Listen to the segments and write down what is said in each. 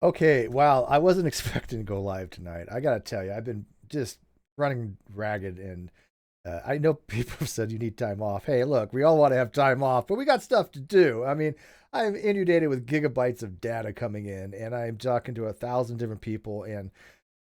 Okay, wow. I wasn't expecting to go live tonight. I gotta tell you, I've been just running ragged, and I know people have said you need time off. Hey, look, we all want to have time off, but we got stuff to do. I mean, I'm inundated with gigabytes of data coming in, and I'm talking to 1,000 different people, and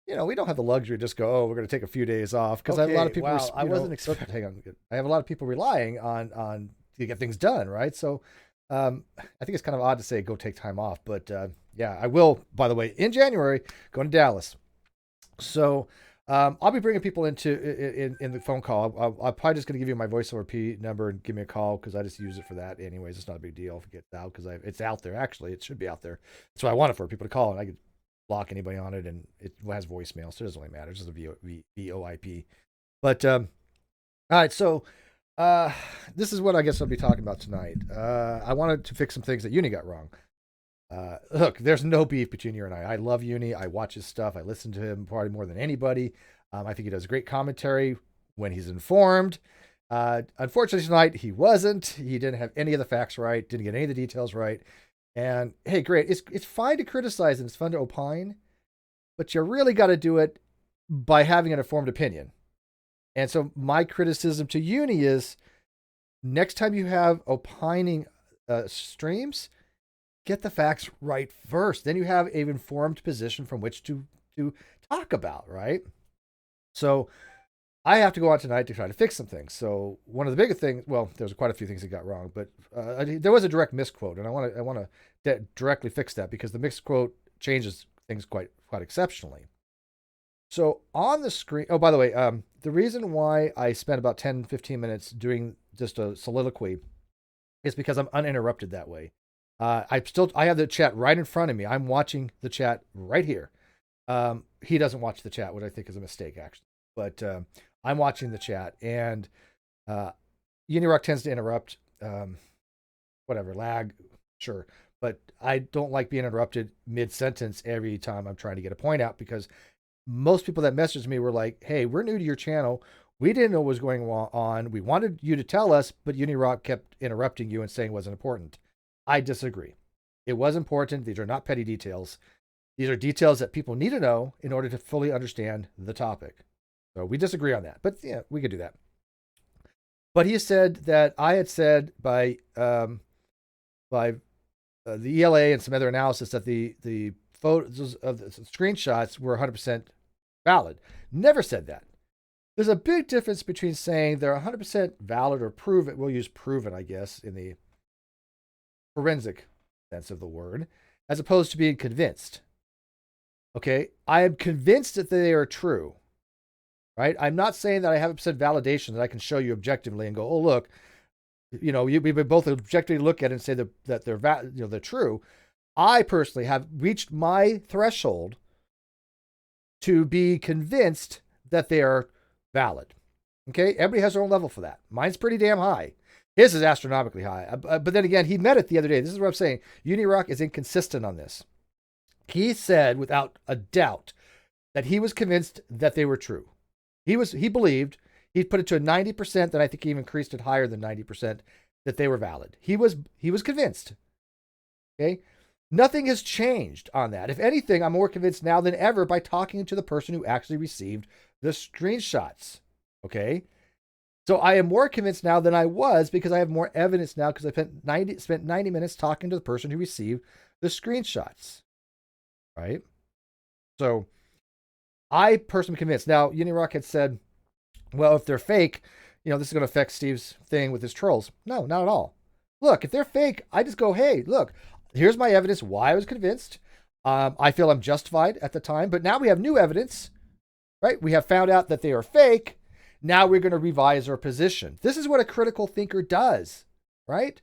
we don't have the luxury to just go, oh, we're going to take a few days off because I have a lot of Okay, people, wow, I wasn't hang on, I have a lot of people relying on to get things done, right? So, I think it's kind of odd to say go take time off, but yeah, I will. By the way, in January, going to Dallas. So I'll be bringing people into in the phone call. I'm probably just going to give you my voice over P number and give me a call because I just use it for that. Anyways, it's not a big deal if it gets out because it's out there. Actually, it should be out there. That's what I want it for people to call, and I could block anybody on it, and it has voicemail, so it doesn't really matter. It's just a VoIP. But all right, so uh, this is what I guess I'll be talking about tonight. I wanted to fix some things that Uni got wrong. Look, there's no beef between you and I. I love Uni. I watch his stuff. I listen to him probably more than anybody. I think he does great commentary when he's informed. Unfortunately, tonight he wasn't. He didn't have any of the facts right. Didn't get any of the details right. And hey, great. It's fine to criticize and it's fun to opine, but you really got to do it by having an informed opinion. And so my criticism to Uni is next time you have opining streams, get the facts right first. Then you have an informed position from which to talk about, right? So I have to go on tonight to try to fix some things. So one of the biggest things, well, there's quite a few things that got wrong, but there was a direct misquote, and I want to directly fix that because the misquote changes things quite exceptionally. So on the screen, oh, by the way, the reason why I spent about 10, 15 minutes doing just a soliloquy is because I'm uninterrupted that way. I have the chat right in front of me. I'm watching the chat right here. He doesn't watch the chat, which I think is a mistake actually. But I'm watching the chat, and uh, Unirock tends to interrupt. Whatever lag, sure, but I don't like being interrupted mid sentence every time I'm trying to get a point out because most people that messaged me were like, "Hey, we're new to your channel. We didn't know what was going on. We wanted you to tell us, but Unirock kept interrupting you and saying it wasn't important." I disagree. It was important. These are not petty details. These are details that people need to know in order to fully understand the topic. So we disagree on that, but yeah, we could do that. But he said that I had said by the ELA and some other analysis that the photos of the screenshots were 100% valid. Never said that. There's a big difference between saying they're 100% valid or proven. We'll use proven, I guess, in the forensic sense of the word, as opposed to being convinced. Okay, I am convinced that they are true, right? I'm not saying that I have said validation that I can show you objectively and go, oh look, we both objectively look at it and say that they're true. I personally have reached my threshold to be convinced that they are valid. Okay, everybody has their own level for that. Mine's pretty damn high. His is astronomically high. But then again, he met it the other day. This is what I'm saying. Unirock is inconsistent on this. He said without a doubt that he was convinced that they were true. He believed, he put it to a 90%, then I think he even increased it higher than 90% that they were valid. He was convinced. Okay? Nothing has changed on that. If anything, I'm more convinced now than ever by talking to the person who actually received the screenshots. Okay? So I am more convinced now than I was because I have more evidence now because I spent 90 minutes talking to the person who received the screenshots. Right? So I personally am convinced. Now, Unirock had said, well, if they're fake, this is going to affect Steve's thing with his trolls. No, not at all. Look, if they're fake, I just go, hey, look, here's my evidence why I was convinced. I feel I'm justified at the time, but now we have new evidence, right? We have found out that they are fake. Now we're going to revise our position. This is what a critical thinker does, right?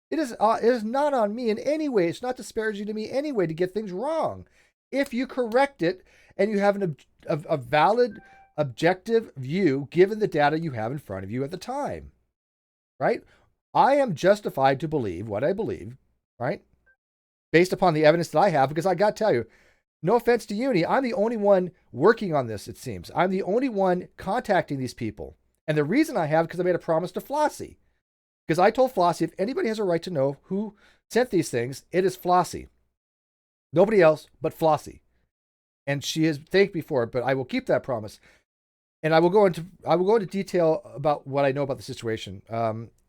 It is not on me in any way. It's not disparaging to me anyway to get things wrong. If you correct it and you have a valid, objective view given the data you have in front of you at the time, right? I am justified to believe what I believe, right? Based upon the evidence that I have, because I got to tell you, no offense to Uni, I'm the only one working on this, it seems. I'm the only one contacting these people. And the reason I have, because I made a promise to Flossie. Because I told Flossie, if anybody has a right to know who sent these things, it is Flossie. Nobody else but Flossie. And she has thanked me for it, but I will keep that promise. And I will go into detail about what I know about the situation.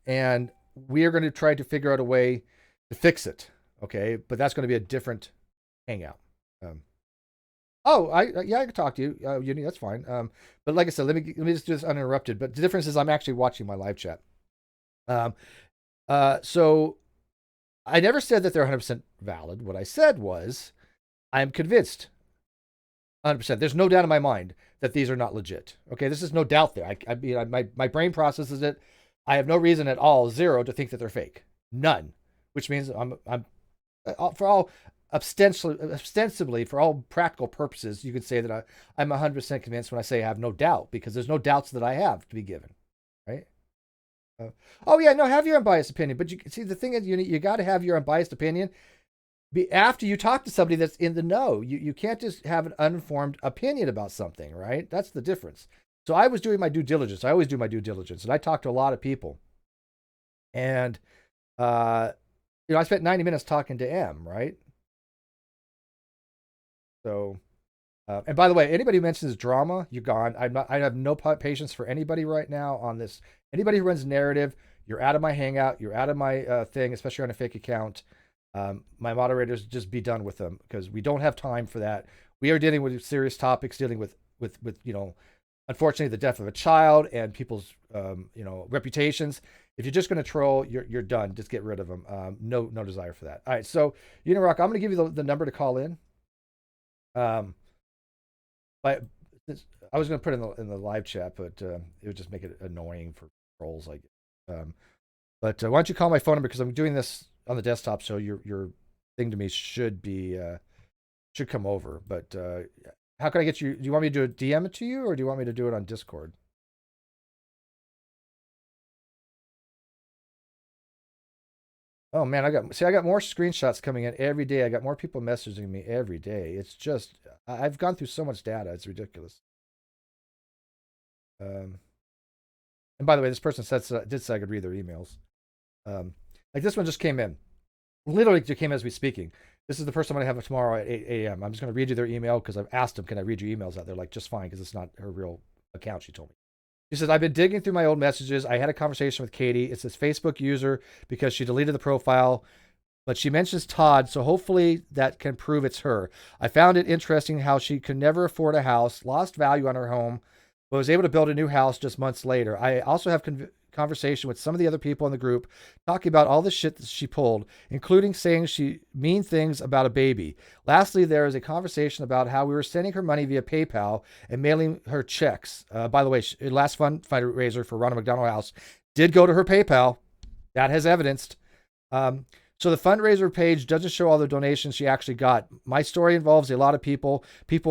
And we are going to try to figure out a way to fix it. Okay, but that's going to be a different hangout. Um, oh, yeah, I can talk to you. Uni, that's fine. But like I said, let me just do this uninterrupted. But the difference is I'm actually watching my live chat. Um, so I never said that they're 100% valid. What I said was I am convinced 100%. There's no doubt in my mind that these are not legit. Okay, this is no doubt there. I mean, my brain processes it. I have no reason at all, zero, to think that they're fake. None. Which means I'm for all ostensibly for all practical purposes, you could say that I'm 100% convinced when I say I have no doubt because there's no doubts that I have to be given, right? Oh yeah, no, have your unbiased opinion, but you see the thing is you got to have your unbiased opinion be after you talk to somebody that's in the know. You can't just have an uninformed opinion about something, right? That's the difference. So I was doing my due diligence. I always do my due diligence, and I talked to a lot of people, and uh, I spent 90 minutes talking to M, right? So, and by the way, anybody who mentions drama, you're gone. I'm not. I have no patience for anybody right now on this. Anybody who runs narrative, you're out of my hangout. You're out of my thing, especially on a fake account. My moderators just be done with them because we don't have time for that. We are dealing with serious topics, dealing with unfortunately the death of a child and people's reputations. If you're just going to troll, you're done. Just get rid of them. No desire for that. All right, so Unirock, I'm going to give you the number to call in. But I was going to put it in the live chat, but it would just make it annoying for trolls. Like, but why don't you call my phone number because I'm doing this on the desktop, so your thing to me should come over. But how can I get you? Do you want me to DM it to you, or do you want me to do it on Discord? Oh man, I got more screenshots coming in every day. I got more people messaging me every day. It's just I've gone through so much data. It's ridiculous. Um, and by the way, this person did say I could read their emails. Like this one just came in. Literally just came as we speaking. This is the first I'm going to have tomorrow at 8 a.m. I'm just going to read you their email because I've asked them, can I read your emails out? They're like, just fine because it's not her real account, she told me. She says, I've been digging through my old messages. I had a conversation with Katie. It's this Facebook user because she deleted the profile, but she mentions Todd, so hopefully that can prove it's her. I found it interesting how she could never afford a house, lost value on her home, but was able to build a new house just months later. I also have conversation with some of the other people in the group talking about all the shit that she pulled, including saying she mean things about a baby. Lastly, there is a conversation about how we were sending her money via PayPal and mailing her checks. By the way, last fundraiser for Ronald McDonald House did go to her PayPal. That has evidenced. So the fundraiser page doesn't show all the donations she actually got. My story involves a lot of people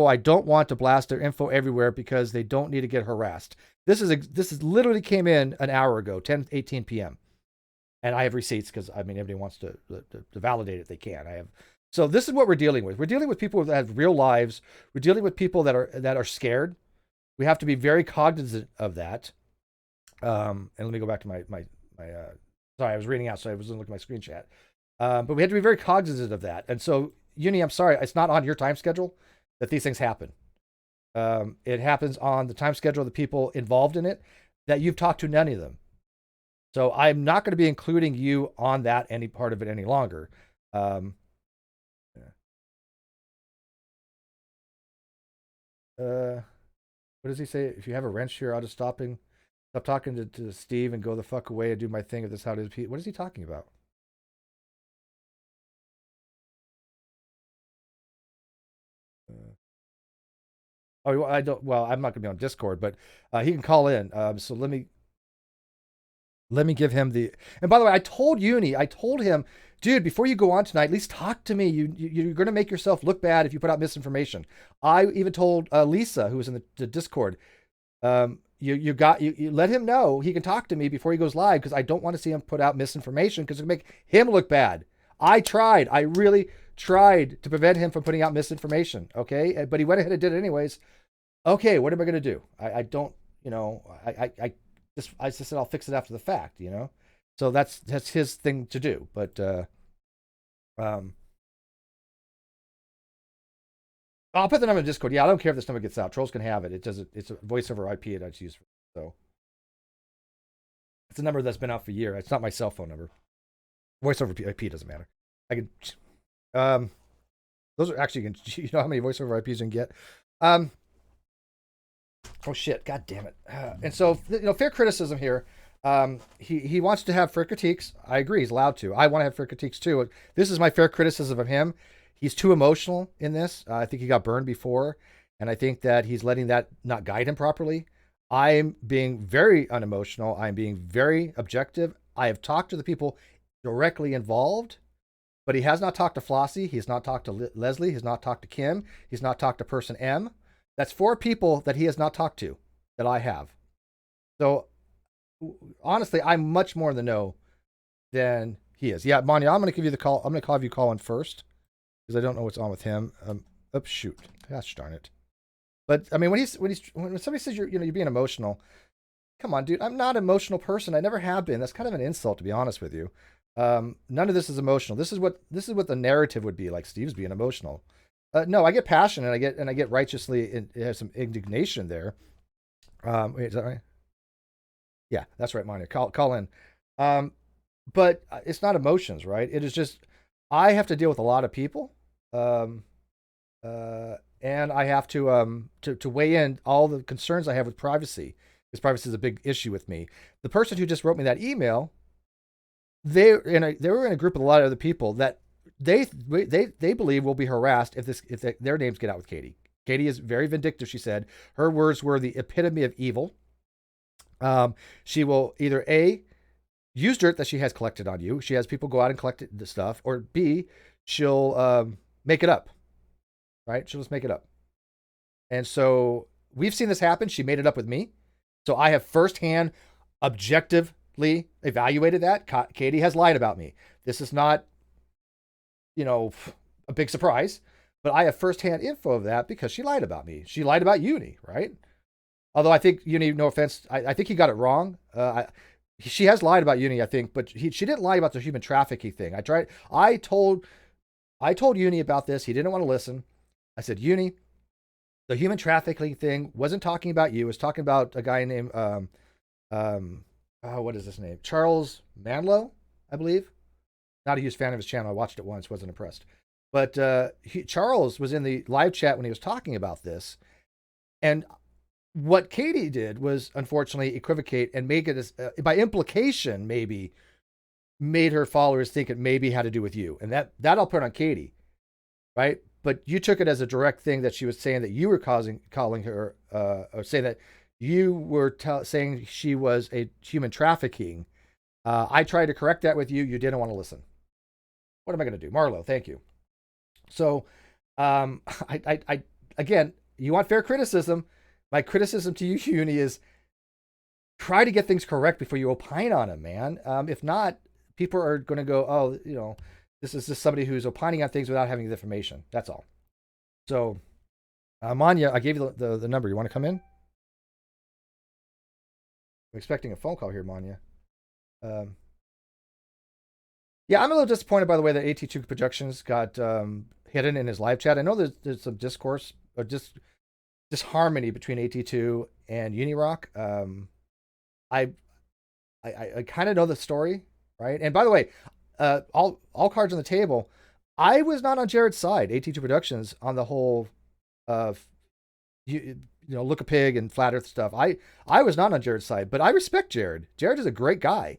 I don't want to blast their info everywhere because they don't need to get harassed. This is literally came in an hour ago, 10:18 p.m. And I have receipts because I mean everybody wants to validate it. They can. I have. So this is what we're dealing with. We're dealing with people that have real lives. We're dealing with people that are scared. We have to be very cognizant of that. And let me go back to my sorry, I was reading out, so I was looking at my screen chat. But we had to be very cognizant of that. And so, Uni, I'm sorry, it's not on your time schedule that these things happen. It happens on the time schedule of the people involved in it that you've talked to none of them. So I'm not going to be including you on that any part of it any longer. What does he say? If you have a wrench here, I'll just stop talking to Steve and go the fuck away and do my thing if this is how it is. What is he talking about? Oh, I don't. Well, I'm not going to be on Discord, but he can call in. So let me give him the. And by the way, I told him, dude, before you go on tonight, at least talk to me. You're going to make yourself look bad if you put out misinformation. I even told Lisa, who was in the Discord, you let him know he can talk to me before he goes live because I don't want to see him put out misinformation because it'll make him look bad. I really tried to prevent him from putting out misinformation. Okay, but he went ahead and did it anyways. Okay, what am I going to do? I don't, I just said I'll fix it after the fact, So that's his thing to do. But um, I'll put the number in Discord. Yeah, I don't care if this number gets out. Trolls can have it. It doesn't. It's a voice over IP that I use. So it's a number that's been out for a year. It's not my cell phone number. Voice over IP doesn't matter. I can. Um, those are actually. You know how many voice over IPs you can get? Um. Oh shit! God damn it! And so fair criticism here. He wants to have fair critiques. I agree. He's allowed to. I want to have fair critiques too. This is my fair criticism of him. He's too emotional in this. I think he got burned before, and I think that he's letting that not guide him properly. I'm being very unemotional. I'm being very objective. I have talked to the people directly involved, but he has not talked to Flossie. He's not talked to Leslie. He's not talked to Kim. He's not talked to person M. That's 4 people that he has not talked to that I have. So honestly, I'm much more in the know than he is. Yeah, Manya, I'm going to give you the call. I'm going to have you call in first because I don't know what's on with him. Oops, shoot. Gosh darn it. But I mean, when somebody says you're being emotional, come on, dude. I'm not an emotional person. I never have been. That's kind of an insult, to be honest with you. None of this is emotional. This is what the narrative would be like. Steve's being emotional. No, I get passionate. I get righteously. It has some indignation there. Wait, is that right? Yeah, that's right, Manya. Call in. But it's not emotions, right? It is just I have to deal with a lot of people. And I have to weigh in all the concerns I have with privacy, because privacy is a big issue with me. The person who just wrote me that email, they were in a group with a lot of other people that they believe will be harassed if their names get out with Katie. Katie is very vindictive. She said her words were the epitome of evil. She will either A, use dirt that she has collected on you. She has people go out and collect the stuff, or B, she'll make it up. Right? She'll just make it up. And so we've seen this happen. She made it up with me. So I have firsthand, objectively evaluated that. Katie has lied about me. This is not, a big surprise, but I have firsthand info of that because she lied about me. She lied about Uni, right? Although I think Uni, no offense, I think he got it wrong. She has lied about Uni, I think, but she didn't lie about the human trafficking thing. I told Uni about this. He didn't want to listen. I said, Uni, the human trafficking thing wasn't talking about you. It was talking about a guy named, what is his name? Charles Manlow, I believe. Not a huge fan of his channel. I watched it once, wasn't impressed. But Charles was in the live chat when he was talking about this. And what Katie did was, unfortunately, equivocate and make it, by implication, maybe, made her followers think it maybe had to do with you. And that I'll put on Katie, right? But you took it as a direct thing that she was saying that you were calling her, or saying that you were saying she was a human trafficking. I tried to correct that with you. You didn't want to listen. What am I going to do? Marlo, thank you. So, I again, you want fair criticism. My criticism to you, Uni, is try to get things correct before you opine on them, man. If not, people are going to go, oh, this is just somebody who's opining on things without having the information. That's all. So, Manya, I gave you the number. You want to come in? I'm expecting a phone call here, Manya. Yeah, I'm a little disappointed, by the way, that AT2 Productions got hidden in his live chat. I know there's some discourse or disharmony between AT2 and Unirock. I kind of know the story, right? And by the way, all cards on the table. I was not on Jared's side. AT2 Productions on the whole, look a pig and flat Earth stuff. I was not on Jared's side, but I respect Jared. Jared is a great guy.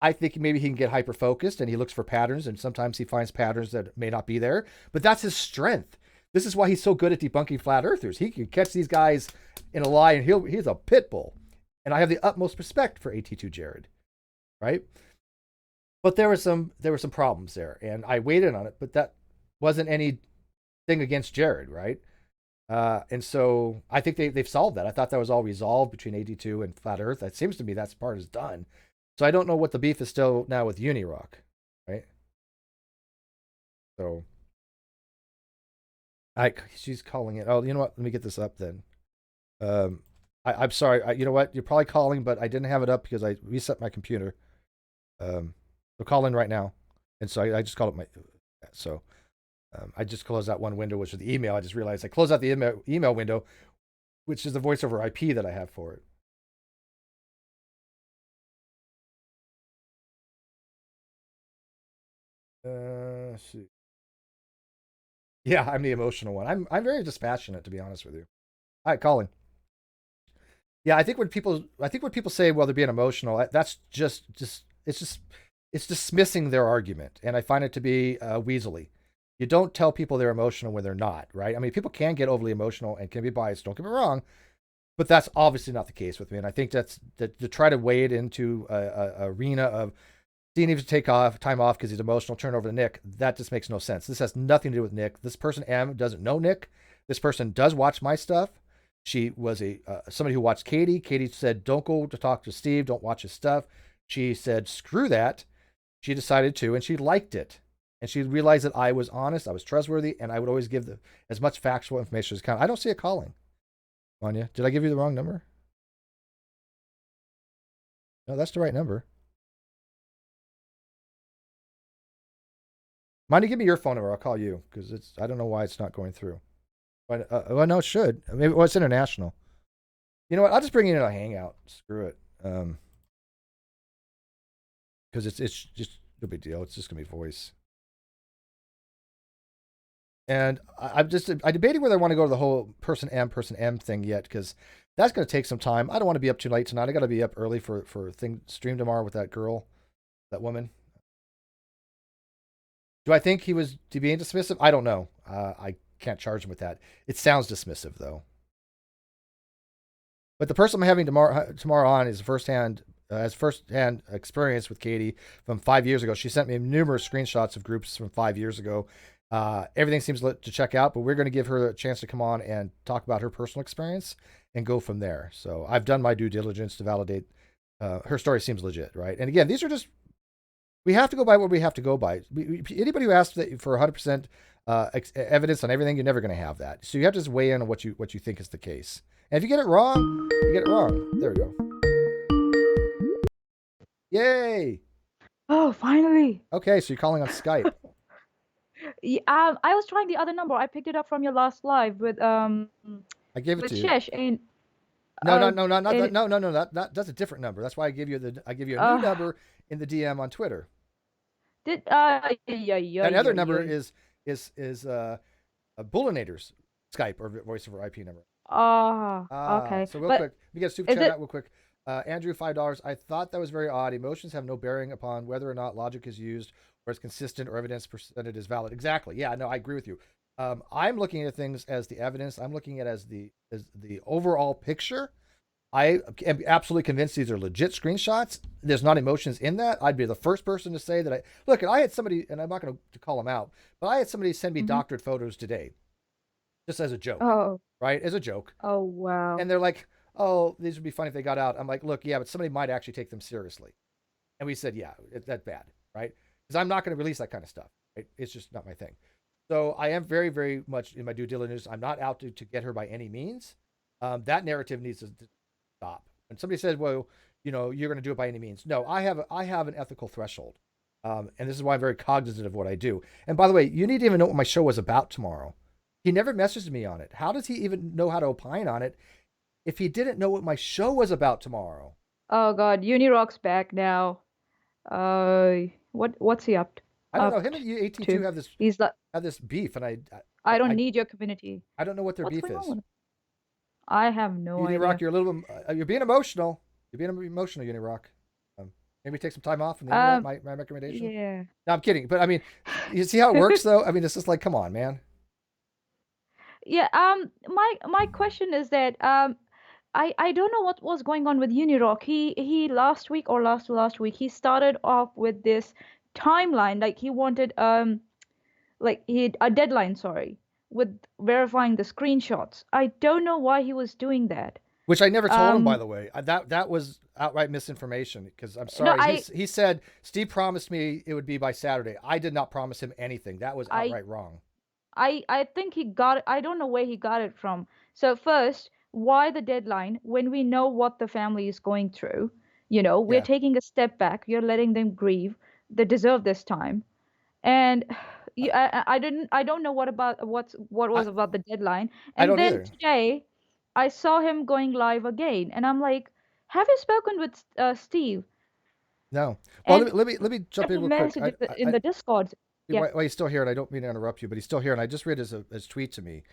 I think maybe he can get hyper focused and he looks for patterns, and sometimes he finds patterns that may not be there. But that's his strength. This is why he's so good at debunking flat earthers. He can catch these guys in a lie, and he's a pit bull. And I have the utmost respect for AT2 Jared, right? But there were some problems there, and I waited on it, but that wasn't anything against Jared, right? And so I think they've solved that. I thought that was all resolved between AT2 and Flat Earth. It seems to me that part is done. So I don't know what the beef is still now with Unirock, right? So she's calling it. Oh, you know what? Let me get this up then. I'm sorry. You know what? You're probably calling, but I didn't have it up because I reset my computer. So call in right now. And so I just called it so I just closed out one window, which is the email. I just realized I closed out the email window, which is the voice over IP that I have for it. Let's see. Yeah, I'm the emotional one. I'm very dispassionate, to be honest with you. All right, Colin. Yeah, I think when people say, well, they're being emotional, that's it's dismissing their argument, and I find it to be weaselly. You don't tell people they're emotional when they're not, right? I mean, people can get overly emotional and can be biased. Don't get me wrong, but that's obviously not the case with me. And I think that's that to try to wade into a arena of Dean needs to take time off because he's emotional. Turn over to Nick. That just makes no sense. This has nothing to do with Nick. This person M doesn't know Nick. This person does watch my stuff. She was a somebody who watched Katie. Katie said, "Don't go to talk to Steve. Don't watch his stuff." She said, "Screw that." She decided to, and she liked it. And she realized that I was honest, I was trustworthy, and I would always give as much factual information as I can. I don't see it calling. Anya, did I give you the wrong number? No, that's the right number. Mind you, give me your phone number. I'll call you because I don't know why it's not going through. But well, no, it should. Maybe it's international. You know what? I'll just bring you in a hangout. Screw it. Because it's just no big deal. It's just gonna be voice. And I'm debating whether I want to go to the whole person M thing yet because that's going to take some time. I don't want to be up too late tonight. I got to be up early for thing stream tomorrow with that girl, that woman. Do I think he was being dismissive? I don't know. I can't charge him with that. It sounds dismissive though. But the person I'm having tomorrow on is firsthand has firsthand experience with Katie from 5 years ago. She sent me numerous screenshots of groups from 5 years ago. Everything seems to check out, but we're going to give her a chance to come on and talk about her personal experience and go from there. So I've done my due diligence to validate her story seems legit, right? And again, these are just we have to go by what we have to go by. Anybody who asks for 100% evidence on everything, you're never going to have that. So you have to just weigh in on what you think is the case. And if you get it wrong, you get it wrong. There we go. Yay! Oh, finally. Okay, so you're calling on Skype. Yeah, I was trying the other number. I picked it up from your last live I gave it with to you. Shesh and No, no, no, not and no, no, no, that's a different number. That's why I give you a new uh number in the DM on Twitter. did yeah yeah That yeah other number yeah. is a Bullinator's Skype or voice over IP number. Okay. So real But quick, let me get a super is chat it out real quick. Andrew, $5. I thought that was very odd. Emotions have no bearing upon whether or not logic is used or is consistent or evidence presented is valid. Exactly. Yeah, no, I agree with you. I'm looking at things as the evidence. I'm looking at it as the overall picture. I am absolutely convinced these are legit screenshots. There's not emotions in that. I'd be the first person to say that. I look. I had somebody, and I'm not going to call them out, but I had somebody send me mhm. doctored photos today, just as a joke, Oh, right? As a joke, oh wow. and they're like, "Oh, these would be funny if they got out." I'm like, "Look, yeah, but somebody might actually take them seriously." And we said, "Yeah, that's bad, right?" Because I'm not going to release that kind of stuff. Right? It's just not my thing. So I am very, very much in my due diligence. I'm not out to get her by any means. That narrative needs to stop. When somebody says, "Well, you're going to do it by any means," no, I have an ethical threshold, and this is why I'm very cognizant of what I do. And by the way, you need to even know what my show was about tomorrow. He never messaged me on it. How does he even know how to opine on it if he didn't know what my show was about tomorrow? Oh God, Unirock's back now. What's he I don't know. up Him and AT2 to? He's like, have this beef, and I don't I need your community. I don't know what their What's beef going on is. with him? I have no Unirock, idea. you're a little you're being emotional. You're being emotional, Unirock. Um, Maybe take some time off from the internet. Um, My recommendation. yeah. No, I'm kidding. But I mean, you see how it works, though. I mean, it's just like, come on, man. Yeah, my question is that I don't know what was going on with Unirock. He last week or last week he started off with this timeline like he wanted like he a deadline, sorry, with verifying the screenshots. I don't know why he was doing that. Which I never told him, by Um the way. That was outright misinformation. Because I'm no, sorry, he said Steve promised me it would be by Saturday. I did not promise him anything. That was I outright wrong. I think he got it. I don't know where he got it from. So first, why the deadline when we know what the family is going through? We're Yeah. taking a step back. You're letting them grieve. They deserve this time. And I don't know what I was about the deadline. I And don't then either. today, I saw him going live again, and I'm like, have you spoken with Steve? No. Well, And let me jump in a real quick. message in the Discord. Yeah. Why he's still here, and I don't mean to interrupt you, but he's still here, and I just read his tweet to me.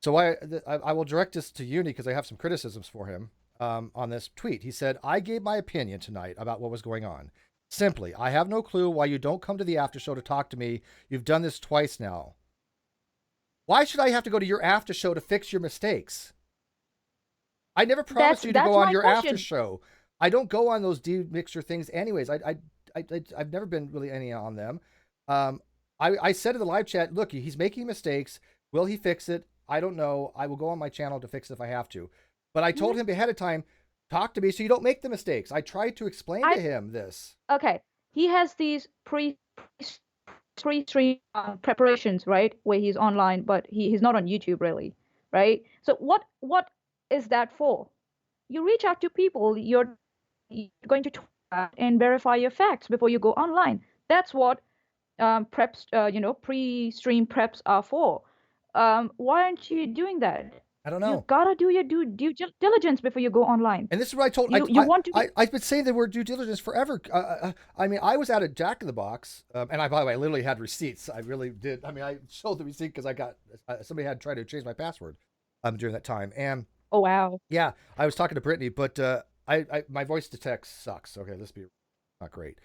So I will direct this to Uni because I have some criticisms for him on this tweet. He said, "I gave my opinion tonight about what was going on. Simply, I have no clue why you don't come to the after show to talk to me. You've done this twice now. Why should I have to go to your after show to fix your mistakes? I never promised you to go That's on my your after question. show. I don't go on those demixture things anyways. I've never been really any on them. Um, I said in the live chat, look, he's making mistakes. Will he fix it? I don't know. I will go on my channel to fix it if I have to. But I told Mhm. him ahead of time, talk to me so you don't make the mistakes. I tried to explain I to him this. Okay. He has these pre-stream preparations, right? Where he's online, but he's not on YouTube really, right? So what is that for? You reach out to people you're going to talk about and verify your facts before you go online. That's what preps, pre-stream preps are for. Why aren't you doing that? I don't You know. gotta do your due diligence before you go online. And this is what I told. You want to be I've been saying the word due diligence forever. I mean, I was at a Jack in the Box, and by the way, I literally had receipts. I really did. I mean, I showed the receipt because I got somebody had tried to change my password during that time, and Oh wow. yeah, I was talking to Brittany, but my voice to text sucks. Okay, let's be not great.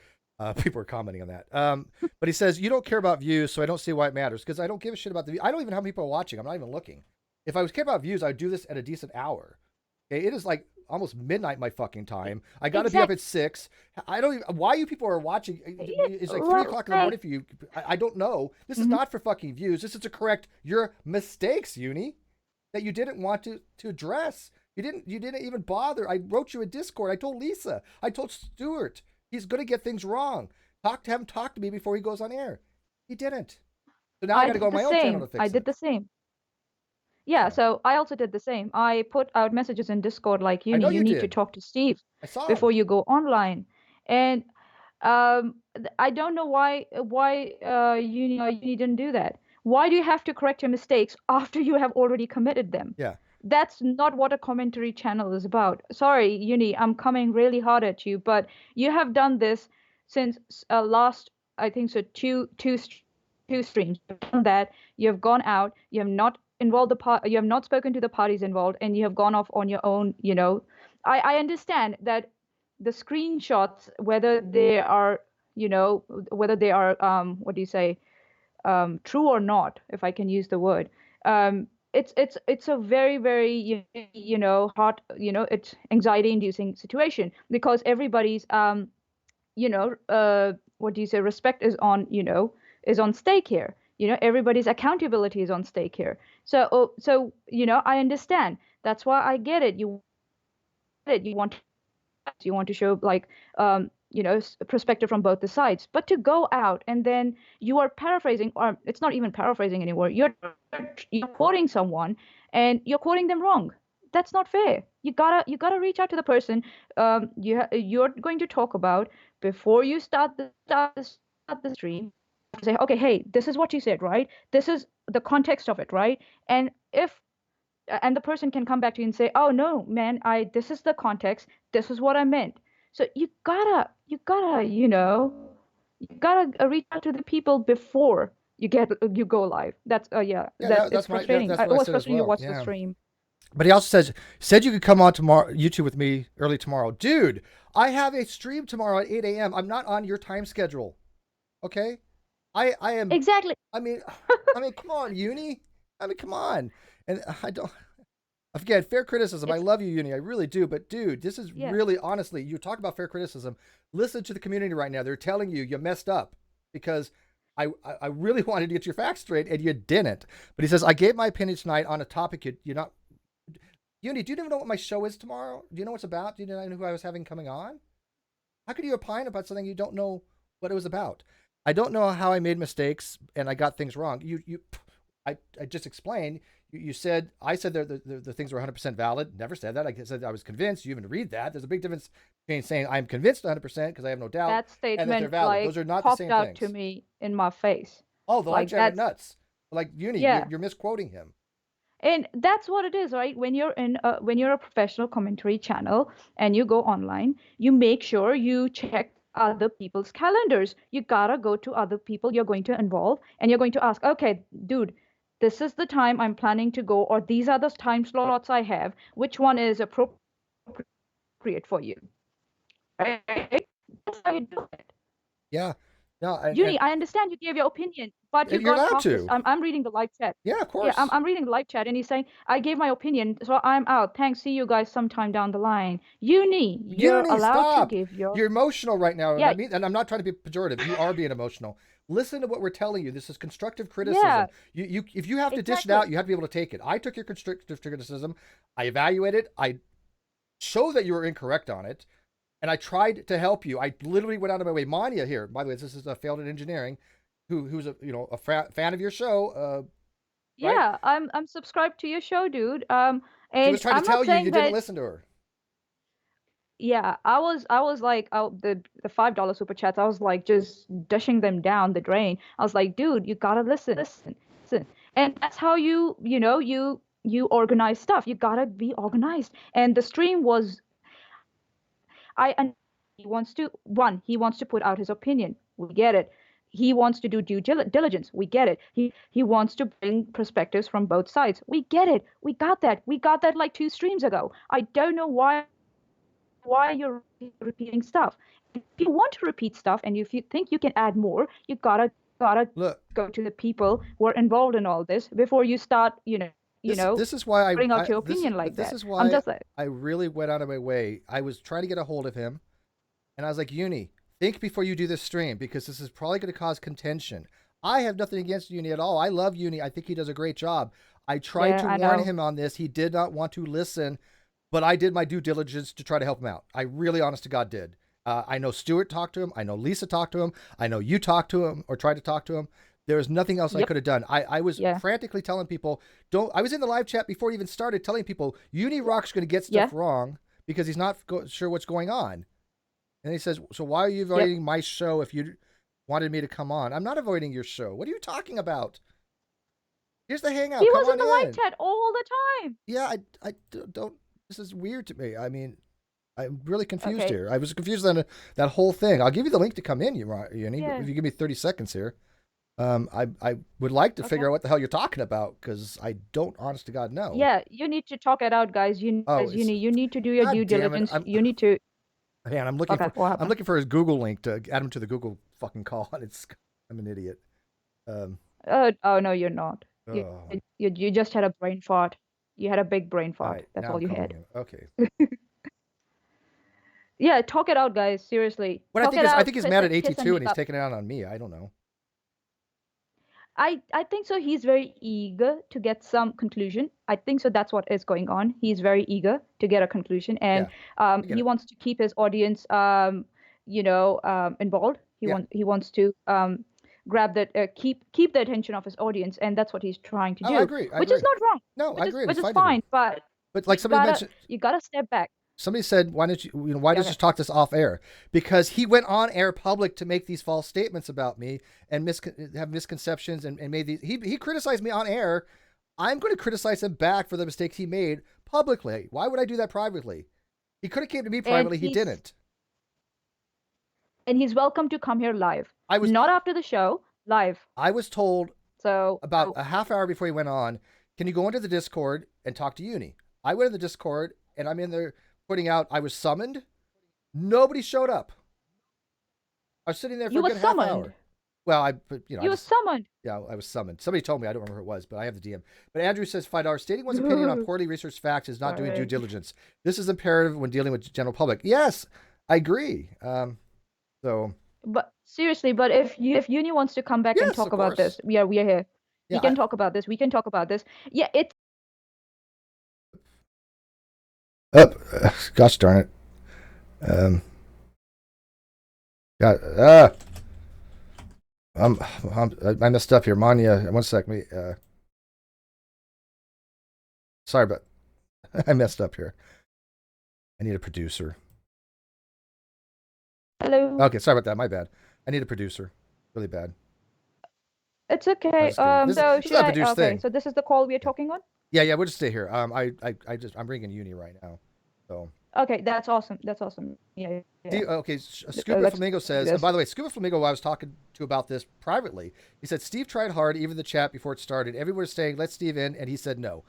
People are commenting on that. But he says you don't care about views, so I don't see why it matters because I don't give a shit about the view. I don't even know how many people are watching. I'm not even looking. If I was care about views, I'd do this at a decent hour. Okay, it is like almost midnight my fucking time. I got to be up Exactly. at 6. I don't even why you people are watching. Yeah, It's like 3 o'clock in the like morning for you. I don't know. This is mhm. not for fucking views. This is to correct your mistakes, Uni, that you didn't want to address. You didn't even bother. I wrote you a Discord. I told Lisa. I told Stuart. He's gonna get things wrong. Have him talk to me before he goes on air. He didn't. So now I I got to go did on the my own channel to same. I fix did it. the same. Yeah, So so I also did the same. I put out messages in Discord like, I know You you need to did. talk to Steve I saw him. before you go online. And I don't know why Uni didn't do that. Why do you have to correct your mistakes after you have already committed them? Yeah. That's not what a commentary channel is about. Sorry, Uni, I'm coming really hard at you, but you have done this since last, I think so, two streams. You've done that. You have gone out. You have not involved you have not spoken to the parties involved, and you have gone off on your own. I understand that the screenshots, whether they are, whether they are, what do you say, true or not, if I can use the word. It's a very very hot, it's anxiety inducing situation because everybody's what do you say, respect is on, is on stake here. Everybody's accountability is on stake here. So I understand. That's why I get it. You want to show like perspective from both the sides, but to go out and then you are paraphrasing, or it's not even paraphrasing anymore, you're quoting someone and you're quoting them wrong. That's not fair. You gotta reach out to the person you're going to talk about before you start the stream. Say, okay, hey, this is what you said, right? This is the context of it, right? And if and the person can come back to you and say, oh no man, I this is the context, this is what I meant. So you gotta you gotta reach out to the people before you go live. That's yeah, Yeah, that it's frustrating. that's It what I was said as frustrating to well. watch the Yeah. stream. But he also said you could come on tomorrow YouTube with me early tomorrow. Dude, I have a stream tomorrow at 8 a.m. I'm not on your time schedule. Okay? I am Exactly. I mean come on, Uni. I mean, come on. And I don't again, fair criticism. I It's love you, Uni. I really do. But dude, this is yeah. really honestly, you talk about fair criticism. Listen to the community right now. They're telling you you messed up because I really wanted to get your facts straight and you didn't. But he says, I gave my opinion tonight on a topic you're not. Uni, do you even know what my show is tomorrow? Do you know what it's about? Do you know who I was having coming on? How could you opine about something you don't know what it was about? I don't know how I made mistakes and I got things wrong. I just explained. You said I said the things were 100% valid. Never said that. I said I was convinced. You even read that. There's a big difference between saying I'm convinced 100% because I have no doubt That and that they're statement valid. like Those are not the popped same out to things. me in my face. Oh, the live Like chat went that's nuts. Like Uni, yeah. you're misquoting him. And that's what it is, right? When you're a professional commentary channel and you go online, you make sure you check other people's calendars. You gotta go to other people you're going to involve and you're going to ask, okay, dude, this is the time I'm planning to go, or these are the time slots I have. Which one is appropriate for you? Right? That's how you do it. Yeah. No, and Uni, I understand you gave your opinion, but you you're got allowed half this. to. I'm reading the live chat. Yeah, of Yeah, course. I'm reading the live chat, and he's saying, I gave my opinion, so I'm out. Thanks. See you guys sometime down the line. Uni, you're Uni, allowed to stop. give your. You're emotional right now, and Yeah, and I'm not trying to be pejorative. You are being emotional. Listen to what we're telling you. This is constructive yeah, criticism. If you have to dish it exactly. out, you have to be able to take it. I took your constructive criticism. I evaluated. I showed that you were incorrect on it, and I tried to help you. I literally went out of my way. Manya here, by the way, this is a failed in engineering, who's a fan of your show, right? Yeah, I'm subscribed to your show, dude. She was And trying to I'm tell not you, you saying didn't that. listen to her. Yeah, I was like, oh, the $5 super chats. I was like just dishing them down the drain. I was like, dude, you gotta listen. And that's how you organize stuff. You gotta be organized. And the stream was, and he wants to put out his opinion. We get it. He wants to do diligence. We get it. He wants to bring perspectives from both sides. We get it. We got that. We got that like two streams ago. I don't know why you're repeating stuff. If you want to repeat stuff and if you think you can add more, you gotta Look, go to the people who are involved in all this before you start, this is why putting out your this opinion like this that. is I'm why just like, I really went out of my way. I was trying to get a hold of him, and I was like, Uni, think before you do this stream because this is probably going to cause contention. I have nothing against Uni at all. I love Uni. I think he does a great job. I tried yeah, to I warn know. him on this. He did not want to listen, but I did my due diligence to try to help him out. I really, honest to God, did. I know Stuart talked to him. I know Lisa talked to him. I know you talked to him or tried to talk to him. There was nothing else I Yep. could have done. I was Yeah. frantically telling people, don't. I was in the live chat before it even started, telling people Uni Rock's going to get Yeah. stuff wrong because he's not sure what's going on. And he says, so why are you Yep. avoiding my show if you wanted me to come on? I'm not avoiding your show. What are you talking about? Here's the hangout. He Come was in on the live in. chat all the time. Yeah, don't. This is weird to me. I mean, I'm really confused Okay. here. I was confused on that whole thing. I'll give you the link to come in, Uni, Yeah. if you give me 30 seconds here. I would like to Okay. figure out what the hell you're talking about because I don't, honest to God, know. Yeah, you need to talk it out, guys. Oh, it's You need to do your due God damn it. diligence. You need to. Man, Okay, what I'm happened? looking for his Google link to add him to the Google fucking call, and I'm an idiot. Um, Oh no, you're not. You, oh, you just had a brain fart. You had a big brain all fart. right, That's now all I'm you calling had. him. Okay. Yeah, talk it out, guys. Seriously, What talk it I out. think he's mad at Piss AT2 me and he's up. taking it out on me. I don't know. I think so. He's very eager to get some conclusion. I think so. That's what is going on. He's very eager to get a conclusion, and Yeah, I get he it. wants to keep his audience, involved. Yeah, He wants to grab that, keep the attention of his audience, and that's what he's trying to oh, I do, agree. I which is agree. not wrong, No, I agree. And which it's is fine to do. fine. But But you like somebody gotta mentioned, you gotta step back. somebody said, why don't why Yeah, don't you okay. just talk this off air? Because he went on air public to make these false statements about me and have misconceptions and made these. He criticized me on air. I'm going to criticize him back for the mistakes he made publicly. Why would I do that privately? He could have came to me And privately. He didn't. he's welcome to come here live, I was not after the show, live. I was told So about a half hour before he went on, can you go into the Discord and talk to Uni? I went in the Discord and I'm in there putting out I was summoned. Nobody showed up. I was sitting there for you a were good half summoned. hour. Well, I You were just summoned. yeah, I was summoned. Somebody told me. I don't remember who it was, but I have the DM. But Andrew says $5. Stating one's opinion on poorly researched facts is not doing due Sorry. diligence. This is imperative when dealing with general public. Yes, I agree. So But seriously, but if Uni wants to come back and yes, talk of about this, course. we are here. We Yeah. can talk about this. We can talk about this. Yeah, it's Gosh darn it. Um. God. I messed up here, Manya. One sec, me. Sorry, but I messed up here. I need a producer. hello. Okay, sorry about that. My bad. I need a producer. Really bad. It's I'm okay. just kidding. So This is should not a I? Badoosh Okay, thing. so this is the call we are talking on. Yeah, yeah. We'll just stay here. I'm bringing Uni right now. So Okay, that's awesome. That's awesome. Yeah, yeah. Steve, okay, Scuba Let's Flamingo do says, and this. by the way, Scuba Flamingo, I was talking to about this privately. He said Steve tried hard, even the chat before it started. Everyone was saying, "Let Steve in," and he said no.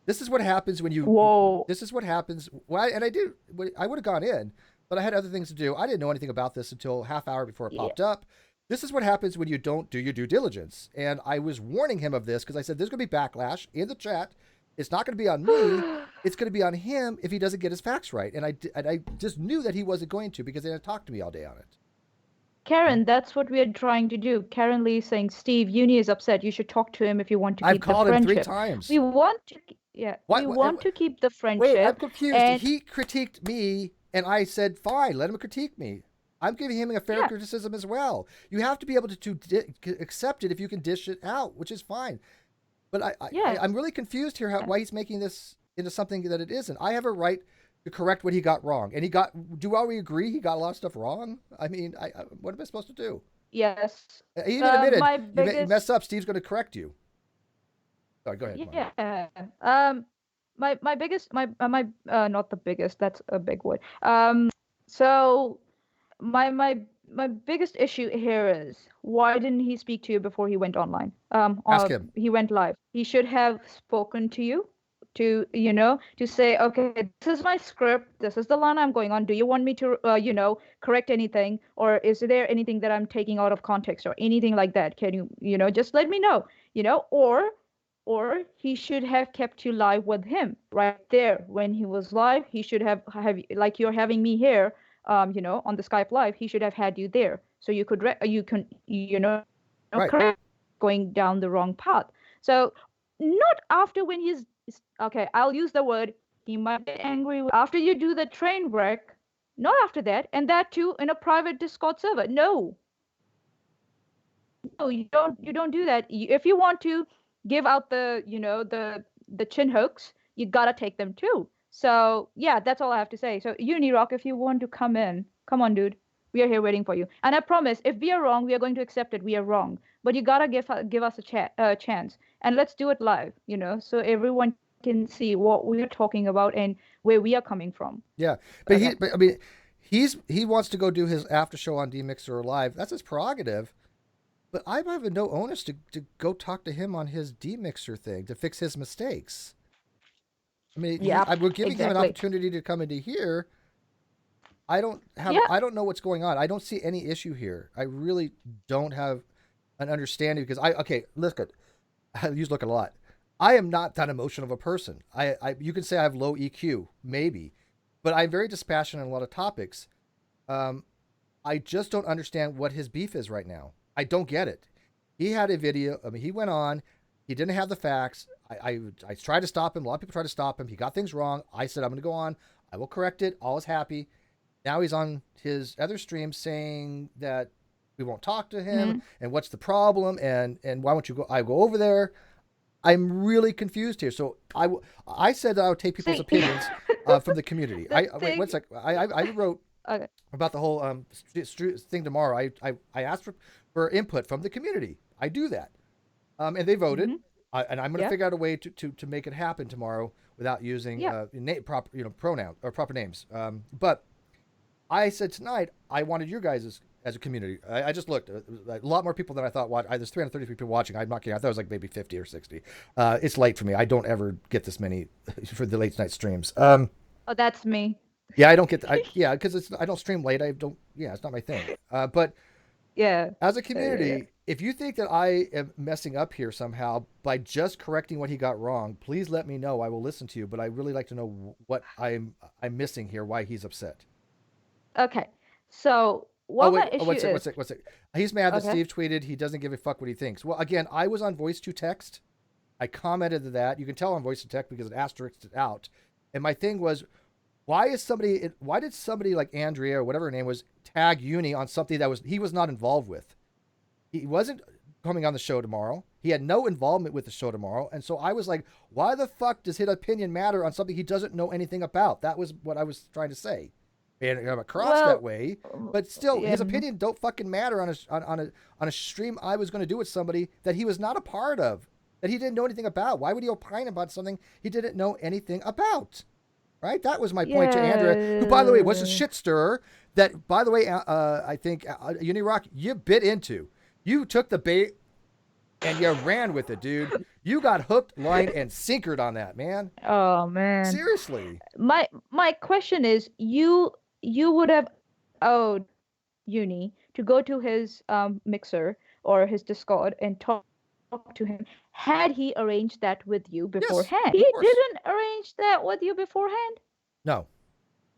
This is what happens when you Whoa. this is what happens. Well, and I did. I would have gone in, but I had other things to do. I didn't know anything about this until half hour before it Yeah. popped up. This is what happens when you don't do your due diligence. And I was warning him of this because I said there's going to be backlash in the chat. It's not going to be on me. It's going to be on him if he doesn't get his facts right. And I just knew that he wasn't going to because they had talked to me all day on it. Karen, that's what we are trying to do. Karen Lee saying, Steve, Uni is upset. You should talk to him if you want to I've keep the called him three friendship. times. We want to, yeah, Why? we want to keep the Wait, I'm friendship. confused. And He critiqued me, and I said, fine, let him critique me. I'm giving him a fair yeah, criticism as well. You have to be able to accept it if you can dish it out, which is fine. But yeah, I'm really confused here why he's making this into something that it isn't. I have a right to correct what he got wrong. And he got, do all we agree he got a lot of stuff wrong? I mean, what am I supposed to do? yes. He even admitted, My you mess biggest, up, Steve's going to correct you. Sorry, go ahead, Marty. yeah. My biggest, my not the biggest. That's a big word. So my biggest issue here is why didn't he speak to you before he went online? Ask Or him. he went live. He should have spoken to you to, you know, to say, okay, this is my script. This is the line I'm going on. Do you want me to, you know, correct anything, or is there anything that I'm taking out of context or anything like that? Can you, you know, just let me know, you know, or he should have kept you live with him right there when he was live. He should have like you're having me here, you know, on the Skype live. He should have had you there so you could you can, you know, Right. correct going down the wrong path. So not after when he's okay. I'll use the word. He might get angry after you do the train wreck. Not after that, and that too in a private Discord server. No, no, you don't do that. If you want to give out the, you know, the chin hooks, you gotta take them too. So yeah, that's all I have to say. So Unirock, if you want to come in, come on, dude. We are here waiting for you. And I promise, if we are wrong, we are going to accept it. We are wrong, but you gotta give us a chance, and let's do it live. You know, so everyone can see what we are talking about and where we are coming from. Yeah. Okay. But I mean, he wants to go do his after show on DMixer Live. That's his prerogative. But I have no onus to go talk to him on his demixer thing to fix his mistakes. I mean, Yep. we're giving him an Exactly. opportunity to come into here. Yeah. I don't know what's going on. I don't see any issue here. I really don't have an understanding because okay, look at, I use look at a lot. I am not that emotional of a person. You can say I have low EQ, maybe, but I'm very dispassionate on a lot of topics. Um, I just don't understand what his beef is right now. I don't get it. He had a video. I mean, he went on. He didn't have the facts. I tried to stop him. A lot of people tried to stop him. He got things wrong. I said, I'm going to go on. I will correct it. All is happy. Now he's on his other stream saying that we won't talk to him Mhm. and what's the problem and why won't you go? I go over there. I'm really confused here. So I said that I would take people's See, opinions from the community. the Wait one thing. sec. I wrote Okay. about the whole thing tomorrow. I asked for input from the community. I do that, and they voted. Hmm. And I'm going to Yeah. figure out a way to make it happen tomorrow without using Yeah. proper pronoun or proper names. But I said tonight I wanted your guys as a community. I just looked a lot more people than I thought. There's 333 people watching. I'm not kidding. I thought it was like maybe 50 or 60. It's late for me. I don't ever get this many for the late night streams. Oh, that's me. Yeah, I don't get. Yeah, because I don't stream late. I don't. Yeah, it's not my thing. But Yeah. as a Yeah. community, if you think that I am messing up here somehow by just correcting what he got wrong, please let me know. I will listen to you. But I really like to know what I'm missing here. Why he's upset. Okay. So Oh what wait, my oh, issue is, what's it? He's mad that okay. Steve tweeted he doesn't give a fuck what he thinks. Well, again, I was on voice to text. I commented to that. You can tell on voice to text because it asterisked it out. And my thing was, why did somebody like Andrea or whatever her name was tag Uni on something that he was not involved with? He wasn't coming on the show tomorrow. He had no involvement with the show tomorrow. And so I was like, why the fuck does his opinion matter on something he doesn't know anything about? That was what I was trying to say. and come across that Well, way. But still, yeah, his opinion don't fucking matter on a stream I was going to do with somebody that he was not a part of, that he didn't know anything about. Why would he opine about something he didn't know anything about? Right? That was my point to Andrea, who, by the way, was a yeah. shit stirrer. That, by the way, I think Unirock, you bit into. You took the bait and you ran with it, dude. You got hooked, line, and sinkered on that, man. Oh man. Seriously. My question is, you would have owed Uni to go to his mixer or his Discord and talk to him. Had he arranged that with you Yes, beforehand? of He course. didn't arrange that with you beforehand. No,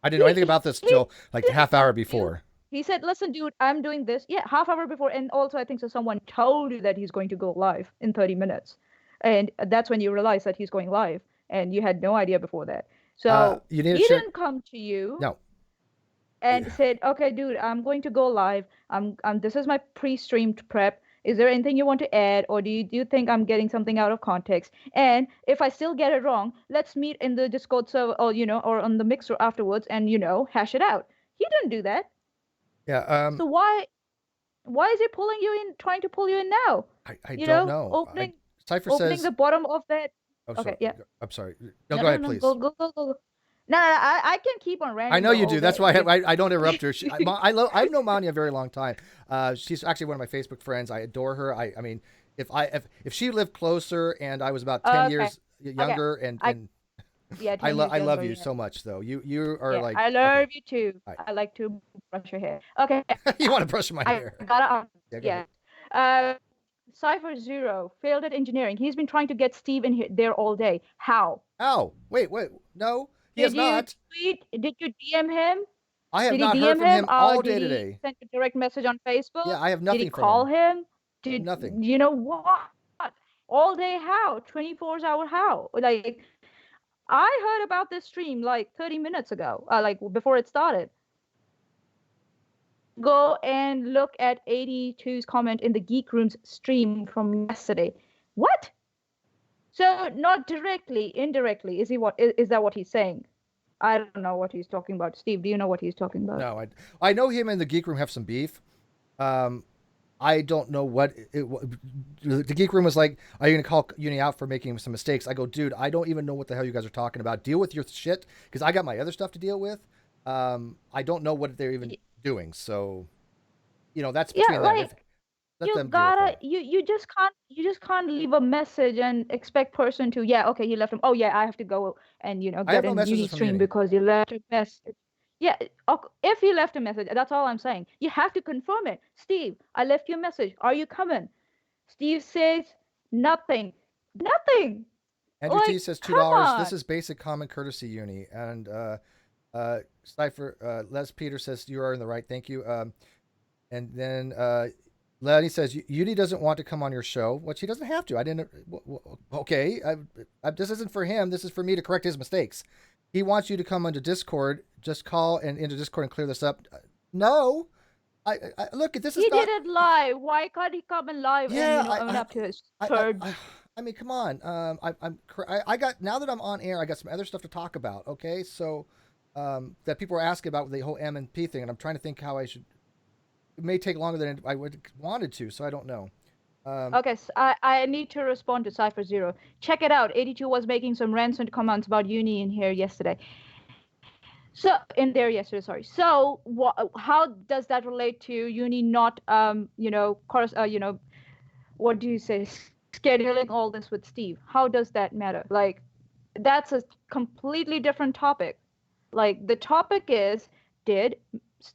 I didn't know anything He about this he till like the didn't half hour come to you. before. He said, "Listen, dude, I'm doing this." Yeah, half hour before, and also I think so. Someone told you that he's going to go live in 30 minutes, and that's when you realize that he's going live, and you had no idea before that. So You need to he check. didn't come to you No. and said, "Okay, dude, I'm going to go live. This is my pre-streamed prep. Is there anything you want to add, or do you think I'm getting something out of context? And if I still get it wrong, let's meet in the Discord server, or or on the mixer afterwards, and hash it out." He didn't do that. Yeah. So why is he pulling you in, trying to pull you in now? I don't know. Cipher Opening says. the bottom of that. Oh, Okay, sorry. yeah. I'm sorry. No, No, go no, ahead, no. please. Go. No, no, no, I can keep on I ranting know though you all do. That's day. why Like, I don't interrupt her. I've known Mani a very long time. She's actually one of my Facebook friends. I adore her. I mean, if she lived closer and I was about 10 years okay, okay. younger, I and Yeah, 10 years I love younger. you Yeah, so much though. You are yeah. like I okay. love you too. All I like to brush your hair. Okay, right. You want to brush my I hair? gotta. Yeah, go ahead. Yeah. Cypher Zero failed at engineering. He's been trying to get Steve in here, there all day. How? Oh, wait. No, he has Did you not. tweet? Did you DM him? I have Did he not heard DM from him? him all Did day he today. send a direct message on Facebook? Yeah, I have Did he nothing from call him. him? Did Nothing. you know what? All day how? 24 hour how? Like, I heard about this stream like 30 minutes ago, like before it started. Go and look at 82's comment in the Geek Room's stream from yesterday. What? So not directly, indirectly, is that what he's saying? I don't know what he's talking about. Steve, do you know what he's talking about? No, I know him and the Geek Room have some beef. Um, I don't know the Geek Room was like, are you going to call Uni out for making some mistakes? I go, dude, I don't even know what the hell you guys are talking about. Deal with your shit because I got my other stuff to deal with. I don't know what they're even doing. So, that's Yeah, between them. If like let them deal with that. you just can't leave a message and expect person to, yeah, okay, you left him, oh yeah, I have to go and I have get no in messages uni from stream Uni. because you left a message. Yeah, if you left a message, that's all I'm saying. You have to confirm it. Steve, I left you a message, are you coming? Steve says nothing. Nothing. Andrew T Like, says come $2. This on. is basic common courtesy, Uni. And Cipher Les Peter says you are in the right. Thank you. And then Lenny says Uni doesn't want to come on your show, which he doesn't have to. I didn't. Okay, this isn't for him. This is for me to correct his mistakes. He wants you to come onto Discord. Just call and into Discord and clear this up. No, I look. This is He not. did it live. Why can't he come in live and Yeah, own up to his I, third? I, I mean, come on. I got now that I'm on air, I got some other stuff to talk about. Okay, so that people are asking about the whole M and P thing, and I'm trying to think how I should. It may take longer than I would wanted to, so I don't know. Okay, so I need to respond to Cypher Zero. Check it out. 82 was making some ransom comments about Uni in here yesterday. So in there yesterday, sorry. So how does that relate to Uni not course what do you say, scheduling all this with Steve? How does that matter? Like, that's a completely different topic. Like, the topic is, did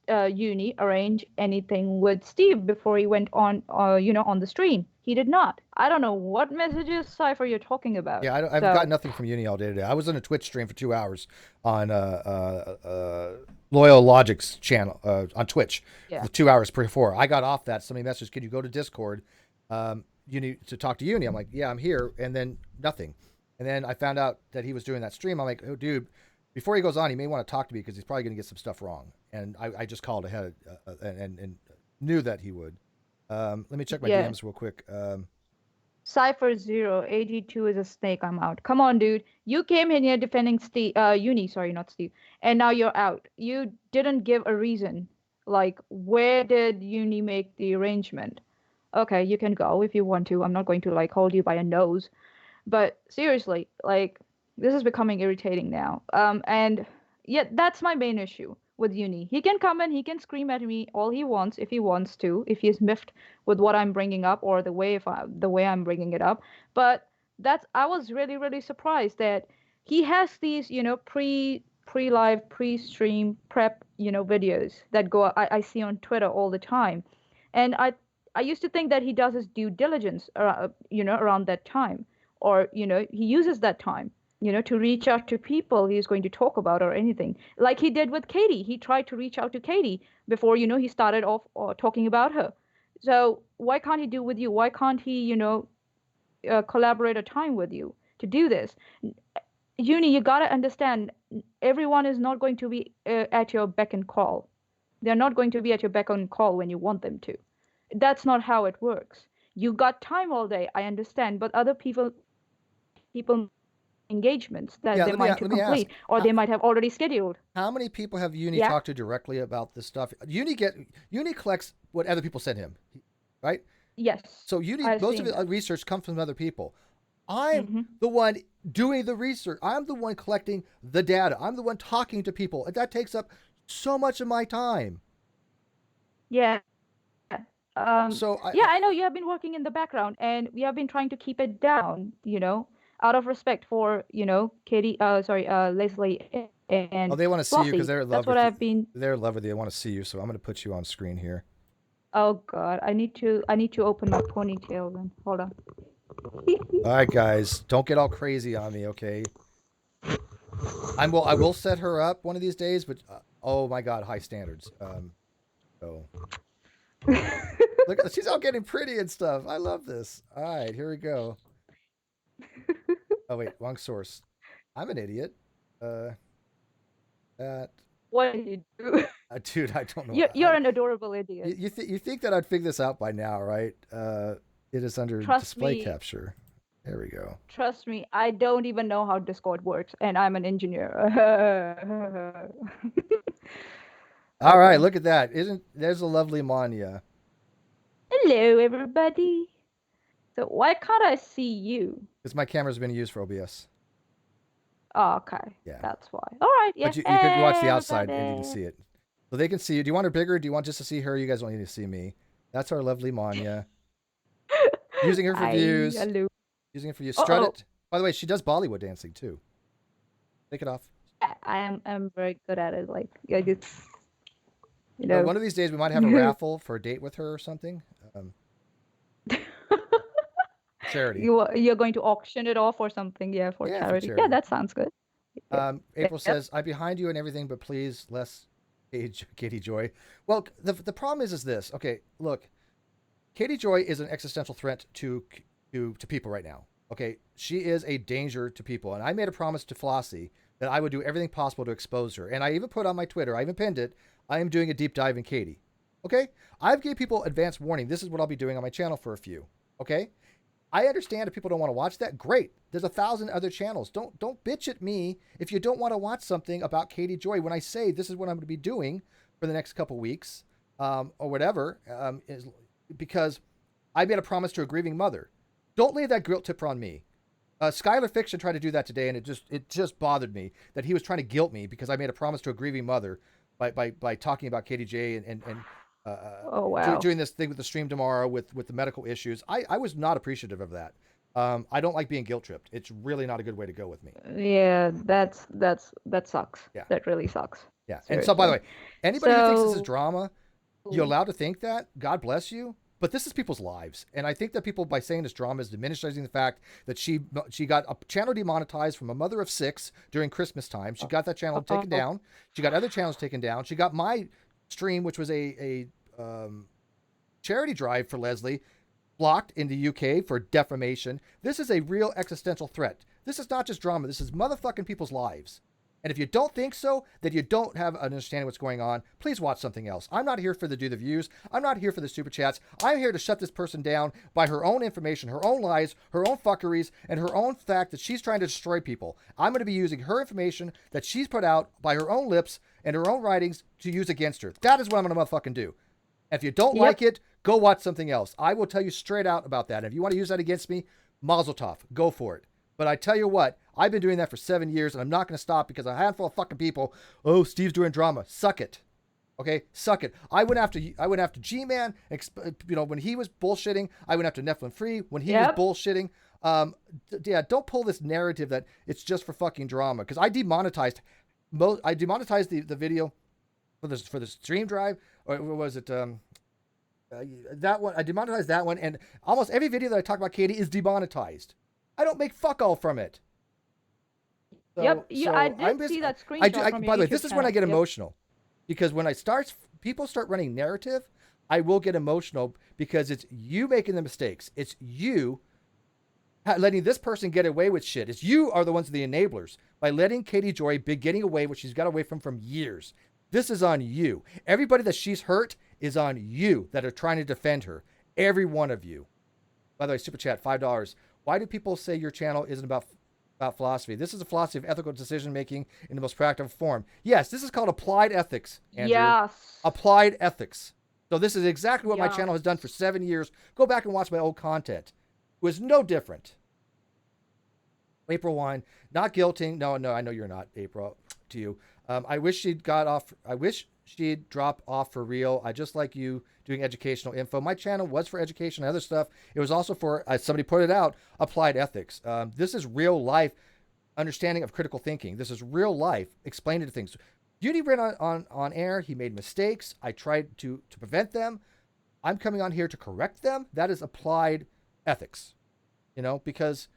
Uni arrange anything with Steve before he went on, on the stream? He did not. I don't know what messages, Cypher, you're talking about. Yeah, I've got So, nothing from Uni all day today. I was on a Twitch stream for 2 hours on Loyal Logic's channel on Twitch yeah. for 2 hours before. I got off that. Somebody messaged, "Can you go to Discord? You need to talk to Uni." I'm like, "Yeah, I'm here," and then nothing. And then I found out that he was doing that stream. I'm like, "Oh, dude." Before he goes on, he may want to talk to me because he's probably going to get some stuff wrong. And I just called ahead and knew that he would. Let me check my Yeah. DMs real quick. Cypher 082 is a snake. I'm out. Come on, dude. You came in here defending Steve, Uni, sorry, not Steve, and now you're out. You didn't give a reason. Like, where did Uni make the arrangement? Okay, you can go if you want to. I'm not going to like hold you by a nose. But seriously, like this is becoming irritating now. And yet that's my main issue with Uni. He can come and he can scream at me all he wants if he wants to, if he's miffed with what I'm bringing up or the way I'm bringing it up. But that's I was really surprised that he has these, pre-live, pre-stream prep, videos that I see on Twitter all the time, and I used to think that he does his due diligence, around that time, or he uses that time to reach out to people he's going to talk about or anything, like he did with Katie. He tried to reach out to Katie before he started off talking about her. So why can't he do with you? Why can't he collaborate a time with you to do this? Uni, you got to understand, everyone is not going to be at your beck and call. They're not going to be at your beck and call when you want them to. That's not how it works. You got time all day, I understand, but other people engagements that Yeah, they might to let me ask. complete or they might have already scheduled. How many people have Uni Yeah. talked to directly about this stuff? Uni collects what other people send him, right? Yes. So Uni, I've most of seen the that. research comes from other people. I'm Hmm. the one doing the research. I'm the one collecting the data. I'm the one talking to people, and that takes up so much of my time. Yeah. So Yeah, I know you have been working in the background and we have been trying to keep it down, out of respect for, Katie, Leslie oh, and they want to see you because Flossie. they're in That's love what with you. I've been. They're in love with you. They want to see you. So I'm going to put you on screen here. Oh God, I need to open my ponytail then. Hold on. All right, guys, don't get all crazy on me, okay? I will set her up one of these days, but oh my God, high standards. So look, she's all getting pretty and stuff. I love this. All right, here we go. Oh wait, wrong source. I'm an idiot. Uh, that What did you do? dude, I don't know. You're an adorable idiot. You think that I'd figure this out by now, right? It is under Trust display me, capture. There we go. trust me, I don't even know how Discord works, and I'm an engineer. All right, Okay. look at that. Isn't there's a lovely Manya? Hello, everybody. So why can't I see you? Because my camera's been used for OBS. Oh, okay, Yeah, that's why. All right, yeah. but you could watch the outside and you can Everybody. see it. So they can see you. Do you want her bigger? Do you want just to see her? You guys don't need to see me. That's our lovely Manya. Using her for Hi, views. hello. Using it for you. Uh Strut oh. it. By the way, she does Bollywood dancing too. Take it off. I'm very good at it. Like I just, you So know. one of these days we might have a raffle for a date with her or something. Um, Charity. You're going to auction it off or something, yeah, for Yeah, for charity. Yeah, charity. that sounds good. Yeah. April Yep. says, "I'm behind you and everything, but please less Katie Joy." Well, the problem is this. Okay, look, Katie Joy is an existential threat to people right now. Okay, she is a danger to people, and I made a promise to Flossie that I would do everything possible to expose her, and I even put on my Twitter, I even pinned it. I am doing a deep dive in Katie. Okay, I've gave people advance warning. This is what I'll be doing on my channel for a few. Okay, I understand if people don't want to watch that. Great. There's 1,000 other channels. Don't bitch at me if you don't want to watch something about Katie Joy when I say this is what I'm going to be doing for the next couple weeks, or whatever, is because I made a promise to a grieving mother. Don't lay that guilt tip on me. Skylar Fiction tried to do that today, and it just bothered me that he was trying to guilt me because I made a promise to a grieving mother by talking about Katie J and Oh wow. doing this thing with the stream tomorrow with the medical issues. I was not appreciative of that. I don't like being guilt tripped. It's really not a good way to go with me. Yeah, that sucks. Yeah, That really sucks. yeah. And so, by the Seriously. way, anybody who thinks this is So, drama, you're allowed to think that. God bless you. But this is people's lives, and I think that people, by saying this drama, is diminishing the fact that she got a channel demonetized from a mother of 6 during Christmas time. She got that channel taken oh, down. She got other channels taken down. She got my stream, which was a charity drive for Leslie, blocked in the UK for defamation. This is a real existential threat. This is not just drama. This is motherfucking people's lives. And if you don't think so, that you don't have an understanding what's going on, please watch something else. I'm not here for the do the views. I'm not here for the super chats. I'm here to shut this person down by her own information, her own lies, her own fuckeries, and her own fact that she's trying to destroy people. I'm going to be using her information that she's put out by her own lips and her own writings to use against her. That is what I'm going to motherfucking do. If you don't Yep. like it, go watch something else. I will tell you straight out about that. If you want to use that against me, mazel tov. Go for it. But I tell you what, I've been doing that for 7 years, and I'm not going to stop because a handful of fucking people, oh, Steve's doing drama. Suck it. Okay, suck it. I went after G-Man, when he was bullshitting. I went after Nephilim Free when he was Yep. bullshitting. Yeah, don't pull this narrative that it's just for fucking drama, because I demonetized the video for the stream drive, or was it that one? I demonetized that one, and almost every video that I talk about Katie is demonetized. I don't make fuck all from it. Yep. I I'm did just, see that screenshot from your by the way, YouTube this is when I channel. get Yep. emotional, because when people start running narrative, I will get emotional because it's you making the mistakes. It's you letting this person get away with shit. It's you are the ones the enablers by letting Katie Joy be getting away what she's got away from years. This is on you. Everybody that she's hurt is on you that are trying to defend her. Every one of you. By the way, super chat, $5. Why do people say your channel isn't about philosophy? This is a philosophy of ethical decision making in the most practical form. Yes, this is called applied ethics, Andrew. Yes. Applied ethics. So this is exactly what my Yes. channel has done for 7 years. Go back and watch my old content. It was no different. April Wine, not guilting. No, I know you're not, April, to you. I wish she'd drop off for real. I just like you doing educational info. My channel was for education and other stuff. It was also for, as somebody put it out, applied ethics. This is real life understanding of critical thinking. This is real life explaining things. Uni ran on air. He made mistakes. I tried to prevent them. I'm coming on here to correct them. That is applied ethics, because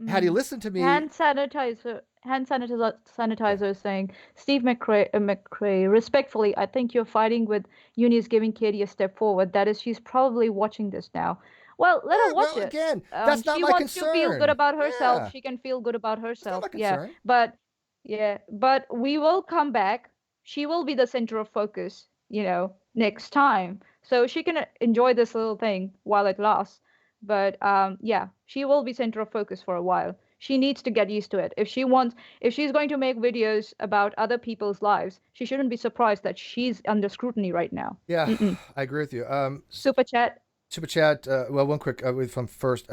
had he listened to me, Hand sanitizer yeah, is saying, Steve McCrae, respectfully, I think you're fighting with Uni is giving Katie a step forward. That is, she's probably watching this now. Well, let her watch well, it. again, that's not She my wants to feel good concern. about herself. Yeah, She can feel good about that's not herself. my Yeah. concern. But we will come back. She will be the center of focus, next time. So she can enjoy this little thing while it lasts. But yeah, she will be center of focus for a while. She needs to get used to it. If she's going to make videos about other people's lives, she shouldn't be surprised that she's under scrutiny right now. Yeah, Mm-mm. I agree with you. Super chat. Super chat. Well, one quick from first.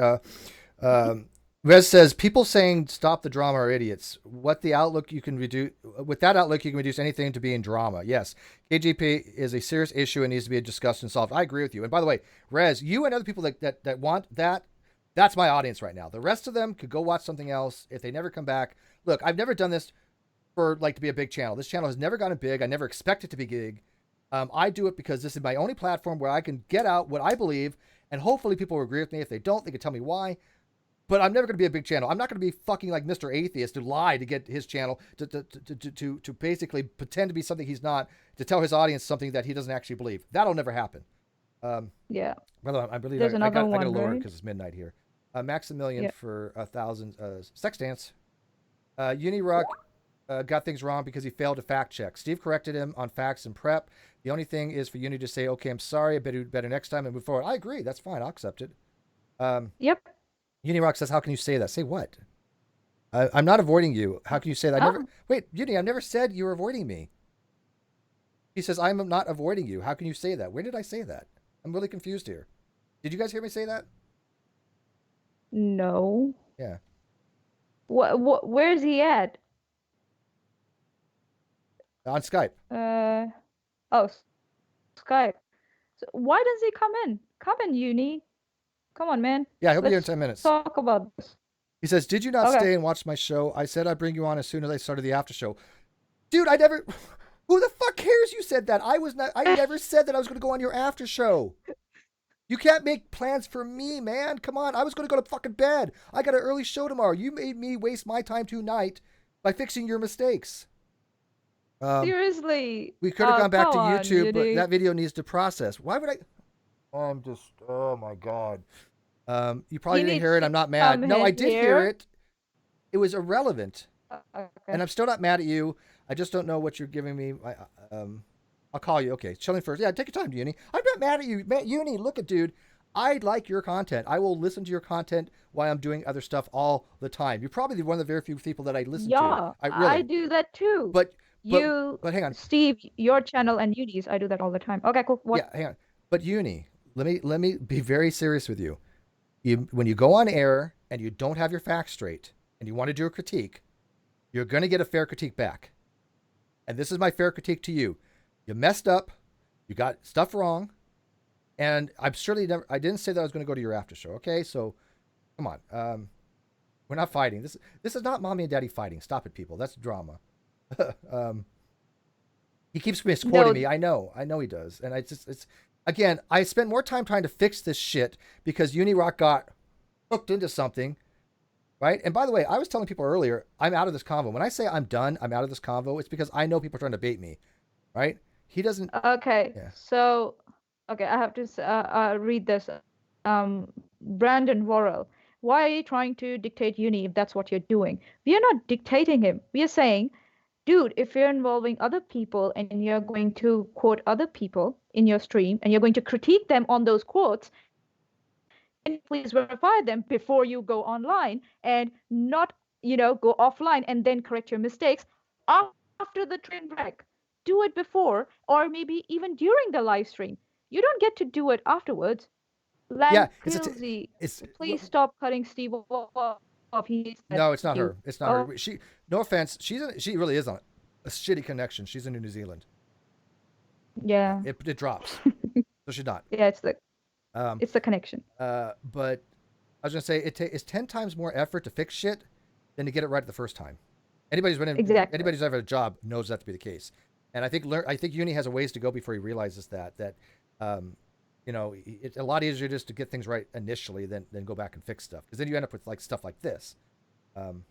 Rez says people saying stop the drama are idiots. What the outlook you can reduce with that outlook you can reduce anything to being drama. Yes, KGP is a serious issue and needs to be discussed and solved. I agree with you. And by the way, Rez, you and other people that want that, that's my audience right now. The rest of them could go watch something else if they never come back. Look, I've never done this for to be a big channel. This channel has never gotten big. I never expect it to be big. I do it because this is my only platform where I can get out what I believe, and hopefully people will agree with me. If they don't, they can tell me why. But I'm never going to be a big channel. I'm not going to be fucking like Mr. Atheist to lie to get his channel to basically pretend to be something he's not, to tell his audience something that he doesn't actually believe. That'll never happen. Yeah. By the way, I believe There's I another got one, to lower it right? because it's midnight here. Maximilian Yeah. for 1,000 sex dance. Unirock got things wrong because he failed to fact check. Steve corrected him on facts and prep. The only thing is for Uni to say, okay, I'm sorry, I better next time and move forward. I agree. That's fine. I'll accept it. Yep. Unirock says, how can you say that? Say what? I'm not avoiding you. How can you say that? Oh, Uni, I never said you were avoiding me. He says, I'm not avoiding you. How can you say that? Where did I say that? I'm really confused here. Did you guys hear me say that? no. Yeah. Where's he at? On Skype. Uh, oh, Skype. So why does he come in? Come in, Uni. Come on, man. Yeah, he'll be here in Let's 10 minutes. talk about this. He says, did you not Okay. stay and watch my show? I said I'd bring you on as soon as I started the after show. Dude, I never. Who the fuck cares you said that? I never said that I was going to go on your after show. You can't make plans for me, man. Come on. I was going to go to fucking bed. I got an early show tomorrow. You made me waste my time tonight by fixing your mistakes. Seriously. We could have gone back Come to on, YouTube, but Uni. that video needs to process. Why would I? I'm just, oh my God. You probably He didn't needs hear it. to I'm not mad. come No, I in did hear here. it. It was irrelevant. And Okay. I'm still not mad at you. I just don't know what you're giving me. I'll call you. Okay, chilling first. Yeah, take your time, Uni. I'm not mad at you, Uni. Look at dude. I like your content. I will listen to your content while I'm doing other stuff all the time. You're probably one of the very few people that I listen to. Yeah, I I really. do that too. But but You, but hang on. Steve, your channel and Unis, I do that all the time. Okay, cool. Yeah, What? hang on. But Uni, let me be very serious with you. You when you go on air and you don't have your facts straight and you want to do a critique, you're going to get a fair critique back. And this is my fair critique to you. You messed up. You got stuff wrong. And I'm surely never. I didn't say that I was going to go to your after show. Okay, so come on. We're not fighting. This is not mommy and daddy fighting. Stop it, people. That's drama. um, he keeps misquoting No, me. I know he does. And I just it's again. I spent more time trying to fix this shit because Unirock got hooked into something, right? And by the way, I was telling people earlier, I'm out of this convo. When I say I'm done, I'm out of this convo. It's because I know people are trying to bait me, right? He doesn't. okay. Yeah, So, okay, I have to read this. Brandon Worrell, why are you trying to dictate Uni if that's what you're doing? We are not dictating him. We are saying, dude, if you're involving other people and you're going to quote other people in your stream and you're going to critique them on those quotes, then please verify them before you go online and not, go offline and then correct your mistakes after the train wreck. Do it before or maybe even during the live stream. You don't get to do it afterwards. yeah. Lan It's Pilsey, it's please stop cutting Steve off. He said no, it's not you. her. It's not Oh, her. She no offense. She really is on a shitty connection. She's in New Zealand. yeah. It drops, so she's not. Yeah, Um, it's the connection. but I was gonna say it's 10 times more effort to fix shit than to get it right the first time. Exactly. Anybody who's ever had a job knows that to be the case. And I think Uni has a ways to go before he realizes that um, it's a lot easier just to get things right initially than go back and fix stuff because then you end up with like stuff like this. Um,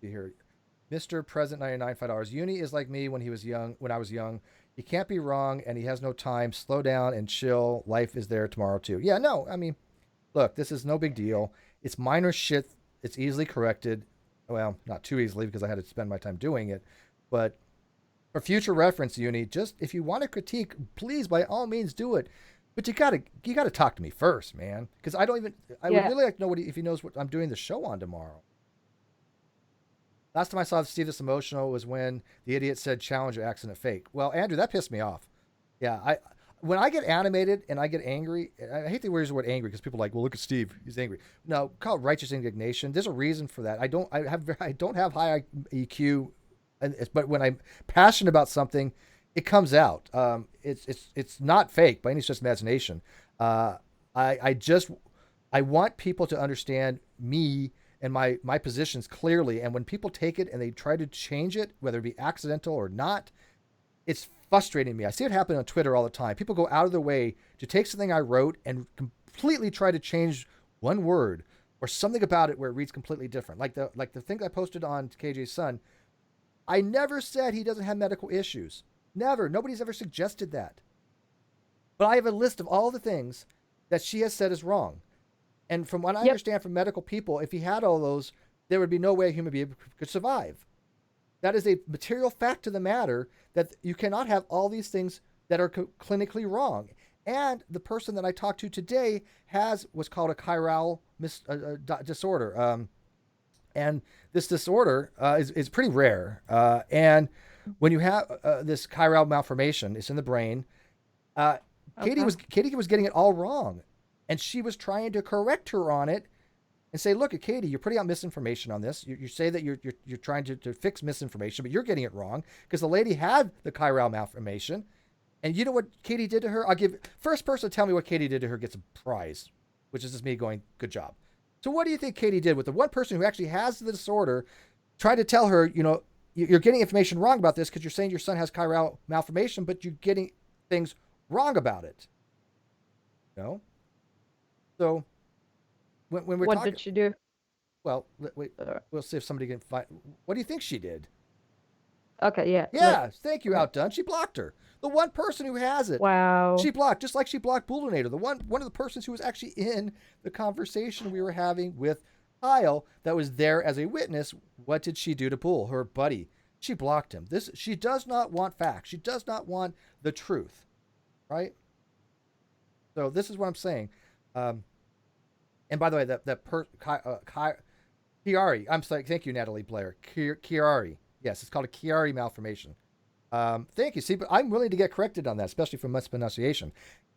you hear Mr. Present 99 $5. Uni is like me when I was young. He can't be wrong and he has no time. Slow down and chill. Life is there tomorrow too. Yeah, no, I mean, look, this is no big deal. It's minor shit. It's easily corrected. Well, not too easily because I had to spend my time doing it. But for future reference, Uni, just if you want to critique, please by all means do it. But you gotta talk to me first, man. Because I would Yeah. really like to know if he knows what I'm doing the show on tomorrow. Last time I saw Steve this emotional was when the idiot said challenge or accident fake. Well, Andrew, that pissed me off. Yeah, I when I get animated and I get angry, I hate to use the word angry because people are like, well, look at Steve, he's angry. No, call it righteous indignation. There's a reason for that. I don't have high EQ, but when I'm passionate about something, it comes out. It's not fake by any stretch of imagination. I just I want people to understand me and my positions clearly. And when people take it and they try to change it, whether it be accidental or not, it's frustrating me. I see it happen on Twitter all the time. People go out of their way to take something I wrote and completely try to change one word or something about it where it reads completely different. Like the thing I posted on KJ's son. I never said he doesn't have medical issues. Never. Nobody's ever suggested that. But I have a list of all the things that she has said is wrong. And from what I Yep. understand from medical people, if he had all those, there would be no way a human being could survive. That is a material fact to the matter that you cannot have all these things that are clinically wrong. And the person that I talked to today has what's called a chiral disorder. And this disorder is pretty rare. And when you have this chiral malformation, it's in the brain. Uh, Okay. Katie was getting it all wrong, and she was trying to correct her on it and say, look, Katie, you're putting out misinformation on this. You say that you're trying to fix misinformation, but you're getting it wrong because the lady had the chiral malformation. And you know what Katie did to her? I'll give first person to tell me what Katie did to her gets a prize, which is just me going, good job. So what do you think Katie did with the one person who actually has the disorder, trying to tell her, you're getting information wrong about this because you're saying your son has chiral malformation, but you're getting things wrong about it. No. So when we're What talking, did she do? well, wait, Uh, we'll see if somebody can find. What do you think she did? Okay, yeah. Yeah, thank you, Okay. Outdone. She blocked her. The one person who has it, Wow. she blocked, just like she blocked Bullinator. The one of the persons who was actually in the conversation we were having with Kyle, that was there as a witness, what did she do to Bull, her buddy? She blocked him. She does not want facts. She does not want the truth, right? So this is what I'm saying. Um, and by the way, Chiari, I'm sorry, thank you, Natalie Blair. Chiari, yes, it's called a Chiari malformation. Thank you. See, but I'm willing to get corrected on that, especially from mispronunciation.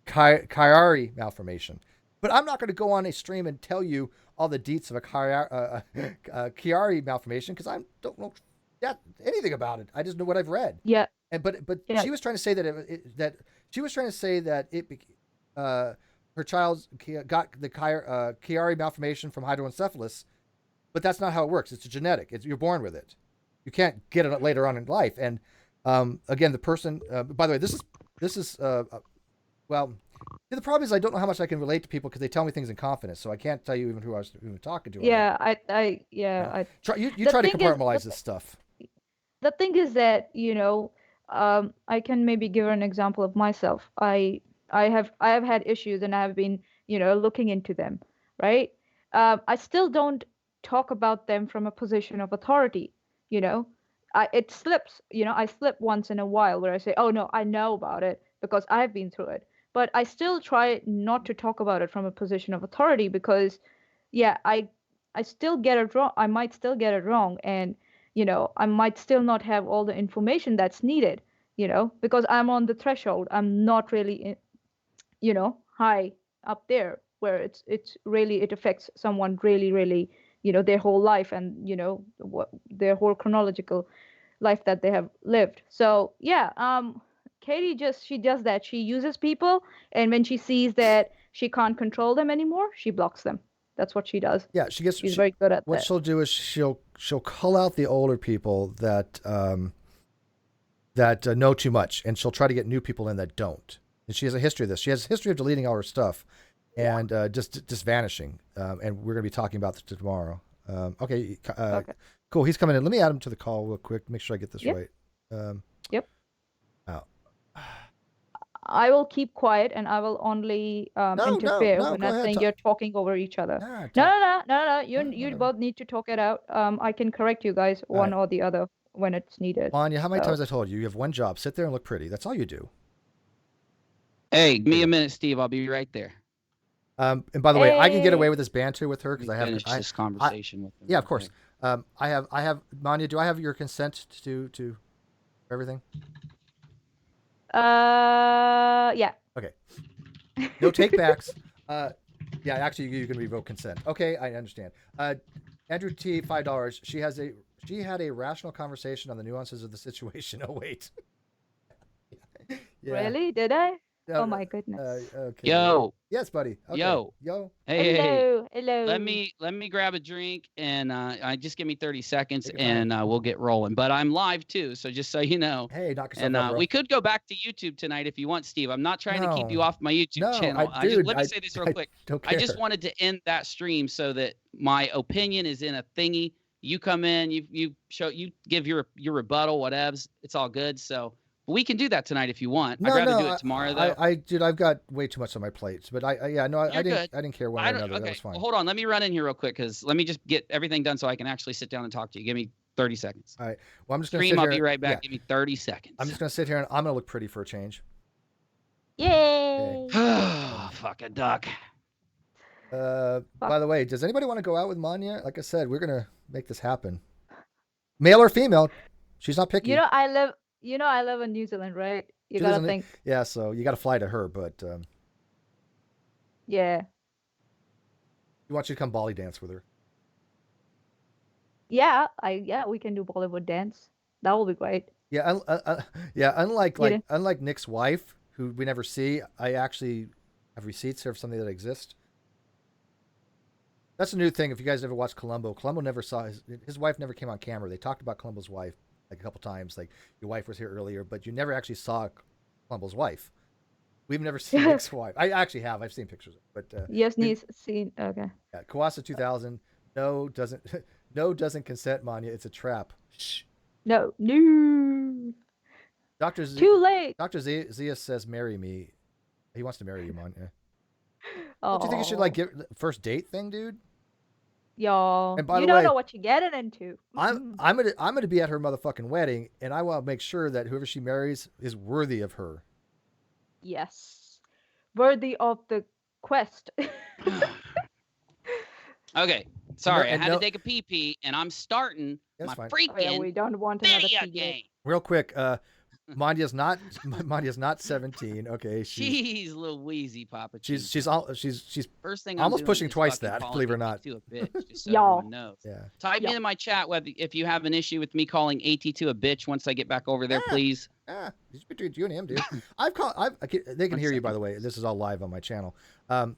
Chiari malformation. But I'm not going to go on a stream and tell you all the deets of a Chiari malformation because I don't know anything about it. I just know what I've read. Yeah. But Yeah. she was trying to say that she was trying to say that her child got the Chiari malformation from hydroencephalus, but that's not how it works. It's a genetic. You're born with it. You can't get it later on in life. And again, the person. By the way, this is well. The problem is I don't know how much I can relate to people because they tell me things in confidence, so I can't tell you even who I was even talking to on there. Yeah. You know? I. You The try to thing is, compartmentalize this stuff. the thing is that I can maybe give an example of myself. I have had issues and I have been looking into them, right? I still don't talk about them from a position of authority. you know it slips. I slip once in a while where I say, oh no, I know about it because I've been through it, but I still try not to talk about it from a position of authority because yeah, I still get it wrong. I might still get it wrong, and I might still not have all the information that's needed, because I'm on the threshold. I'm not really, high up there where it's really it affects someone really, really, their whole life and their whole chronological life that they have lived. So yeah, Katie she does that. She uses people, and when she sees that she can't control them anymore, she blocks them. That's what she does. Yeah, She's very good at what that. she'll do is she'll cull out the older people that know too much, and she'll try to get new people in that don't. And she has a history of this. She has a history of deleting all her stuff and just vanishing. And we're going to be talking about this tomorrow. Okay, Okay. cool. He's coming in. Let me add him to the call real quick. Make sure I get this Yep. right. Um, Yep. oh. I will keep quiet and I will only No, no, interfere no. when Go I ahead. think you're talking over each other. Nah, No, talk. no, no, no, no. You Whatever. both need to talk it out. I can correct you guys All right, one or the other when it's needed. Anya. How many So, times I told you you have one job: sit there and look pretty. That's all you do. Hey, give There me you a go. minute, Steve. I'll be right there. And by the way, I can get away hey, with this banter with her Let because me finish I, this conversation with them yeah, of real course. quick. I have Manya. Do I have your consent to everything? yeah. Okay. No take backs. Yeah, actually, you can revoke consent. Okay, I understand. Andrew T, $5. She had a rational conversation on the nuances of the situation. Oh wait. Yeah. Really? Did I? Uh, Oh my goodness. okay. Yo, Yes, buddy. Okay. yo, Yo. hey. Hello, Let hello. me grab a drink and I just give me 30 seconds Take your time. and we'll get rolling. But I'm live too, so just so you know. Hey, knock yourself And out, bro. we could go back to YouTube tonight if you want, Steve. I'm not trying to keep No. you off my YouTube No, channel. dude, Let me say this real I quick. don't I just care. wanted to end that stream so that my opinion is in a thingy. You come in, you give your rebuttal, whatevs. It's all good. So we can do that tonight if you want. I'd No, rather do no, it tomorrow though. dude, I've got way too much on my plate. But yeah, no, You're good. I didn't care one way I or don't. another. That Okay. was Well, fine. hold on. Let me run in here real quick because let me just get everything done so I can actually sit down and talk to you. Give me 30 seconds. All right. Well, I'm just gonna Stream. sit I'll here. be right back. Yeah, Give me 30 seconds. I'm just gonna sit here and I'm gonna look pretty for a change. Okay. Yay. Oh, fuck a duck. By the way, does anybody want to go out with Manya? Like I said, we're gonna make this happen. Male or female, she's not picky. I live in New Zealand, right? You She lives gotta in think. yeah, so you got to fly to her. But Yeah. she wants you to come Bali dance with her. Yeah, we can do Bollywood dance. That will be great. Yeah, yeah. You know? Unlike Nick's wife, who we never see, I actually have receipts here of something that exists. That's a new thing. If you guys ever watched Columbo, Columbo never saw his wife never came on camera. They talked about Columbo's wife like a couple times, like your wife was here earlier, but you never actually saw Columbo's wife. We've never seen Nick's wife. I actually have. I've seen pictures, but Yes, needs seen. Okay. yeah, Kawasa 2000. No, doesn't. No, doesn't consent, Manya. It's a trap. Shh. No, no. Doctor Z, Too late. Doctor Zia says, "Marry me." He wants to marry you, Manya. Don't you think you should like Oh. get first date thing, dude? Yo, And by you the don't way, know what you're getting into. I'm gonna be at her motherfucking wedding, and I want to make sure that whoever she marries is worthy of her. Yes. Worthy of the quest. Okay, And sorry, I and had to take a pee, and I'm starting That's my fine. Oh yeah, we freaking don't want another video PJ. game. Real quick, Mandia's not 17. Okay, She's a little wheezy, Papa. she's First thing I'm almost doing pushing is twice fucking that, calling believe it or not. AT2 a bitch, just so Y'all. everyone knows. Yeah. Type Yeah. in my chat if you have an issue with me calling AT2 a bitch once I get back over there, please. It's between you and him, dude. They can hear you, by the way. This is all live on my channel. I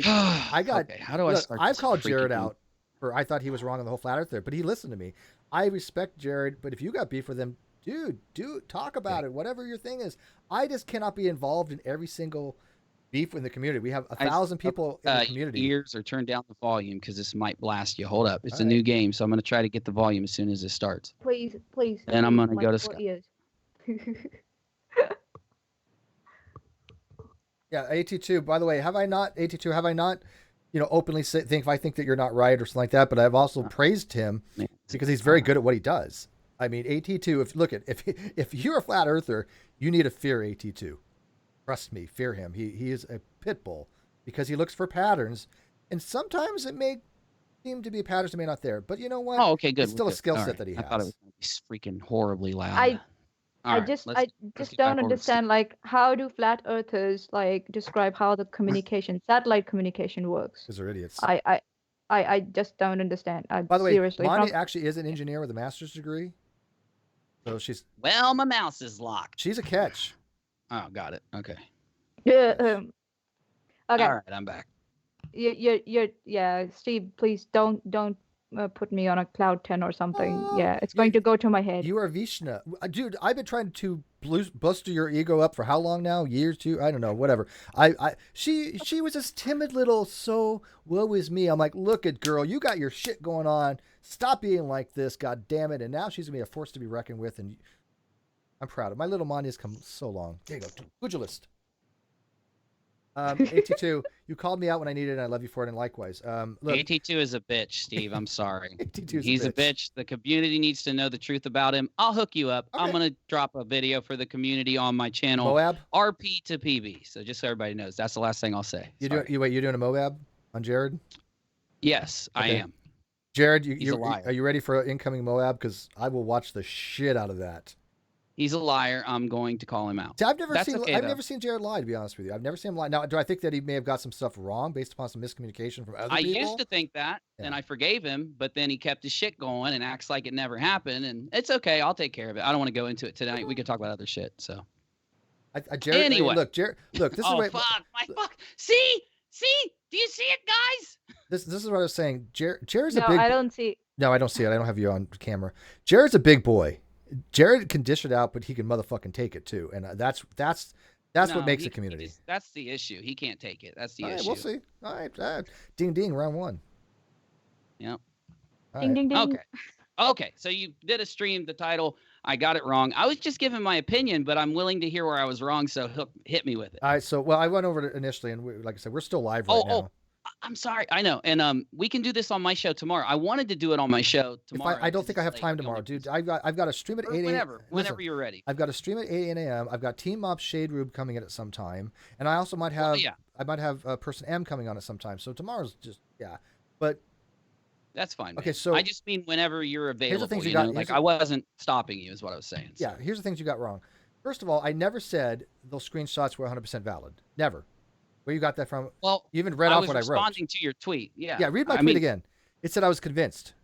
got. Okay, how do I Look, start I've this called freaking Jared thing? out for I thought he was wrong on the whole flat earth there, but he listened to me. I respect Jared, but if you got beef with him, dude, talk about it. Whatever your thing is, I just cannot be involved in every single beef in the community. We have 1,000 people in the community. Ears or turn down the volume because this might blast you. Hold up, it's All a right. new game, so I'm gonna try to get the volume as soon as it starts. Please. And I'm gonna my go to poor Skype. ears. Yeah, AT2. By the way, have I not AT2? Have I not, openly think if I think that you're not right or something like that? But I've also praised him because he's very good at what he does. I mean, AT2. If you're a flat earther, you need to fear AT2. Trust me, fear him. He is a pit bull because he looks for patterns, and sometimes it may seem to be patterns that may not there. But you know what? Oh, okay, good. It's still a skill set that he has. I thought it was gonna be freaking horribly loud. I just don't understand, like, how do flat earthers like describe how the satellite communication works? Because they're idiots. I just don't understand. By the way, seriously, Mondi actually is an engineer with a master's degree, so Well, my mouse is locked. she's a catch. Oh, got it. Okay. Okay. All right, I'm back. Yeah, Steve, please don't put me on a cloud 10 or something. Yeah, it's going to go to my head. You are Vishna. Dude, I've been trying to boost your ego up for how long now? Years, too? I don't know, whatever. She was this timid little, so woe is me. I'm like, look at girl, you got your shit going on. Stop being like this, god damn it. And now she's going to be a force to be reckoned with, and I'm proud of my little Monty has come so long. There you go. Pugilist. AT2, you called me out when I needed it, and I love you for it, and likewise. Look, AT2 is a bitch, Steve. I'm sorry. AT2 He's a bitch. The community needs to know the truth about him. I'll hook you up. Okay. I'm going to drop a video for the community on my channel. Moab? RP to PB. So just so everybody knows, that's the last thing I'll say. You're doing a Moab on Jared? Yes, okay. I am. Jared, He's a liar. Are you ready for an incoming Moab? Because I will watch the shit out of that. He's a liar. I'm going to call him out. See, I've never seen Jared lie, to be honest with you. I've never seen him lie. Now, do I think that he may have got some stuff wrong based upon some miscommunication from other people? I used to think that, and I forgave him, but then he kept his shit going and acts like it never happened, and it's okay. I'll take care of it. I don't want to go into it tonight. We can talk about other shit, so. Jared, anyway. Jared, look, this is what... fuck. See? Do you see it, guys? This is what I was saying. Jared's a big... I don't see... No, I don't see it. I don't have you on camera. Jared's a big boy. Jared can dish it out, but he can motherfucking take it too, and that's what makes a community. That's the issue. He can't take it. That's the issue. We'll see. All right, ding ding, round one. Yep. Ding ding ding. Okay. So you did a stream. The title, I got it wrong. I was just giving my opinion, but I'm willing to hear where I was wrong. So hit me with it. All right. So I went over it initially, and like I said, we're still live right now. I'm sorry. I know. And we can do this on my show tomorrow. I wanted to do it on my show tomorrow. I don't think I have time tomorrow, dude. I've got a stream at 8 a.m. Whenever you're ready. I've got a stream at 8 a.m. I've got Team Mob Shade Room coming in at some time, and I also might have I might have Person M coming on at some time. So tomorrow's just but that's fine. Okay, man. so I just mean whenever you're available. Here's the things you got. Like I wasn't stopping you, is what I was saying. Yeah. Here's the things you got wrong. First of all, I never said those screenshots were 100% valid. Never. Where you got that from? Well, you even read off what I wrote. I was responding to your tweet. Yeah. Yeah, read my tweet again. It said I was convinced.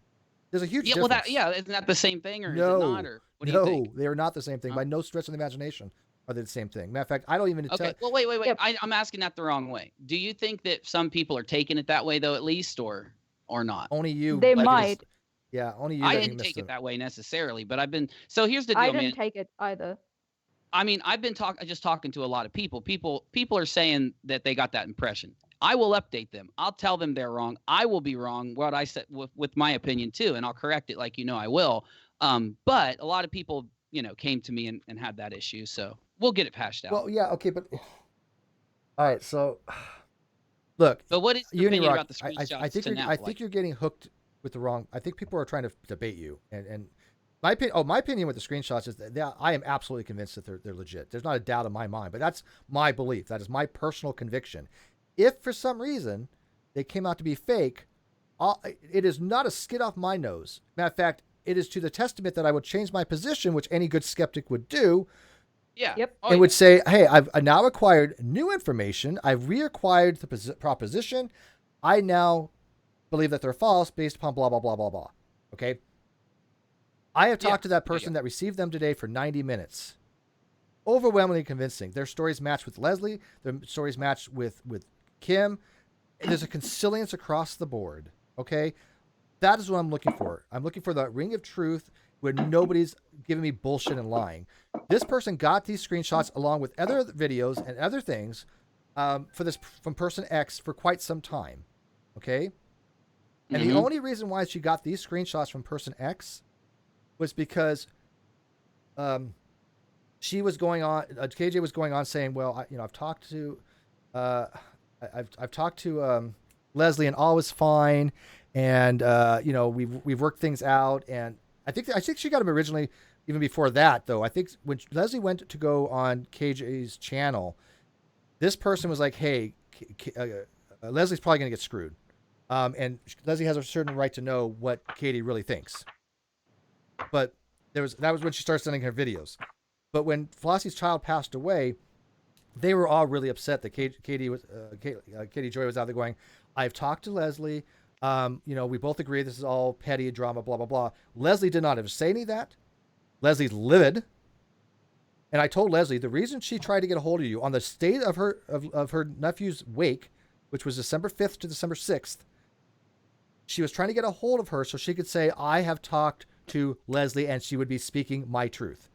There's a huge difference. Well, isn't that the same thing, or no, is it not? Or what do you think? They are not the same thing. By no stretch of the imagination are they the same thing. Matter of fact, I don't even tell. Well, wait. Yep. I'm asking that the wrong way. Do you think that some people are taking it that way, though, at least, or not? Only you. They might. Yeah, only you. I didn't take it that way necessarily, but I've been. So here's the deal, man. I didn't take it either. I mean, I've been just talking to a lot of people. People are saying that they got that impression. I will update them. I'll tell them they're wrong. I will be wrong. What I said with my opinion too, and I'll correct it like I will. But a lot of people, came to me and had that issue. So we'll get it hashed out. Well, yeah, okay, but all right. So Look, But what is your opinion Unirock, about the screenshots I think to you're now? I think you're getting hooked with the wrong. I think people are trying to debate you, and my opinion. Oh, my opinion with the screenshots is that I am absolutely convinced that they're legit. There's not a doubt in my mind, but that's my belief. That is my personal conviction. If for some reason they came out to be fake, it is not a skid off my nose. Matter of fact, it is to the testament that I would change my position, which any good skeptic would do, Yeah. Yep. Oh, and yeah. would say, "Hey, I've now acquired new information. I've reacquired the proposition. I now believe that they're false based upon blah blah blah blah blah." Okay. I have talked to that person that received them today for 90 minutes. Overwhelmingly convincing. Their stories match with Leslie. Their stories match with Kim. There's a consilience across the board. Okay. That is what I'm looking for. I'm looking for the ring of truth where nobody's giving me bullshit and lying. This person got these screenshots along with other videos and other things for this from person X for quite some time. Okay. And the only reason why she got these screenshots from person X was because she was going on. KJ was going on saying, "Well, I've talked to, I've talked to Leslie, and all was fine, and we've worked things out." And I think she got him originally, even before that, though. I think when Leslie went to go on KJ's channel, this person was like, "Hey, Leslie's probably going to get screwed." And Leslie has a certain right to know what Katie really thinks. But that was when she started sending her videos. But when Flossie's child passed away, they were all really upset that Katie Joy was out there going, "I've talked to Leslie. We both agree this is all petty drama, blah blah blah." Leslie did not ever say any of that. Leslie's livid. And I told Leslie the reason she tried to get a hold of you on the state of her nephew's wake, which was December 5th to December 6th, she was trying to get a hold of her so she could say, "I have talked to Leslie," and she would be speaking my truth.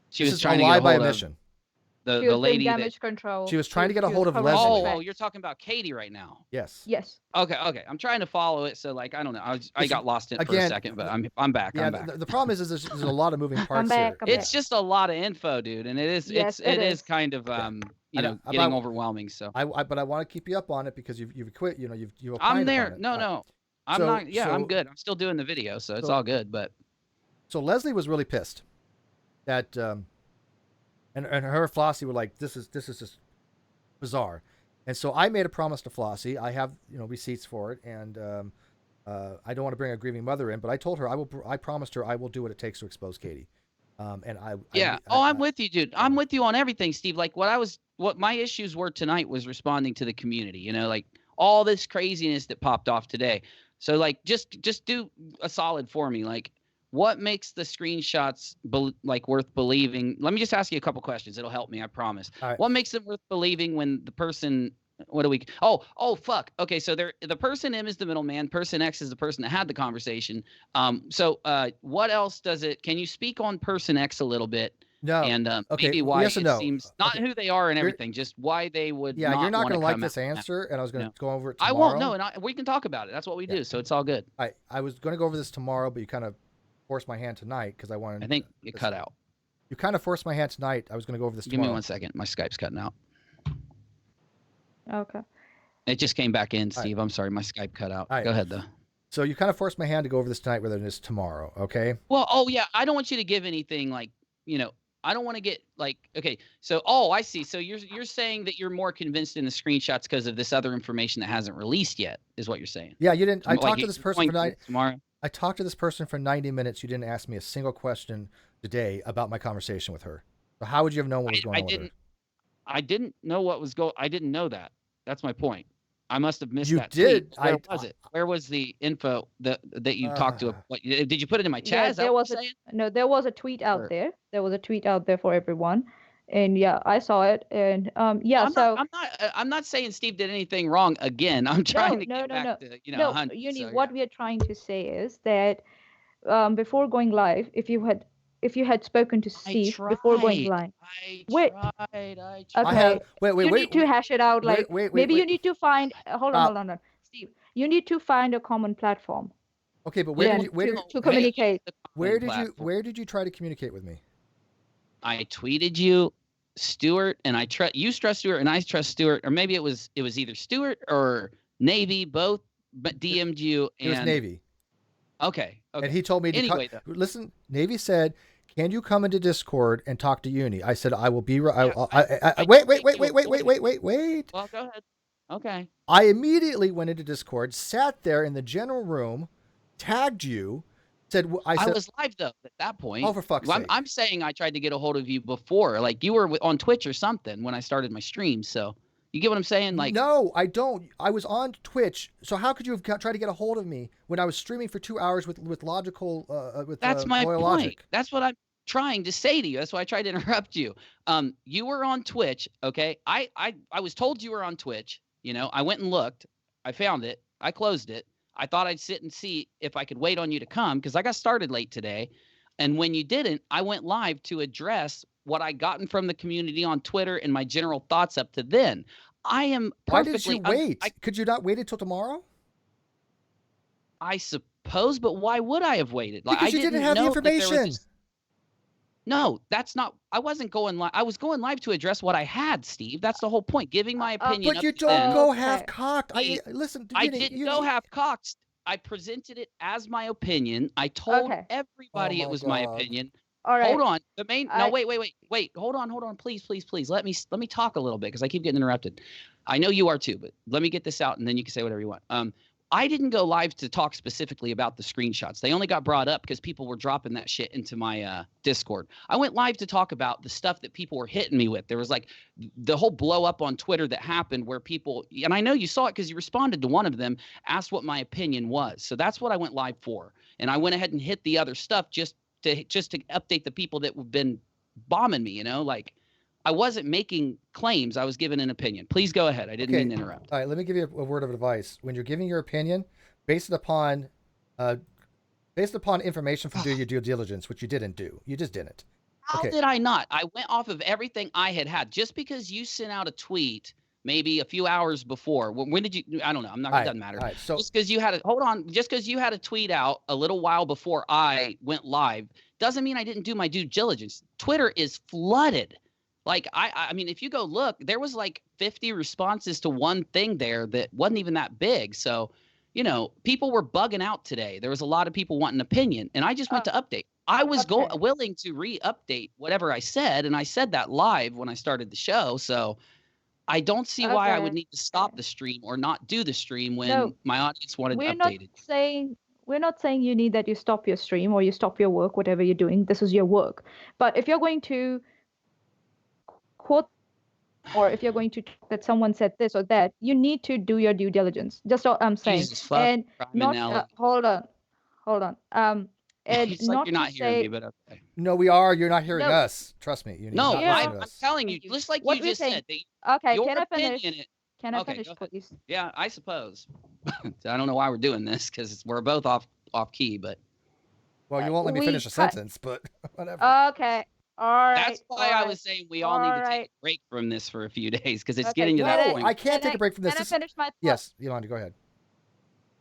She was trying to lie by omission. The lady damage control. She was trying to get a hold of Leslie. Oh, you're talking about Katie right now. Yes. Yes. Okay. I'm trying to follow it. So I don't know. I got lost in it for a second, but I'm back. Yeah, I'm back. The problem is there's a lot of moving parts here. It's just a lot of info, dude, and it is kind of getting overwhelming. So but I want to keep you up on it because you've quit. You've I'm there. No. I'm not. Yeah, I'm good. I'm still doing the video, so it's all good. But so Leslie was really pissed that and her Flossie were like, this is just bizarre. And so I made a promise to Flossie. I have receipts for it, and I don't want to bring a grieving mother in, but I told her I promised her I will do what it takes to expose Katie. I'm with you, dude. I'm with you on everything, Steve. Like what my issues were tonight was responding to the community. Like all this craziness that popped off today. So like just do a solid for me. Like, what makes the screenshots worth believing? Let me just ask you a couple questions. It'll help me, I promise. Right. What makes it worth believing when the person? What do we? Oh, fuck. Okay, so the person M is the middleman. Person X is the person that had the conversation. So what else does it? Can you speak on person X a little bit? No. And okay. maybe why yes it no. seems not who they are and everything, just why they would. Yeah, you're not going to like this answer, and I was going to go over it tomorrow. I won't. No, and we can talk about it. That's what we do. So it's all good. I was going to go over this tomorrow, but you kind of forced my hand tonight because I wanted. I think it cut out. You kind of forced my hand tonight. I was going to go over this tomorrow. Give me 1 second. My Skype's cutting out. Okay. It just came back in, Steve. I'm sorry. My Skype cut out. Go ahead, though. So you kind of forced my hand to go over this tonight rather than this tomorrow, okay? Well, yeah. I don't want you to give anything I don't want to get okay. So, I see. So you're saying that you're more convinced in the screenshots because of this other information that hasn't released yet, is what you're saying. Yeah, you didn't. I talked to this person tomorrow. I talked to this person for 90 minutes. You didn't ask me a single question today about my conversation with her. So how would you have known what was going on with her? I didn't know what was I didn't know that. That's my point. I must have missed that. You did. Where was it? Where was the info that you talked to? Did you put it in my chat? Yeah, there was a tweet out there. There was a tweet out there for everyone. And yeah, I saw it. And I'm not saying Steve did anything wrong again. I'm trying to get back to Uni, what we are trying to say is that before going live, if you had spoken to Steve before going live, I tried. Okay. Wait. You need to hash it out. Maybe you need to find. Hold on, Steve. You need to find a common platform. Okay, but where did you communicate? Where did you try to communicate with me? I tweeted you. Stuart, and I trust Stuart, and I trust Stuart, or maybe it was either Stuart or Navy, both, but DM'd you. It was And Navy. Okay. And he told me to anyway, listen. Navy said, "Can you come into Discord and talk to Uni?" I said, "I will be right." Wait. Well, go ahead. Okay. I immediately went into Discord, sat there in the general room, tagged you, said, I was live though at that point. Oh, for fuck's sake! I'm saying I tried to get a hold of you before, like you were on Twitch or something when I started my stream. So you get what I'm saying? Like, no, I don't. I was on Twitch, so how could you have tried to get a hold of me when I was streaming for 2 hours with logical that's my loyal point. logic? That's what I'm trying to say to you. That's why I tried to interrupt you. You were on Twitch, okay? I was told you were on Twitch. You know, I went and looked. I found it. I closed it. I thought I'd sit and see if I could wait on you to come because I got started late today. And when you didn't, I went live to address what I gotten from the community on Twitter and my general thoughts up to then. I am perfectly. Why did you wait? Could you not wait until tomorrow? I suppose, but why would I have waited? Like, because you didn't have the information. No, that's not. I wasn't going live. I was going live to address what I had, Steve. That's the whole point. Giving my opinion. But you don't go half-cocked. Listen, I didn't go half-cocked. I presented it as my opinion. I told everybody it was my opinion. All right. Hold on. The main. No, wait. Hold on. Please. Let me talk a little bit because I keep getting interrupted. I know you are too, but let me get this out and then you can say whatever you want. I didn't go live to talk specifically about the screenshots. They only got brought up because people were dropping that shit into my Discord. I went live to talk about the stuff that people were hitting me with. There was like the whole blow up on Twitter that happened where people, and I know you saw it because you responded to one of them, asked what my opinion was. So that's what I went live for. And I went ahead and hit the other stuff just to update the people that have been bombing me, you know, like I wasn't making claims. I was giving an opinion. Please go ahead. I didn't mean to interrupt. All right, let me give you a word of advice. When you're giving your opinion, based upon information from doing your due diligence, which you didn't do. You just didn't. How did I not? I went off of everything I had. Just because you sent out a tweet maybe a few hours before. When did you? I don't know. I'm not. It doesn't matter. All right, so just because you had Just because you had a tweet out a little while before I went live doesn't mean I didn't do my due diligence. Twitter is flooded. Like, I mean, if you go look, there was like 50 responses to one thing there that wasn't even that big. So, you know, people were bugging out today. There was a lot of people wanting an opinion, and I just went to update. I was willing to re-update whatever I said, and I said that live when I started the show. So I don't see why I would need to stop the stream or not do the stream when my audience wanted updated. We're not saying you need that you stop your stream or you stop your work, whatever you're doing. This is your work. But if you're going to quote, or if you're going to talk that someone said this or that, you need to do your due diligence. Just what I'm saying. Jesus, fuck, and not hold on. And it's like you're not hearing me, but okay. No, we are. You're not hearing us. Trust me. No, I'm telling you, just like you just said. Okay, can I finish? Can I finish, please? Yeah, I suppose. I don't know why we're doing this because we're both off key, but. Well, you won't let me finish a sentence, but whatever. Okay. All right. That's why I was saying we all need to take a break from this for a few days because it's getting to that point. I can't take a break from this. Can I finish my thought? Yes, Yolanda, go ahead.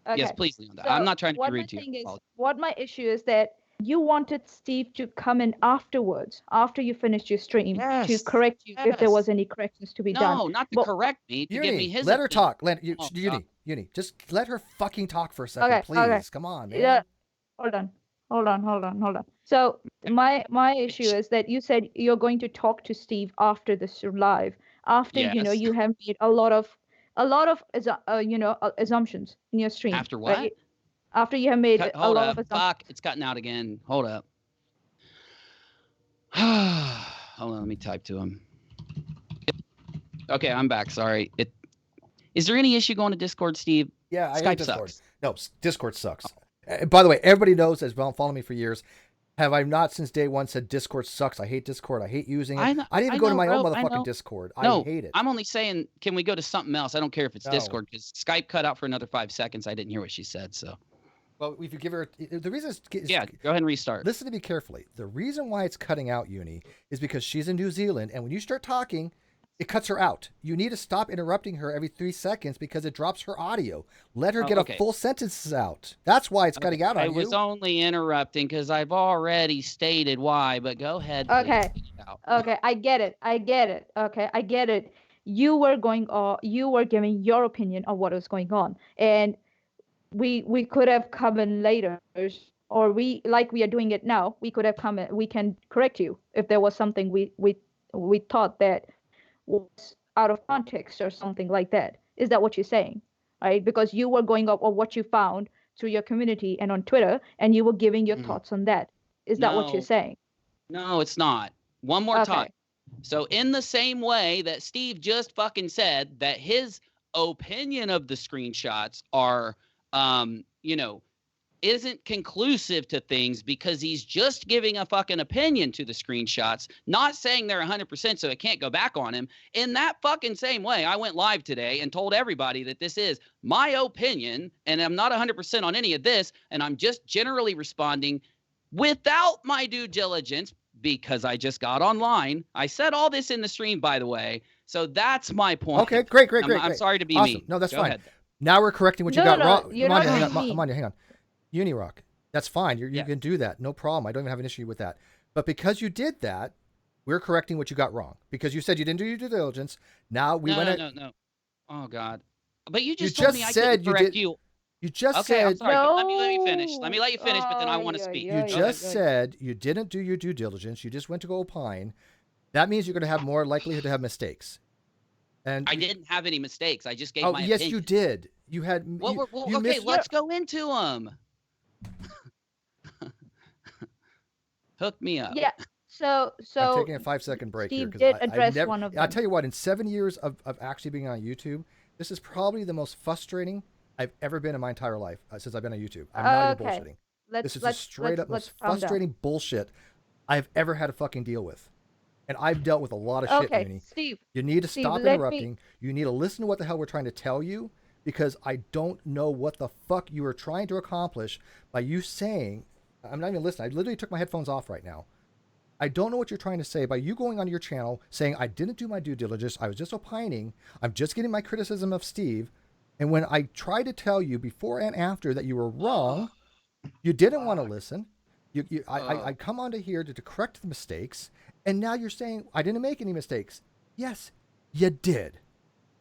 Okay. Yes, please, Yolanda. I'm not trying to be rude to you. What my issue is that you wanted Steve to come in afterwards, after you finished your stream, to correct you if there was any corrections to be done. No, not to correct me, to give me his let her talk. Uni, just let her fucking talk for a second, please. Okay. Come on, man. Yeah. Hold on. So my issue is that you said you're going to talk to Steve after this live, after you have made a lot of assumptions in your stream. After what? Right? After you have made a lot of assumptions. Fuck, it's cutting out again. Hold up. Hold on, let me type to him. Okay, I'm back. Sorry. Is there any issue going to Discord, Steve? Yeah, Skype sucks. No, Discord sucks. By the way, everybody knows, as well, following me for years, have I not since day one said Discord sucks? I hate Discord. I hate using it. I didn't even go to my own motherfucking Discord. I hate it. I'm only saying, can we go to something else? I don't care if it's Discord because Skype cut out for another 5 seconds. I didn't hear what she said, so. Well, if you give her the reason is go ahead and restart. Listen to me carefully. The reason why it's cutting out, Uni, is because she's in New Zealand, and when you start talking, it cuts her out. You need to stop interrupting her every 3 seconds because it drops her audio. Let her get a full sentence out. That's why it's cutting out on you. I was only interrupting because I've already stated why, but go ahead. Okay. about. Okay, I get it. Okay, I get it. You were you were giving your opinion of what was going on, and we could have come in later, or we like we are doing it now. We could have come in. We can correct you if there was something we thought that was out of context or something like that. Is that what you're saying? Right? Because you were going off of what you found through your community and on Twitter, and you were giving your thoughts on that. Is that what you're No, saying? no, it's not. One more time. Okay. So in the same way that Steve just fucking said that his opinion of the screenshots are, you know, isn't conclusive to things because he's just giving a fucking opinion to the screenshots, not saying they're 100% so it can't go back on him. In that fucking same way, I went live today and told everybody that this is my opinion and I'm not 100% on any of this, and I'm just generally responding without my due diligence because I just got online. I said all this in the stream, by the way. So that's my point. Okay, great. I'm sorry to be awesome. mean. No, that's Go fine. ahead. Now we're correcting what you got wrong. You're not Manya, being mean. Manya, hang on. Unirock, that's fine. You Yeah. can do that. No problem. I don't even have an issue with that. But because you did that, we're correcting what you got wrong. Because you said you didn't do your due diligence. Now we went. No. Oh God. But you just You told just me I said couldn't you correct did- you. You just Okay, I'm said sorry. But let me finish. Let me let you finish, but then I No. want to Ay, speak. ay, you ay, Go just ahead. said you didn't do your due diligence. You just went to go opine. That means you're going to have more likelihood to have mistakes. And I didn't have any mistakes. I just gave oh my yes, opinion. you did. You had. Well, you okay, missed- let's go into them. Hook me up. Yeah. So I'm taking a 5-second break here Steve because did I address never. one of I'll them. tell you what. In 7 years of actually being on YouTube, this is probably the most frustrating I've ever been in my entire life since I've been on YouTube. I'm not even Okay. bullshitting. Let's This is the let's straight up let's most calm down. frustrating bullshit I've ever had to fucking deal with. And I've dealt with a lot of shit, Okay, Uni. Steve. You need to Steve, stop let me- interrupting. You need to listen to what the hell we're trying to tell you because I don't know what the fuck you are trying to accomplish by you saying. I'm not even listening. I literally took my headphones off right now. I don't know what you're trying to say by you going on your channel saying I didn't do my due diligence. I was just opining. I'm just getting my criticism of Steve. And when I tried to tell you before and after that you were wrong, you didn't want to listen. I come onto here to correct the mistakes, and now you're saying I didn't make any mistakes. Yes, you did.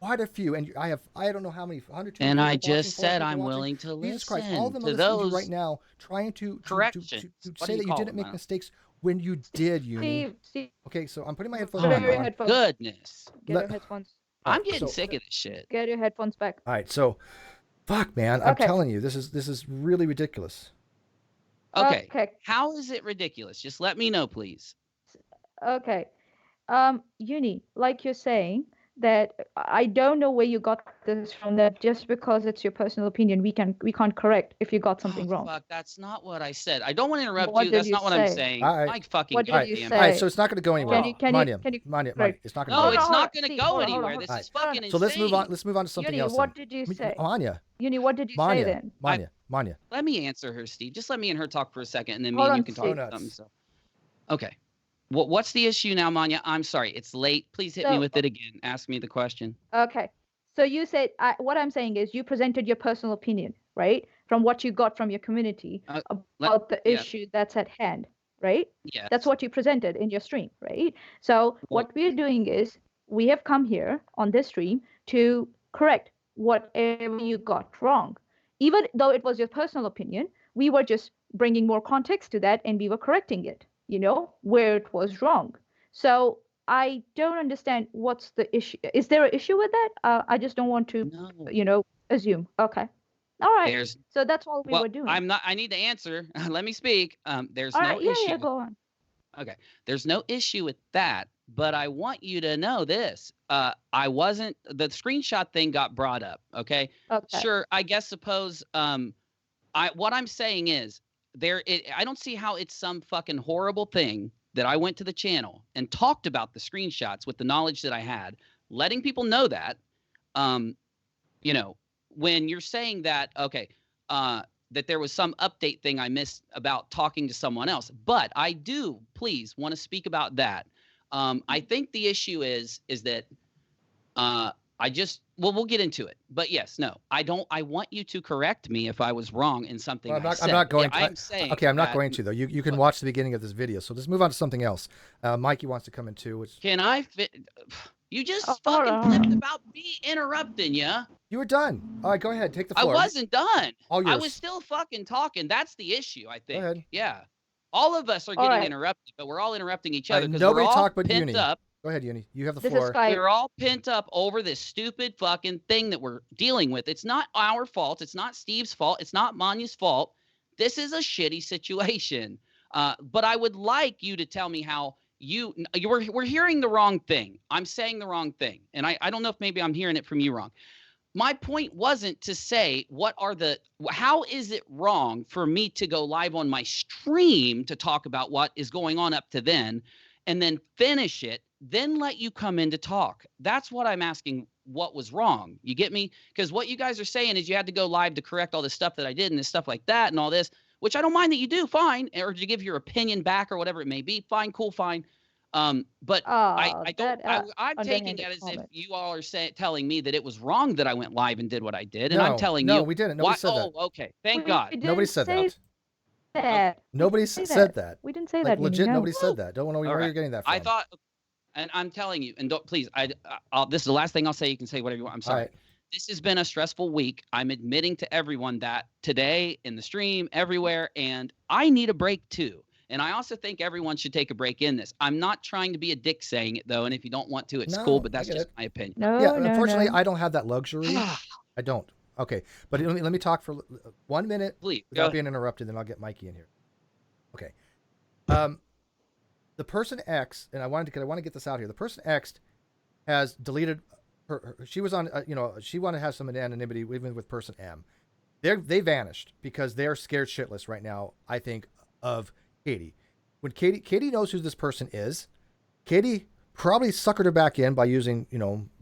Quite a few, and I don't know how many 100. And I people just watching, 400 said people I'm watching. willing to Jesus Christ, all of them listen are to listening to you those right now, trying to corrections. What do say you that you call didn't them? make I don't- mistakes when you did, Uni. Steve, Okay, so I'm putting my headphones put back on your on. headphones. Goodness. Get Let- your headphones. All I'm right, getting so- sick of this shit. Get your headphones back. All right, so fuck, man, I'm Okay. telling you, this is really ridiculous. Okay. Okay. How is it ridiculous? Just let me know, please. Okay. Uni, like you're saying that I don't know where you got this from. That just because it's your personal opinion, we can't correct if you got something Oh, wrong. fuck, that's not what I said. I don't want to interrupt What you. did That's you not what I'm say? saying. All right. My fucking What did All right, you goddamn. say? all right, so it's not going to go anywhere. Can you Manya, right. it's not going to No, go No, it's anywhere. not going to Steve, go hold on, anywhere. hold on, This hold is on. fucking insane. So let's move on. Let's move on to something Uni, else. what then. did you say? Manya, Uni, what did you say Manya, then? Manya. Let me answer her, Steve. Just let me and her talk for a second, and then me Hold and you on, can Steve. talk something. So, okay. What's the issue now, Manya? I'm sorry. It's late. Please hit me So- with it again. Ask me the question. Okay. So you said what I'm saying is you presented your personal opinion, right? From what you got from your community about the yeah. issue that's at hand, right? Yes. That's what you presented in your stream, right? So Well- what we're doing is we have come here on this stream to correct whatever you got wrong. Even though it was your personal opinion, we were just bringing more context to that and we were correcting it, where it was wrong. So I don't understand what's the issue. Is there an issue with that? I just don't want to, No. assume. Okay. All right. There's So that's all we well, were doing. I'm not. I need to answer. Let me speak. There's All no right. Yeah, issue. yeah, go on. Okay. There's no issue with that, but I want you to know this. I wasn't the screenshot thing got brought up. Okay. Okay. Sure. I guess suppose what I'm saying is I don't see how it's some fucking horrible thing that I went to the channel and talked about the screenshots with the knowledge that I had, letting people know that, when you're saying that, okay, that there was some update thing I missed about talking to someone else, but I do please want to speak about that. I think the issue is that we'll get into it. But yes, no, I don't. I want you to correct me if I was wrong in something Well, I said. I'm not going to. I'm saying. Okay, I'm not that- going to though. You can watch the beginning of this video. So let's move on to something else. Mikey wants to come in too. Which Can I fit? You just Oh, fucking hold on. flipped about me interrupting you. you were done. All right, go ahead. Take the I floor. wasn't done. All I yours. was still fucking talking. That's the issue, I think. ahead. Yeah. All of us are All getting right. interrupted, but we're all interrupting each All other right, because we're nobody all talk but pent Uni. up. Go ahead, Uni. You have the This is floor. Skype. We're all pent up over this stupid fucking thing that we're dealing with. It's not our fault. It's not Steve's fault. It's not Manya's fault. This is a shitty situation. But I would like you to tell me how we're hearing the wrong thing. I'm saying the wrong thing. And I don't know if maybe I'm hearing it from you wrong. My point wasn't to say how is it wrong for me to go live on my stream to talk about what is going on up to then and then finish it, then let you come in to talk. That's what I'm asking. What was wrong? You get me? Because what you guys are saying is you had to go live to correct all this stuff that I did and this stuff like that and all this, which I don't mind that you do, fine, or to give your opinion back or whatever it may be, fine, cool, fine. But I don't. I'm taking it as if you all are telling me that it was wrong that I went live and did what I did, and I'm telling you, no, we didn't. Nobody said that. Oh, okay. Thank God. Nobody said that. That. Nobody said that. We didn't say Like that. legit, no. nobody said that. Don't know where right. you're getting that from. I thought, and I'm telling you, and don't please. This is the last thing I'll say. You can say whatever you want. I'm sorry. All right. This has been a stressful week. I'm admitting to everyone that today in the stream, everywhere, and I need a break too. And I also think everyone should take a break in this. I'm not trying to be a dick saying it though, and if you don't want to, it's No, cool. But I that's get just it. my opinion. No, Yeah, no, unfortunately, no. I don't have that luxury. I don't. Okay, but let me talk for 1 minute Please, without being interrupted, then I'll get Mikey in here. Okay. The person X, and I want to get this out here. The person X has deleted her she was on, she wanted to have some anonymity even with person M. They vanished because they're scared shitless right now, I think, of Katie. When Katie knows who this person is, Katie probably suckered her back in by using,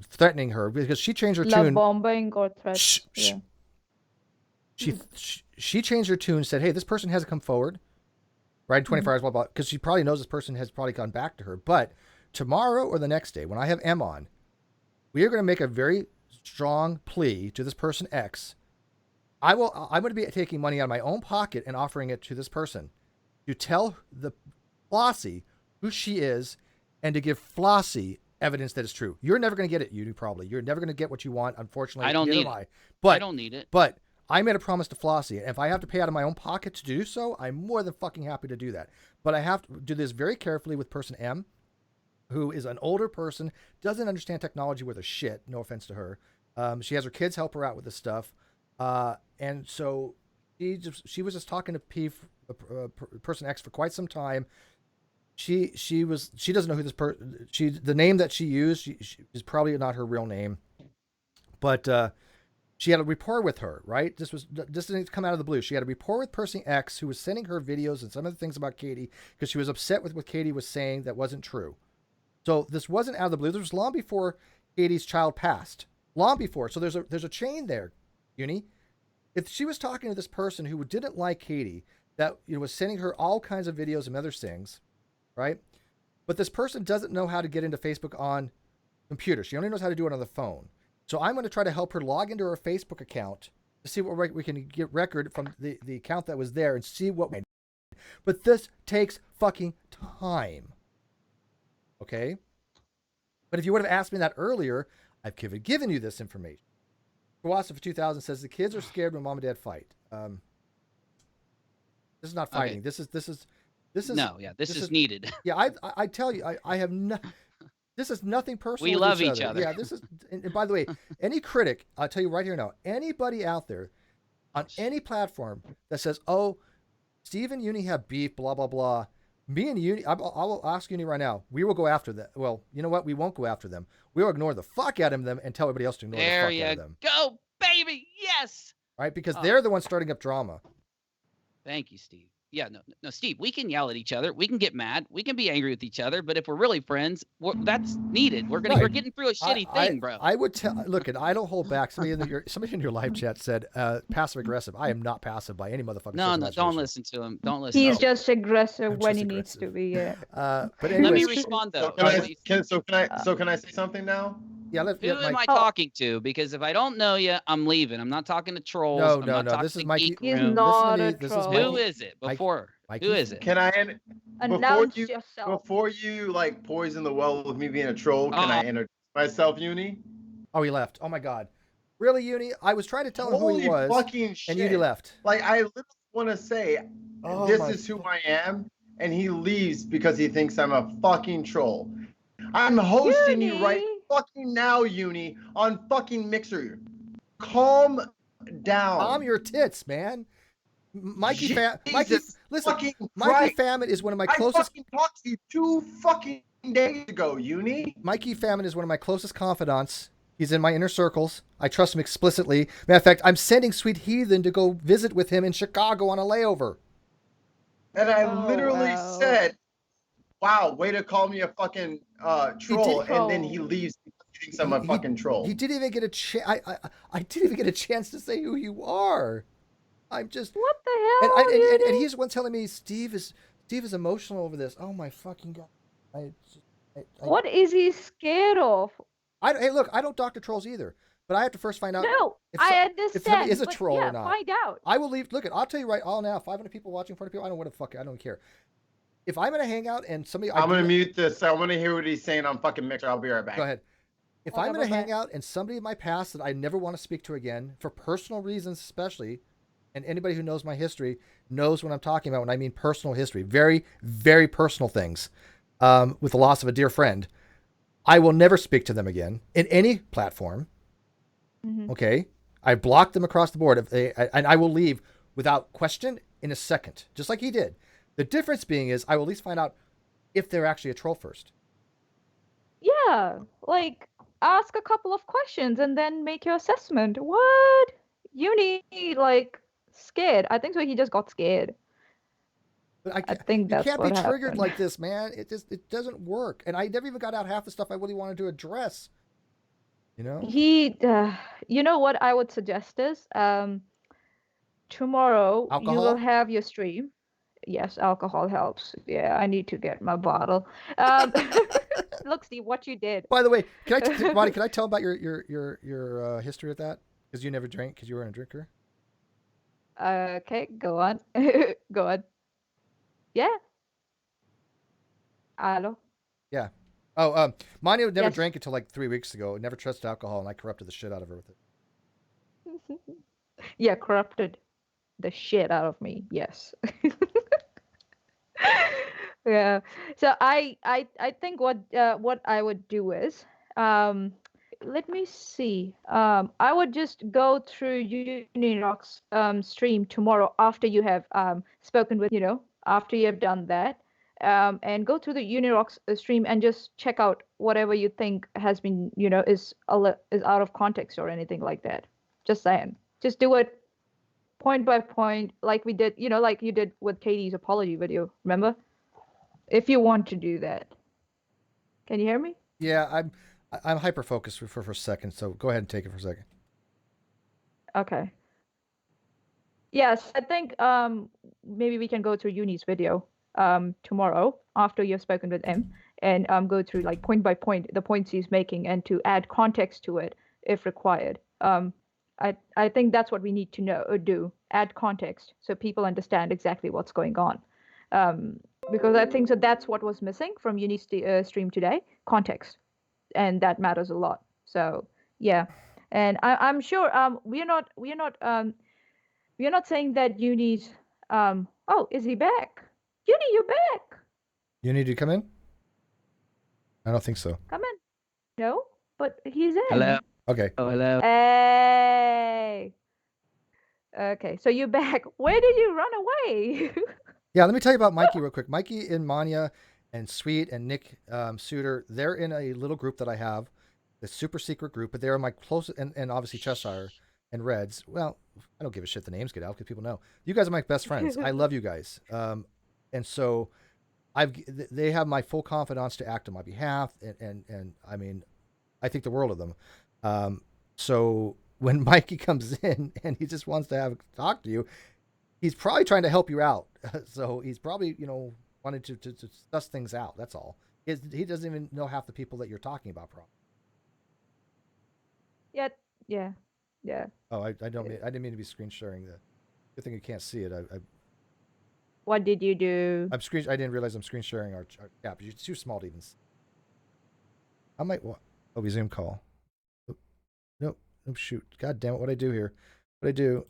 threatening her because she changed her Love tune. bombing or threats. Yeah. She changed her tune, said, "Hey, this person hasn't come forward, right? In 24 hours, blah blah," because she probably knows this person has probably gone back to her. But tomorrow or the next day, when I have M on, we are going to make a very strong plea to this person X. I'm going to be taking money out of my own pocket and offering it to this person to tell the Flossie who she is and to give Flossie evidence that is true. You're never going to get it, you probably. You're never going to get what you want, unfortunately. I don't need it. But I don't need it. But I made a promise to Flossie, and if I have to pay out of my own pocket to do so, I'm more than fucking happy to do that. But I have to do this very carefully with person M, who is an older person, doesn't understand technology worth a shit. No offense to her. She has her kids help her out with this stuff. And so she was just talking to person X for quite some time. She doesn't know who this person. The name that she used she is probably not her real name, but she had a rapport with her. Right, this didn't come out of the blue. She had a rapport with person X, who was sending her videos and some of the things about Katie because she was upset with what Katie was saying that wasn't true. So this wasn't out of the blue. This was long before Katie's child passed. Long before. So there's a chain there, Uni. If she was talking to this person who didn't like Katie, that was sending her all kinds of videos and other things, right? But this person doesn't know how to get into Facebook on computer. She only knows how to do it on the phone. So I'm going to try to help her log into her Facebook account to see what we can get record from the account that was there and see what. But this takes fucking time. Okay? But if you would have asked me that earlier, I've given you this information. Philosopher 2000 says the kids are scared when mom and dad fight. This is not fighting. Okay. This is no, yeah, this is needed. Yeah, I tell you, I have no. This is nothing personal. We love each other. Yeah, this is. And by the way, any critic, I'll tell you right here now, anybody out there on any platform that says, "Oh, Steve and Uni have beef," blah blah blah. Me and Uni, I will ask Uni right now. We will go after them. Well, you know what? We won't go after them. We'll ignore the fuck out of them and tell everybody else to ignore the fuck out of them. There you go, baby. Yes. Right? Because they're the ones starting up drama. Thank you, Steve. Yeah, no, Steve, we can yell at each other. We can get mad. We can be angry with each other. But if we're really friends, that's needed. We're getting through a shitty thing, bro. I would tell. Look, I don't hold back. Somebody in your live chat said passive aggressive. I am not passive by any motherfucker. No, don't listen to him. Don't listen. He's just aggressive when he needs to be. Yeah. But anyways, let me respond though. So can I say something now? Yeah, Who am I Oh. talking to? Because if I don't know you, I'm leaving. I'm not talking to trolls. I'm not talking This is to Mikey. Geek He's Room. Listen to not me. a This is troll. Who Mikey. is it? Before Mikey. who is it? Can I Announce you yourself. before you like poison the well with me being a troll? Can I Oh. introduce myself, Uni? Oh, he left. Oh my God. Really, Uni? I was trying to tell him who he Holy was, fucking shit! and Uni left. Like I literally want to say, Oh this my is who I am, and he leaves because he thinks I'm a fucking troll. I'm hosting you right Uni. fucking now, Uni, on fucking Mixer. Calm down. Calm your tits, man. Mikey, Jesus listen. fucking Mikey Christ. Famine is one of my I closest. fucking talked to you 2 fucking days ago, Uni. Mikey Famine is one of my closest confidants. He's in my inner circles. I trust him explicitly. Matter of fact, I'm sending Sweet Heathen to go visit with him in Chicago on a layover. And I Oh, literally wow. said, wow, way to call me a fucking troll. did- And then he leaves because he thinks I'm a fucking troll. He didn't even get a chance. I didn't even get a chance to say who you are. I'm just. What the hell? And he's the one telling me Steve is emotional over this. Oh my fucking God. What is he scared of? Hey, look, I don't doctor trolls either, but I have to first find out. No, if I so- understand. if somebody is a but troll yeah, or not. Find out. I will leave. Look, I'll tell you right all now. 500 people watching, 400 people. I don't know what the fuck. I don't care. If I'm gonna hang out and somebody, I'm going to mute this. I want to hear what he's saying on fucking Mixer. I'll be right back. Go ahead. If Okay, I'm gonna hang bye-bye. out and somebody in my past that I never want to speak to again for personal reasons, especially, and anybody who knows my history knows what I'm talking about when I mean personal history, very, very personal things, with the loss of a dear friend, I will never speak to them again in any platform. Mhm. Okay, I block them across the board. And I will leave without question in a second, just like he did. The difference being is I will at least find out if they're actually a troll first. Yeah, like ask a couple of questions and then make your assessment. What? Uni like scared. I think so. He just got scared. But I think you that's can't be what triggered happened. like this, man. It doesn't work. And I never even got out half the stuff I really wanted to address. You know? You know what I would suggest is, tomorrow you Alcohol? will have your stream. Yes, alcohol helps. Yeah, I need to get my bottle. Look, Steve, what you did. By the way, Monty, can I tell about your history with that? Because you never drank because you weren't a drinker. Okay, go on. Go on. Yeah. Hello. Yeah. Oh, Monty never Yes. drank until like 3 weeks ago. Never trusted alcohol, and I corrupted the shit out of her with it. Yeah, corrupted the shit out of me. Yes. Yeah. So I think what I would do is, let me see. I would just go through Unirock's stream tomorrow after you have spoken with, after you have done that. And go through the Unirock's stream and just check out whatever you think has been, is out of context or anything like that. Just saying. Just do it point by point, like we did, like you did with Katie's apology video. Remember? If you want to do that. Can you hear me? Yeah, I'm hyper focused for a second. So go ahead and take it for a second. Okay. Yes, I think maybe we can go through Uni's video tomorrow after you've spoken with him, and go through like point by point the points he's making and to add context to it if required. I think that's what we need to do, add context so people understand exactly what's going on. Because I think so that's what was missing from Uni's stream today, context, and that matters a lot. So yeah, and I'm sure we're not saying that Uni's oh, is he back? Uni, you're back. You need to come in? I don't think so. Come in. No, but he's in. Hello. Okay. Oh, hello. Hey. Okay, so you're back. Where did you run away? Yeah, let me tell you about Mikey real quick. Mikey and Manya and Sweet and Nick Suter, they're in a little group that I have, the super secret group, but they're my closest, and obviously Cheshire and Reds. Well, I don't give a shit the names get out because people know. You guys are my best friends. I love you guys. And so they have my full confidence to act on my behalf, and I mean, I think the world of them. So when Mikey comes in and he just wants to talk to you, he's probably trying to help you out. So he's probably, wanted to suss things out. That's all. He doesn't even know half the people that you're talking about, probably. Yeah, yeah, yeah. Oh, I didn't mean to be screen sharing that. Good thing you can't see it. What did you do? I didn't realize I'm screen sharing our chat. But it's too small to even. I might. Oh, we Zoom call. Oh, nope. Oh shoot. God damn it! What I do here? What I do?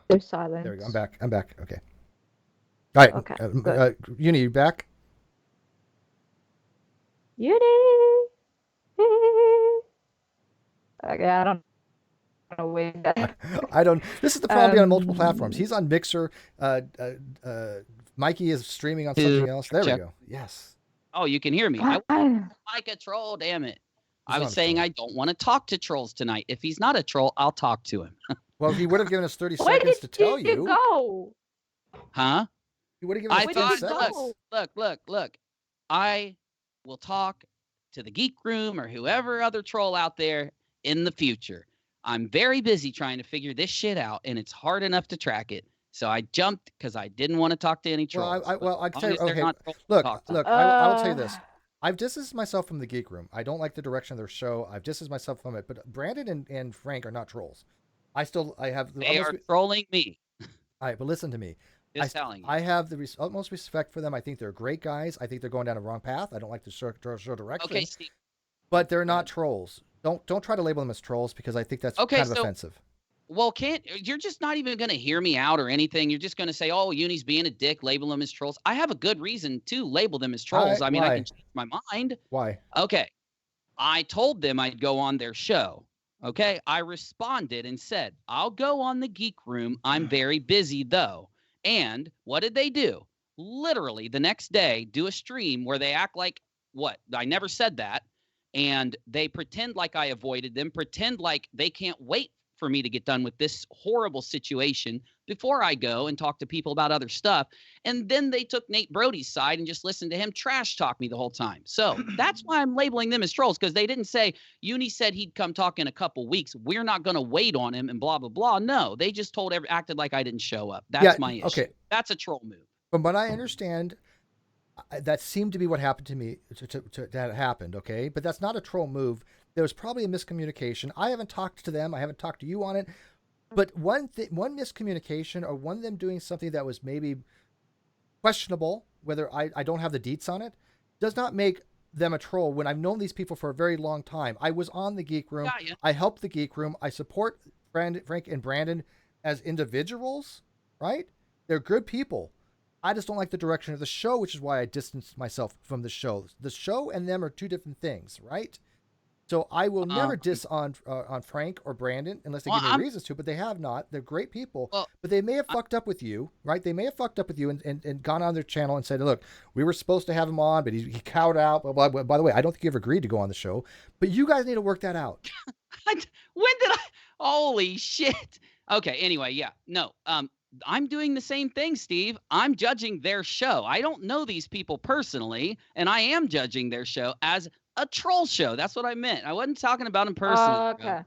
There's There we go. silence. I'm back. Okay. All right. Okay, good. Uni, you back? Uni. Okay, I don't know where that. I don't. This is the problem being on multiple platforms. Um, He's on Mixer. Mikey is streaming on something else. There we Check. go. Yes. Oh, you can hear me. I like a troll, damn it. He's I not was a saying troll. I don't want to talk to trolls tonight. If he's not a troll, I'll talk to him. Well, he would have given us 30 Where seconds did to tell you you. go? Huh? He would have given us I 30 thought, seconds. look. I will talk to the Geek Room or whoever other troll out there in the future. I'm very busy trying to figure this shit out, and it's hard enough to track it. So I jumped because I didn't want to talk to any trolls. I can tell you. as they're Okay, not trolls, look. talk to them. I will tell you this. I've distanced myself from the Geek Room. I don't like the direction of their show. I've distanced myself from it. But Brandon and Frank are not trolls. I have. They are trolling me. All right, but listen to me. Just telling you. I have the utmost respect for them. I think they're great guys. I think they're going down a wrong path. I don't like the show direction. Okay, Steve. But they're not trolls. Don't try to label them as trolls because I think that's kind of offensive. Well, you're just not even going to hear me out or anything. You're just going to say, "Oh, Uni's being a dick, label them as trolls." I have a good reason to label them as trolls. I mean, I can change my mind. Why? Okay. I told them I'd go on their show. Okay. I responded and said, "I'll go on the Geek Room. I'm very busy though." And what did they do? Literally the next day, do a stream where they act like what? I never said that. And they pretend like I avoided them, pretend like they can't wait for me to get done with this horrible situation before I go and talk to people about other stuff. And then they took Nate Brody's side and just listened to him trash talk me the whole time. So that's why I'm labeling them as trolls, because they didn't say, Uni said he'd come talk in a couple weeks. We're not going to wait on him and blah, blah, blah. No, they just acted like I didn't show up. That's my issue. Okay. That's a troll move. From what I understand, that seemed to be what happened to me. That happened, okay? But that's not a troll move. There was probably a miscommunication. I haven't talked to them. I haven't talked to you on it. But one miscommunication or one of them doing something that was maybe questionable, whether I don't have the deets on it, does not make them a troll when I've known these people for a very long time. I was on the Geek Room. I helped the Geek Room. I support Frank and Brandon as individuals, right? They're good people. I just don't like the direction of the show, which is why I distanced myself from the show. The show and them are two different things, right? So I will never diss on Frank or Brandon unless they give me reasons to, but they have not. They're great people, but they may have fucked up with you, right? They may have fucked up with you and gone on their channel and said, look, we were supposed to have him on, but he cowed out. By the way, I don't think he ever agreed to go on the show, but you guys need to work that out. When did I? Holy shit. Okay, anyway, yeah. No, I'm doing the same thing, Steve. I'm judging their show. I don't know these people personally, and I am judging their show as a troll show. That's what I meant. I wasn't talking about them personally. Okay.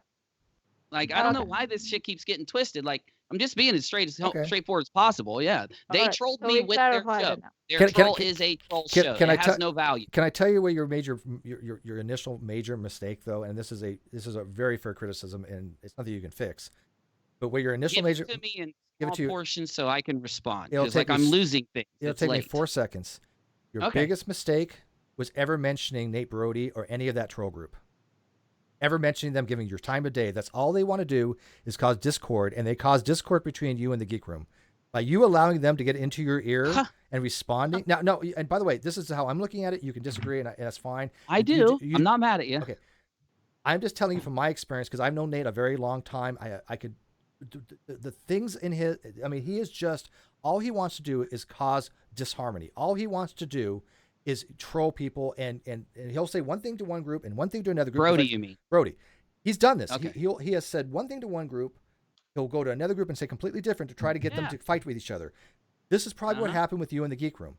Like, I don't know why this shit keeps getting twisted. Like, I'm just being as straightforward as possible. Yeah. They trolled me with their show. Their troll is a troll show. It has no value. Can I tell you what your initial major mistake, though? And this is a very fair criticism, and it's nothing you can fix. But where your initial major... Give it to me in small portions so I can respond. Because, I'm losing things. It'll take me 4 seconds. Your biggest mistake was ever mentioning Nate Brody or any of that troll group. Ever mentioning them, giving your time of day. That's all they want to do is cause discord, and they cause discord between you and the Geek Room. By you allowing them to get into your ear and responding. Now, no, and by the way, this is how I'm looking at it. You can disagree, and that's fine. I do. I'm not mad at you. Okay. I'm just telling you from my experience, because I've known Nate a very long time. I could... The things in his... I mean, he is just... All he wants to do is cause disharmony. All he wants to do is troll people, and he'll say one thing to one group and one thing to another group. Brody, you mean? Brody. He's done this. Okay. He has said one thing to one group. He'll go to another group and say completely different to try to get them to fight with each other. This is probably what happened with you in the Geek Room.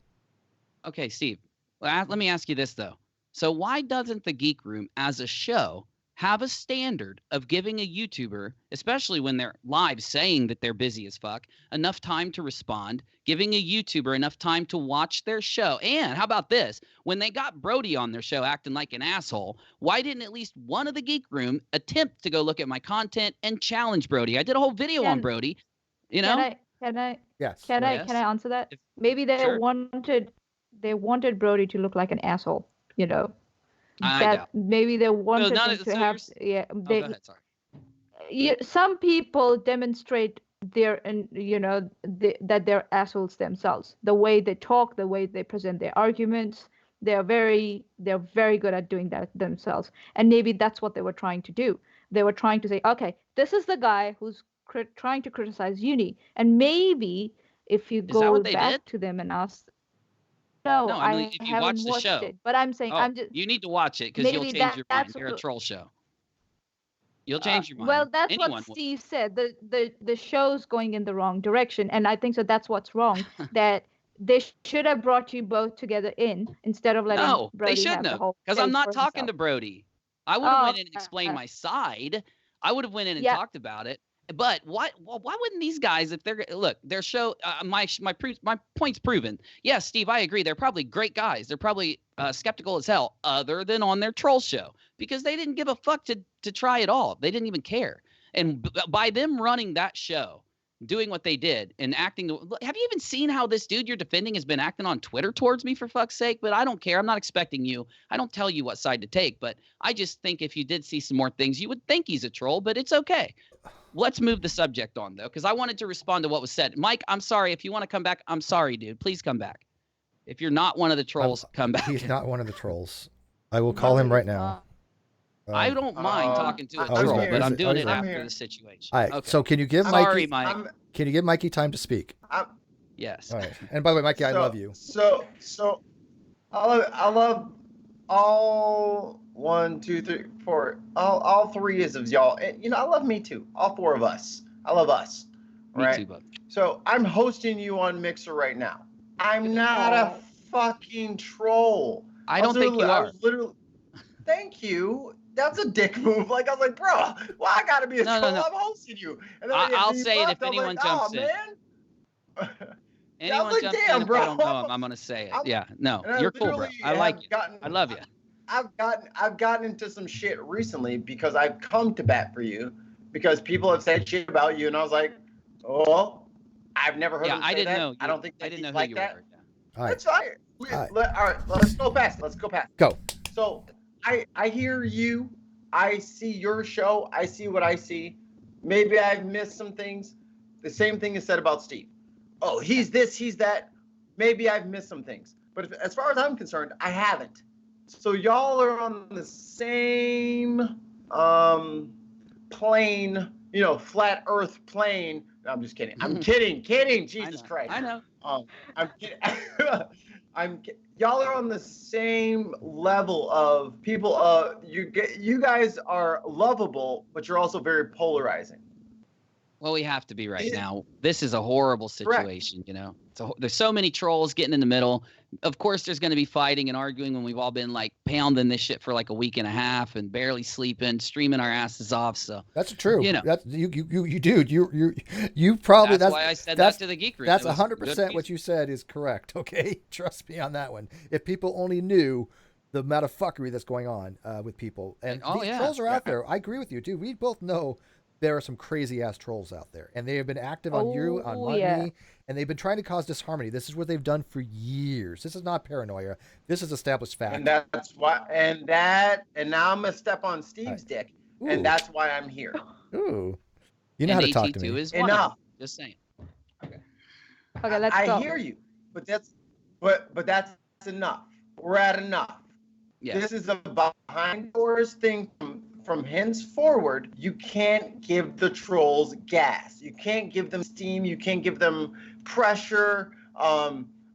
Okay, Steve. Well, let me ask you this, though. So why doesn't the Geek Room as a show have a standard of giving a YouTuber, especially when they're live saying that they're busy as fuck, enough time to respond, giving a YouTuber enough time to watch their show. And how about this? When they got Brody on their show acting like an asshole, why didn't at least one of the Geek Room attempt to go look at my content and challenge Brody? I did a whole video on Brody, you know? Yes. Can Yes. I answer that? If- Maybe Sure. they wanted Brody to look like an asshole, you know. I That doubt. maybe they wanted none him of- to so have you're Oh, go ahead. Sorry. some people demonstrate their and that they're assholes themselves. The way they talk, the way they present their arguments, they're very good at doing that themselves. And maybe that's what they were trying to do. They were trying to say, okay, this is the guy who's trying to criticize Uni, and maybe if you Is that go what they back did? to them and ask. No, No, I mean, I if you watch haven't the watched show. it, but I'm saying Oh, I'm just you need to watch it because you'll maybe change your mind. that's They're a troll show. You'll Uh, change your mind. well, that's Anyone what will. Steve said. The show's going in the wrong direction, and I think so. That's what's wrong. That they should have brought you both together instead of letting No, they Brody shouldn't have the have, whole because I'm stage not for talking himself. to Brody. I would have Oh, went in and explained my side. I would have went in and Yeah. talked about it. But why wouldn't these guys, if they're look, their show, my point's proven. Yes, Steve, I agree. They're probably great guys. They're probably skeptical as hell, other than on their troll show, because they didn't give a fuck to try it all. They didn't even care. And by them running that show, doing what they did and acting, have you even seen how this dude you're defending has been acting on Twitter towards me, for fuck's sake? But I don't care. I'm not expecting you. I don't tell you what side to take, but I just think if you did see some more things, you would think he's a troll, but it's okay. Let's move the subject on, though, because I wanted to respond to what was said. Mike, I'm sorry. If you want to come back, I'm sorry, dude. Please come back. If you're not one of the trolls, come back. He's not one of the trolls. I will call him right now. I don't mind talking to a I'm troll, here. but I'm doing he's it here. I'm after here. the situation. All right. Okay. So can you give Sorry, Mikey? Mike. Can you give Mikey time to speak? Yes. All right. And by the way, Mikey, I love you. So I love all 1, 2, 3, 4, all three of y'all. And, I love me too. All four of us. I love us. Me Right? too, bud. So I'm hosting you on Mixer right now. I'm not a fucking troll. I don't think you I are. was literally. Thank you. That's a dick move. Like, I was like, bro, well, I gotta be a No, troll. no. I'm hosting you. And then I'll you say it left, if I was anyone like, jumps "Aw, in." man. Anyone like, jumps damn, in, if bro. I don't know him, I'm gonna say it. I'm- Yeah. No, And I you're cool, bro. literally I like have you. gotten- I love you. I've gotten into some shit recently because I've come to bat for you because people have said shit about you, and I was like, oh, I've never heard Yeah, them say I didn't that. know. I don't think I didn't know he's who like you that. were. Yeah. All right. That's fine. All All right, let's go past. Go. So I hear you. I see your show. I see what I see. Maybe I've missed some things. The same thing is said about Steve. Oh, he's this, he's that. Maybe I've missed some things. But as far as I'm concerned, I haven't. So y'all are on the same plane, flat earth plane. No, I'm just kidding. I'm kidding. Jesus Christ. I know. I'm kidding. Y'all are on the same level of people. You guys are lovable, but you're also very polarizing. Well, we have to be right now. This is a horrible situation, there's so many trolls getting in the middle. Of course, there's going to be fighting and arguing when we've all been like pounding this shit for like a week and a half and barely sleeping, streaming our asses off. So that's true. You know. That's you dude. You probably that's why I said that to the Geek Room. That's 100% what you said is correct. Okay, trust me on that one. If people only knew the amount of fuckery that's going on with people, and these trolls are out there. I agree with you, dude. We both know there are some crazy ass trolls out there, and they have been active on you, on me, and they've been trying to cause disharmony. This is what they've done for years. This is not paranoia. This is established fact. And that's why. And now I'm gonna step on Steve's dick, and that's why I'm here. Ooh, you know how to talk to me. Is enough. Just saying. Okay, let's go. I hear you, but that's enough. We're at enough. Yes. This is a behind doors thing. From henceforward, you can't give the trolls gas. You can't give them steam. You can't give them pressure,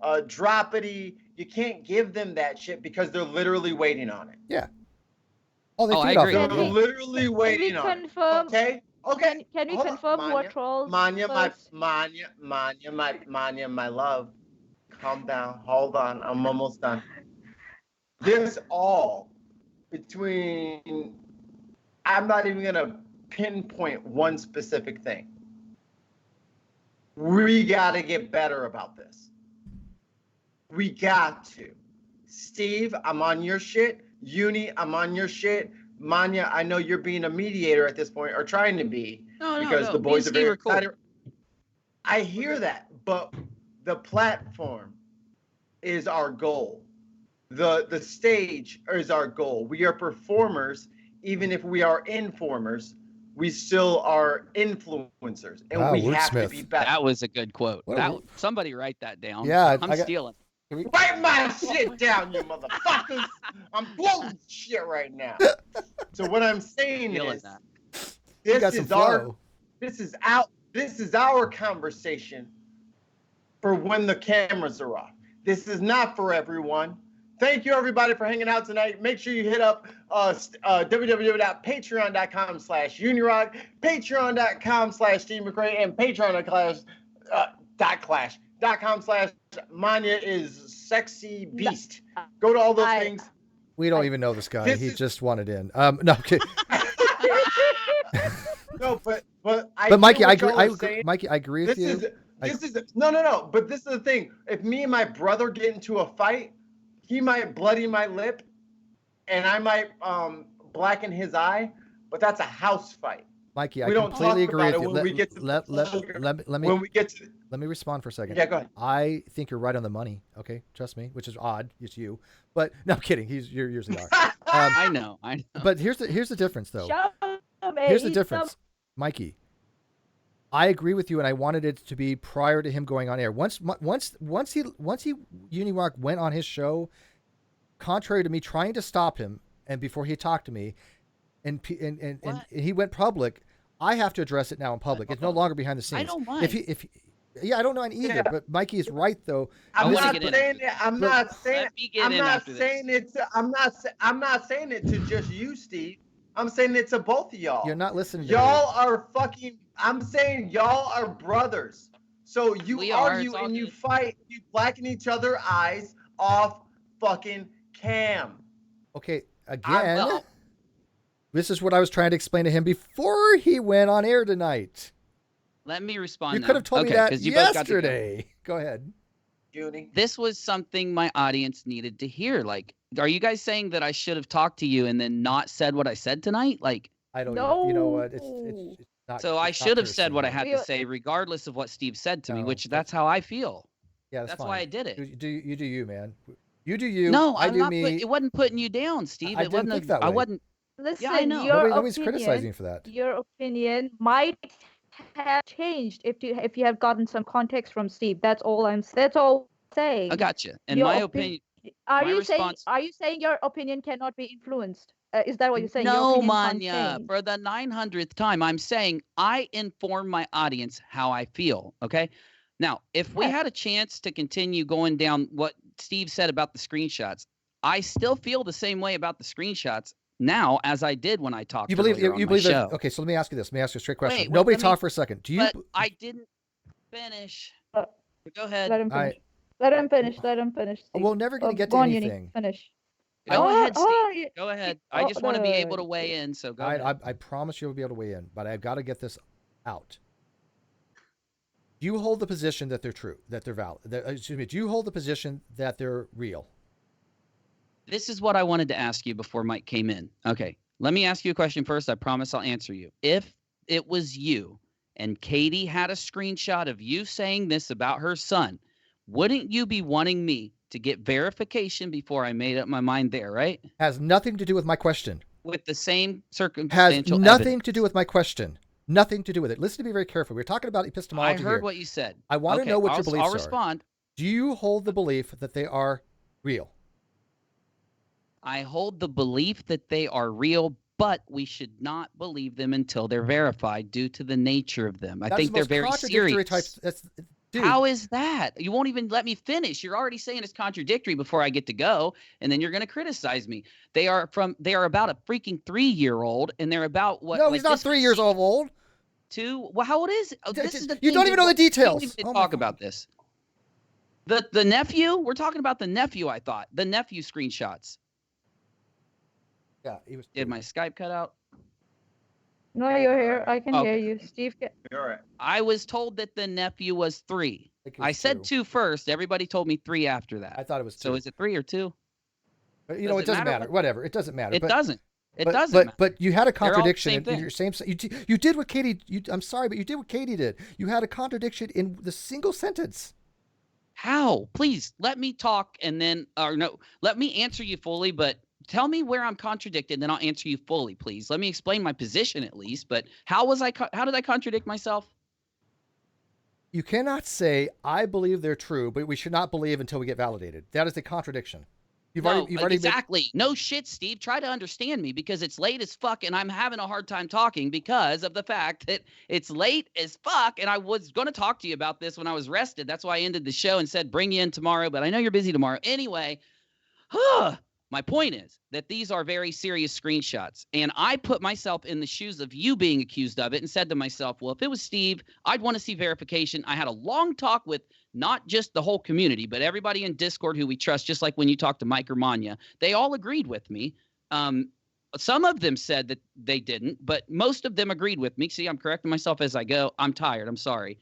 droppity. You can't give them that shit because they're literally waiting on it. Yeah. Oh, I agree. They're literally waiting on it. Okay. Okay. Can we confirm who are trolls? Manya, my love. Calm down. Hold on. I'm almost done. This all between I'm not even gonna pinpoint one specific thing. We gotta get better about this. We got to. Steve, I'm on your shit. Uni, I'm on your shit. Manya, I know you're being a mediator at this point, or trying to be, because the boys are very excited. I hear that, but the platform is our goal. The stage is our goal. We are performers, even if we are informers. We still are influencers, and Wow, we have to wordsmith. be better. That was a good quote. What a- Somebody write that down. Yeah, I'm stealing. Write my shit down, you motherfuckers. I'm quoting shit right now. So what I'm saying Stealing is, that. You got some flow. this is our conversation for when the cameras are off. This is not for everyone. Thank you, everybody, for hanging out tonight. Make sure you hit up www.patreon.com/Unirock, patreon.com/Steve McRae, and patreon.com/Manya is sexy beast. Go to all those things. We don't even know this guy. He just wanted in. No, okay. No, but Mikey, I agree. Mikey, I agree with you. No. But this is the thing. If me and my brother get into a fight, he might bloody my lip, and I might blacken his eye. But that's a house fight. Mikey, I completely agree with you. Let me respond for a second. Yeah, go ahead. I think you're right on the money. Okay, trust me, which is odd. It's you, but no, I'm kidding. You're usually are. I know. But here's the difference, though. Here's the difference, Mikey. I agree with you, and I wanted it to be prior to him going on air. Once Unirock went on his show, contrary to me trying to stop him, and before he talked to me, and he went public, I have to address it now in public. It's no longer behind the scenes. I don't mind. I don't mind either. Yeah. But Mikey is right, though. I'm not saying it to just you, Steve. I'm saying it to both of y'all. You're not listening to y'all are fucking. I'm saying y'all are brothers. So you argue and you fight. You blacken each other's eyes off fucking cam. Okay, again. This is what I was trying to explain to him before he went on air tonight. Let me respond. You could have told me that yesterday. Go ahead. Junie. This was something my audience needed to hear. Like, are you guys saying that I should have talked to you and then not said what I said tonight? Like, I don't know. You know what? It's not. So I should have said what I had to say, regardless of what Steve said to me, which that's how I feel. Yeah, that's why I did it. You do you, man. You do you. No, I do me. It wasn't putting you down, Steve. It wasn't. Think that way. I wasn't. Listen, yeah, I know. Nobody's criticizing you for that. Your opinion might have changed if you have gotten some context from Steve. That's all I'm saying. I got you. And my opinion. Are you saying your opinion cannot be influenced? Is that what you're saying? No, Manya. For the 900th time, I'm saying I inform my audience how I feel. Okay. Now, if we had a chance to continue going down what Steve said about the screenshots, I still feel the same way about the screenshots now as I did when I talked. You believe that? Okay, so let me ask you this. Let me ask you a straight question. Wait, Nobody talk for a second. Do you? But I didn't finish. Go ahead. Let him finish. Let him finish. Steve. We're never going to get to anything. Finish. Go ahead, Steve. Go ahead. I just want to be able to weigh in. So go ahead. I promise you'll be able to weigh in, but I've got to get this out. Do you hold the position that they're true, that they're valid? Do you hold the position that they're real? This is what I wanted to ask you before Mike came in. Okay, let me ask you a question first. I promise I'll answer you. If it was you and Katie had a screenshot of you saying this about her son, wouldn't you be wanting me to get verification before I made up my mind there, right? Has nothing to do with my question. With the same circumstantial Has nothing to do with my question. Nothing to do with it. Listen to me very carefully. We're talking about epistemology. I heard what you said. I want to know what your beliefs are. I'll respond. Do you hold the belief that they are real? I hold the belief that they are real, but we should not believe them until they're verified due to the nature of them. I think they're very serious. How is that? You won't even let me finish. You're already saying it's contradictory before I get to go, and then you're going to criticize me. They are about a freaking 3-year-old, and they're about what? No, he's not 3 years old. 2? Well, how old is it? Oh, this is the you don't even know the details. We didn't talk about this. The nephew? We're talking about the nephew, I thought. The nephew screenshots. Yeah, he was. Did my Skype cut out? No, you're here. I can hear Okay. you. Steve, All right. I was told that the nephew was 3. I think it I was said 2. 2 first. Everybody told me 3 after that. I thought it was 2. So is it 3 or 2? But, Does it it doesn't matter matter. what- Whatever. It doesn't matter. It but, doesn't. It but, doesn't but, matter. but you had a They're all the contradiction same in thing. your same. You did what Katie. I'm sorry, but you did what Katie did. You had a contradiction in the single sentence. How? Please let me talk and then, or no, let me answer you fully, but tell me where I'm contradicted, then I'll answer you fully, please. Let me explain my position at least, but how did I contradict myself? You cannot say I believe they're true, but we should not believe until we get validated. That is a contradiction. You've already exactly. No shit, Steve. Try to understand me because it's late as fuck and I'm having a hard time talking because of the fact that it's late as fuck. And I was going to talk to you about this when I was rested. That's why I ended the show and said, bring you in tomorrow, but I know you're busy tomorrow. Anyway, my point is that these are very serious screenshots. And I put myself in the shoes of you being accused of it and said to myself, well, if it was Steve, I'd want to see verification. I had a long talk with not just the whole community, but everybody in Discord who we trust, just like when you talked to Mike or Manya. They all agreed with me. Some of them said that they didn't, but most of them agreed with me. See, I'm correcting myself as I go. I'm tired. I'm sorry.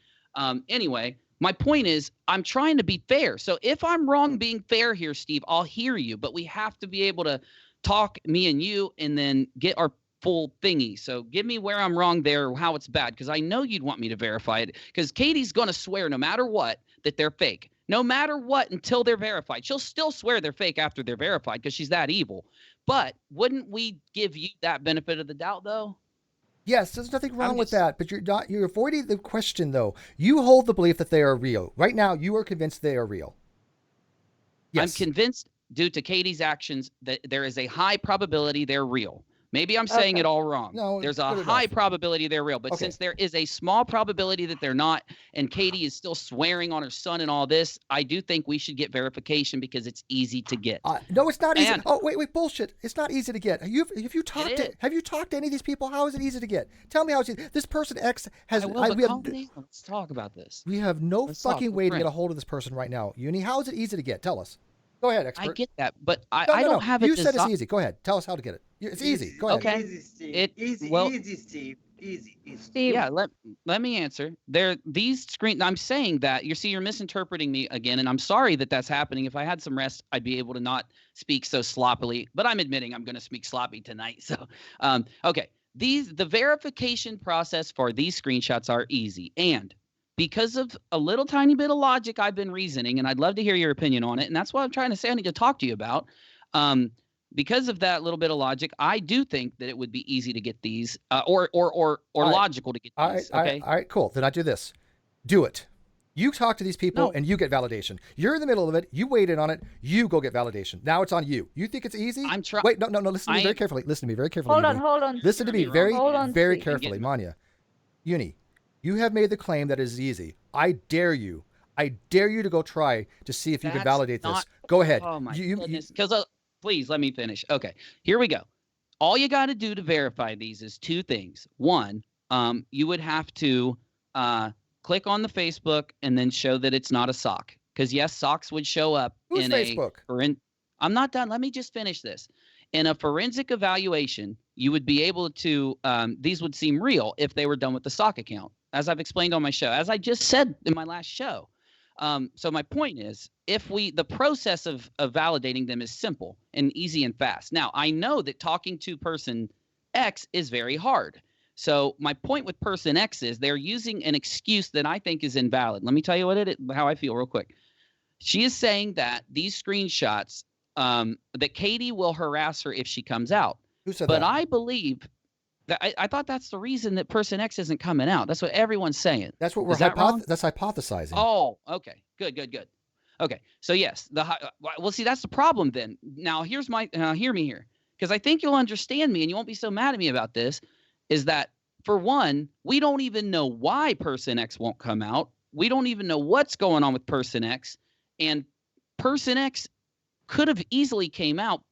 Anyway, my point is I'm trying to be fair. So if I'm wrong being fair here, Steve, I'll hear you, but we have to be able to talk, me and you, and then get our full thingy. So give me where I'm wrong there, or how it's bad, because I know you'd want me to verify it, because Katie's going to swear no matter what that they're fake. No matter what, until they're verified. She'll still swear they're fake after they're verified because she's that evil. But wouldn't we give you that benefit of the doubt, though? Yes, there's nothing wrong with that, but you're avoiding the question though. You hold the belief that they are real. Right now, you are convinced they are real. Yes. I'm convinced due to Katie's actions that there is a high probability they're real. Maybe I'm saying it all wrong. No, there's a high probability they're real, but since there is a small probability that they're not, and Katie is still swearing on her son and all this, I do think we should get verification because it's easy to get. No, it's not easy. Oh, wait, bullshit! It's not easy to get. Have you talked to any of these people? How is it easy to get? Tell me how it's easy. This person X has. Let's talk about this. We have no fucking way to get a hold of this person right now. Uni, how is it easy to get? Tell us. Go ahead, expert. I get that, but I don't have it. You said it's easy. Go ahead. Tell us how to get it. It's easy. Go ahead. Okay. Easy, Steve. Easy, Steve. Easy. Steve. Yeah, let me answer. I'm saying that you're misinterpreting me again, and I'm sorry that that's happening. If I had some rest, I'd be able to not speak so sloppily. But I'm admitting I'm going to speak sloppy tonight. So, okay. The verification process for these screenshots are easy, and because of a little tiny bit of logic I've been reasoning, and I'd love to hear your opinion on it, and that's what I'm trying to say I need to talk to you about. Because of that little bit of logic, I do think that it would be easy to get these, or logical to get these. Okay. All right, cool. Then I do this. Do it. You talk to these people and you get validation. You're in the middle of it. You wait in on it. You go get validation. Now it's on you. You think it's easy? I'm trying. Wait, no. Listen to me very carefully. Listen to me very carefully. Hold on. Listen to me very carefully, Steve. Manya. Uni, you have made the claim that it is easy. I dare you to go try to see if you can validate this. Go ahead. Oh my goodness. Please let me finish. Okay, here we go. All you got to do to verify these is 2 things. One, you would have to click on the Facebook and then show that it's not a sock. Because yes, socks would show up Who's in Facebook? I'm not done. Let me just finish this. In a forensic evaluation, you would be able to. These would seem real if they were done with the sock account, as I've explained on my show, as I just said in my last show. So my point is, the process of validating them is simple and easy and fast. Now, I know that talking to person X is very hard. So my point with person X is they're using an excuse that I think is invalid. Let me tell you how I feel real quick. She is saying that these screenshots, that Katie will harass her if she comes out. Who said that? But I believe that I thought that's the reason that person X isn't coming out. That's what everyone's saying. That's what that's hypothesizing. Oh, okay. Good. Okay. So yes, see, that's the problem then. Now hear me here, because I think you'll understand me and you won't be so mad at me about this, is that for one, we don't even know why person X won't come out. We don't even know what's going on with person X, and person X could have easily came out.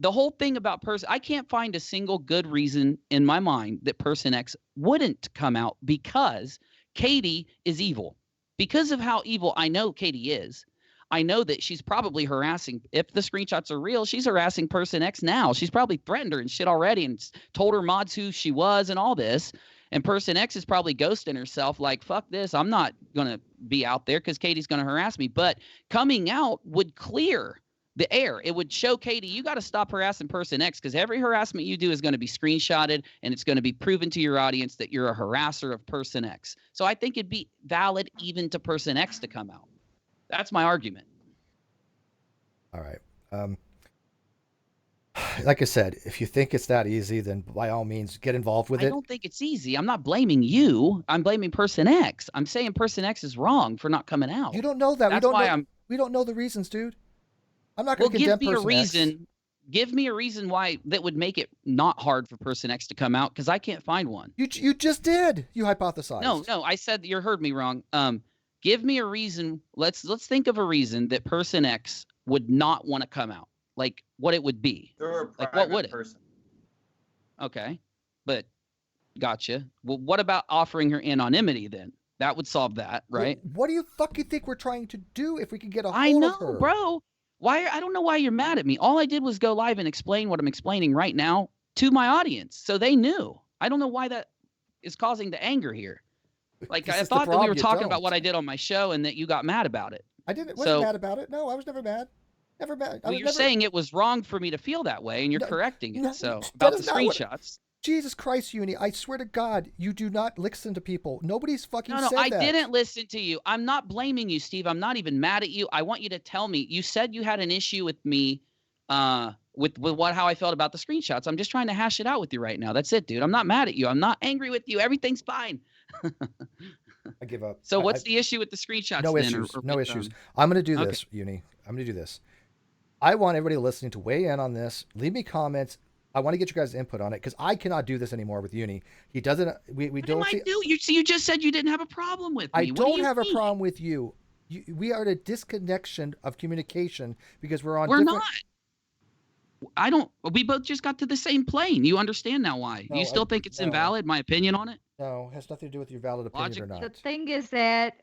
The whole thing about I can't find a single good reason in my mind that person X wouldn't come out, because Katie is evil. Because of how evil I know Katie is, I know that she's probably harassing. If the screenshots are real, she's harassing person X now. She's probably threatened her and shit already and told her mods who she was and all this. And person X is probably ghosting herself like, fuck this. I'm not going to be out there because Katie's going to harass me. But coming out would clear the air. It would show Katie, you got to stop harassing person X because every harassment you do is going to be screenshotted and it's going to be proven to your audience that you're a harasser of person X. So I think it'd be valid even to person X to come out. That's my argument. All right. Like I said, if you think it's that easy, then by all means get involved with it. I don't think it's easy. I'm not blaming you. I'm blaming person X. I'm saying person X is wrong for not coming out. You don't know that. That's why we don't know the reasons, dude. I'm not going to condemn person X. Give me a reason why that would make it not hard for person X to come out, because I can't find one. You just did. You hypothesized. No, I said you heard me wrong. Give me a reason. Let's think of a reason that person X would not want to come out. Like what it would be. Like what would it? Person. Okay, but gotcha. Well, what about offering her anonymity then? That would solve that, right? Well, what do you fucking think we're trying to do if we can get a hold I know, of her? Bro. Why? I don't know why you're mad at me. All I did was go live and explain what I'm explaining right now to my audience, so they knew. I don't know why that is causing the anger here. Like I thought that we were talking about what I did on my show and that you got mad about it. I wasn't mad about it. No, I was never mad. Never mad. Well, you're saying it was wrong for me to feel that way, and you're correcting it. So about the screenshots. Jesus Christ, Uni! I swear to God, you do not listen to people. Nobody's fucking said that. No, I didn't listen to you. I'm not blaming you, Steve. I'm not even mad at you. I want you to tell me. You said you had an issue with me, with how I felt about the screenshots. I'm just trying to hash it out with you right now. That's it, dude. I'm not mad at you. I'm not angry with you. Everything's fine. I give up. So what's the issue with the screenshots? No then, issues. or no issues. I'm going to do this, Uni. I'm going to do this. I want everybody listening to weigh in on this. Leave me comments. I want to get you guys' input on it because I cannot do this anymore with Uni. He doesn't. We don't. What do I do? You just said you didn't have a problem with me. I don't have a problem with you. We are at a disconnection of communication because we're on. We're not. I don't. We both just got to the same plane. You understand now why? Do you still think it's invalid? My opinion on it? No, it has nothing to do with your valid opinion or not. The thing is that